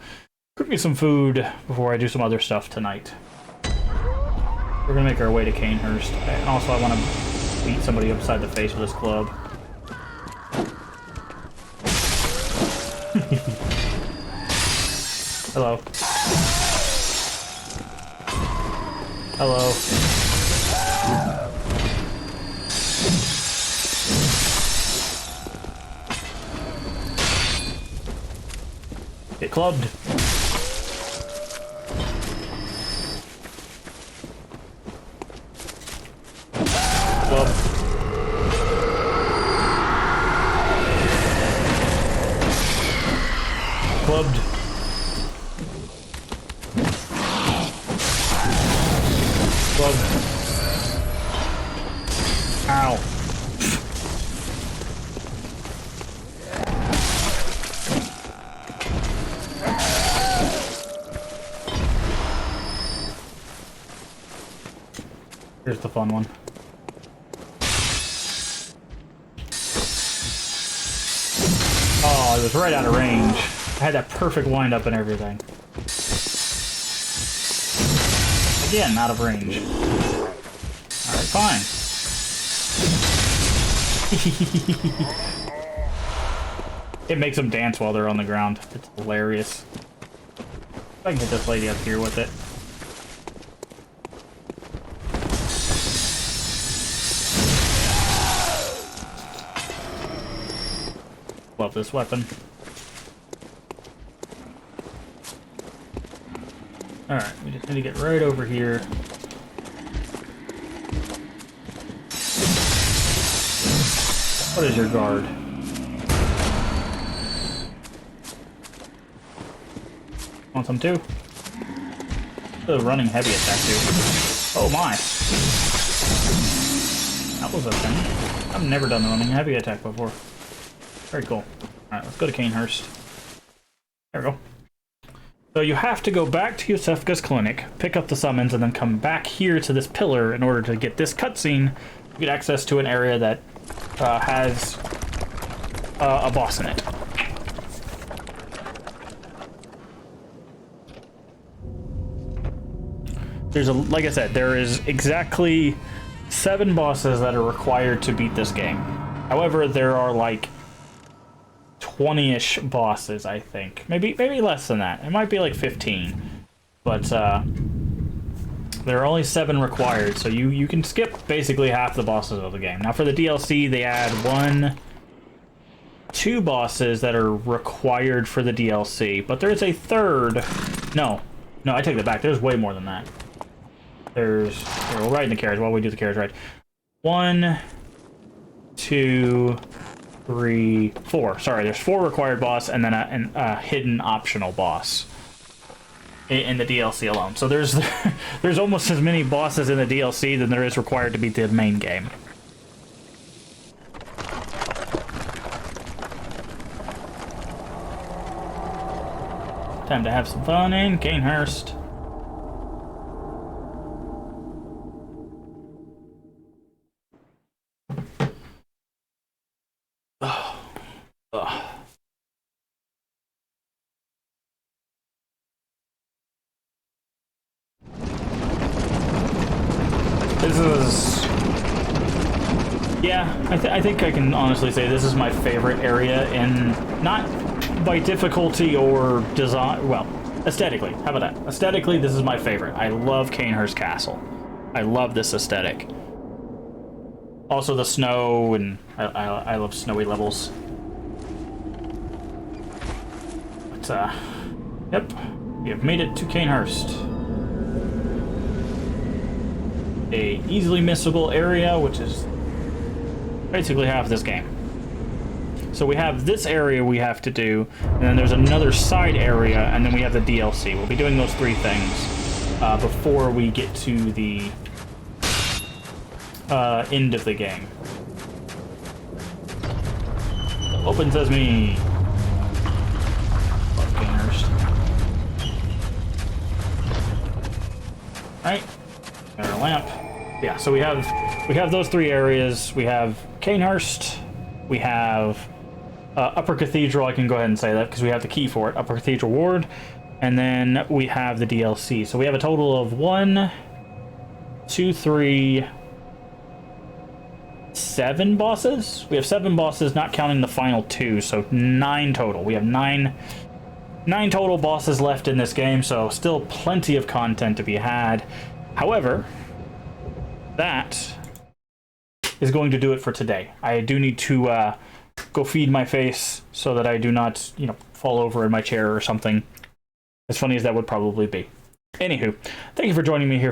cook me some food before I do some other stuff tonight. We're gonna make our way to Canehurst, and also I want to beat somebody upside the face with this club. Hello. Hello. Get clubbed. Club. Clubbed. Clubbed. Ow. Here's the fun one. Oh, it was right out of range. I had that perfect wind-up and everything. Again, out of range. Alright, fine. It makes them dance while they're on the ground. It's hilarious. If I can get this lady up here with it. Love this weapon. Alright, we just need to get right over here. What is your guard? Want some too? The running heavy attack too. Oh my! That was a thing. I've never done the running heavy attack before. Very cool. Alright, let's go to Canehurst. There we go. So you have to go back to Yosefka's clinic, pick up the summons, and then come back here to this pillar in order to get this cutscene to get access to an area that has a boss in it. Like I said, there is exactly 7 bosses that are required to beat this game. However, there are like 20-ish bosses, I think. Maybe less than that. It might be like 15. But there are only 7 required, so you can skip basically half the bosses of the game. Now for the DLC, they add 2 bosses that are required for the DLC, but there's a third. No, I take that back. There's way more than that. Here, we'll ride in the carriage while we do the carriage ride. 1, 2, 3, 4. Sorry, there's 4 required boss and then a hidden optional boss in the DLC alone. So there's almost as many bosses in the DLC than there is required to beat the main game. Time to have some fun in Canehurst. This is... Yeah, I think I can honestly say this is my favorite area in... Not by difficulty or design... Well, aesthetically. How about that? Aesthetically, this is my favorite. I love Canehurst Castle. I love this aesthetic. Also the snow, and I love snowy levels. But, yep. We have made it to Canehurst. A easily missable area, which is basically half this game. So we have this area we have to do, and then there's another side area, and then we have the DLC. We'll be doing those 3 things before we get to the end of the game. Open Sesame! Love Canehurst. Right? Got our lamp. Yeah, so we have those 3 areas. We have Canehurst. We have Upper Cathedral. I can go ahead and say that because we have the key for it. Upper Cathedral Ward. And then we have the DLC. So we have a total of 1, 2, 3, 7 bosses. We have 7 bosses, not counting the final 2. So 9 total. We have 9 total bosses left in this game. So still plenty of content to be had. However, that is going to do it for today. I do need to go feed my face so that I do not, fall over in my chair or something. As funny as that would probably be. Anywho, thank you for joining me here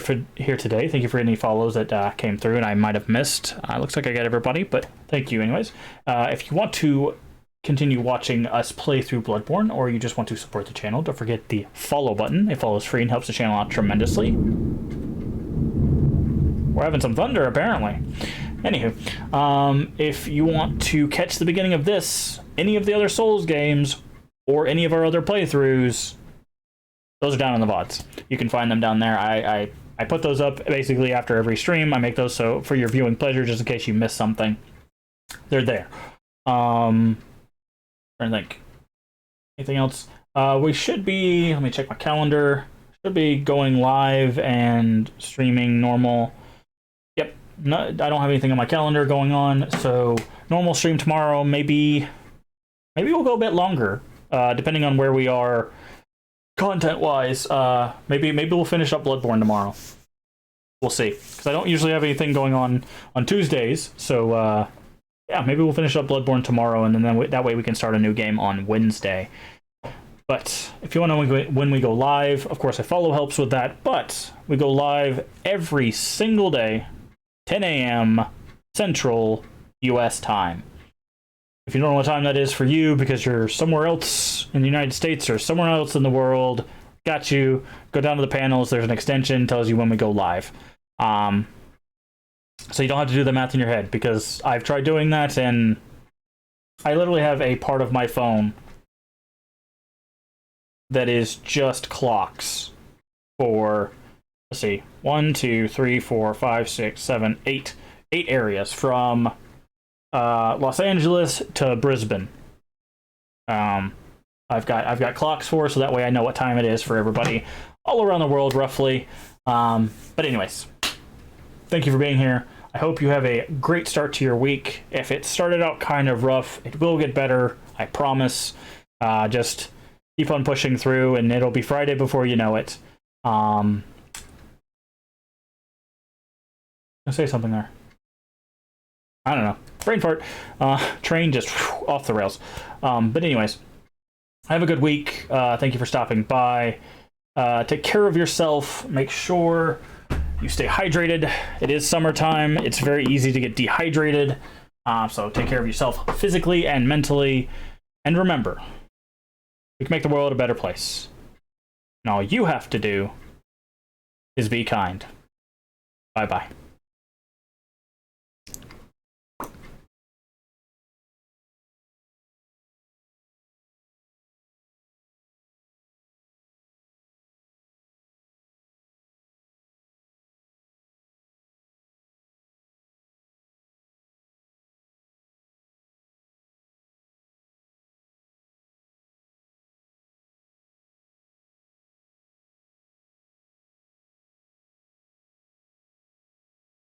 today. Thank you for any follows that came through and I might have missed. Looks like I got everybody, but thank you anyways. If you want to continue watching us play through Bloodborne, or you just want to support the channel, don't forget the follow button. It follows free and helps the channel out tremendously. We're having some thunder, apparently. Anywho, if you want to catch the beginning of this, any of the other Souls games, or any of our other playthroughs, those are down in the VODs. You can find them down there. I put those up basically after every stream. I make those so for your viewing pleasure, just in case you miss something. They're there. I think. Anything else? We should be, let me check my calendar. Should be going live and streaming normal. Yep. No, I don't have anything on my calendar going on, so normal stream tomorrow. Maybe we'll go a bit longer, depending on where we are content-wise. Maybe we'll finish up Bloodborne tomorrow. We'll see, because I don't usually have anything going on Tuesdays. So yeah, maybe we'll finish up Bloodborne tomorrow, and then that way we can start a new game on Wednesday. But if you want to know when we go live, of course, a follow helps with that. But we go live every single day, 10 a.m. Central U.S. time. If you don't know what time that is for you because you're somewhere else in the United States or somewhere else in the world, got you. Go down to the panels. There's an extension, tells you when we go live. So you don't have to do the math in your head, because I've tried doing that and I literally have a part of my phone that is just clocks for, let's see, 1, 2, 3, 4, 5, 6, 7, 8 areas from Los Angeles to Brisbane. I've got clocks for, so that way I know what time it is for everybody all around the world roughly. But anyways, thank you for being here. I hope you have a great start to your week. If it started out kind of rough, it will get better, I promise. Just keep on pushing through and it'll be Friday before you know it. I'll say something there. I don't know. Brain fart. Train just off the rails. But anyways, have a good week. Thank you for stopping by. Take care of yourself. Make sure you stay hydrated. It is summertime. It's very easy to get dehydrated. So take care of yourself physically and mentally. And remember, we can make the world a better place. And all you have to do is be kind. Bye-bye.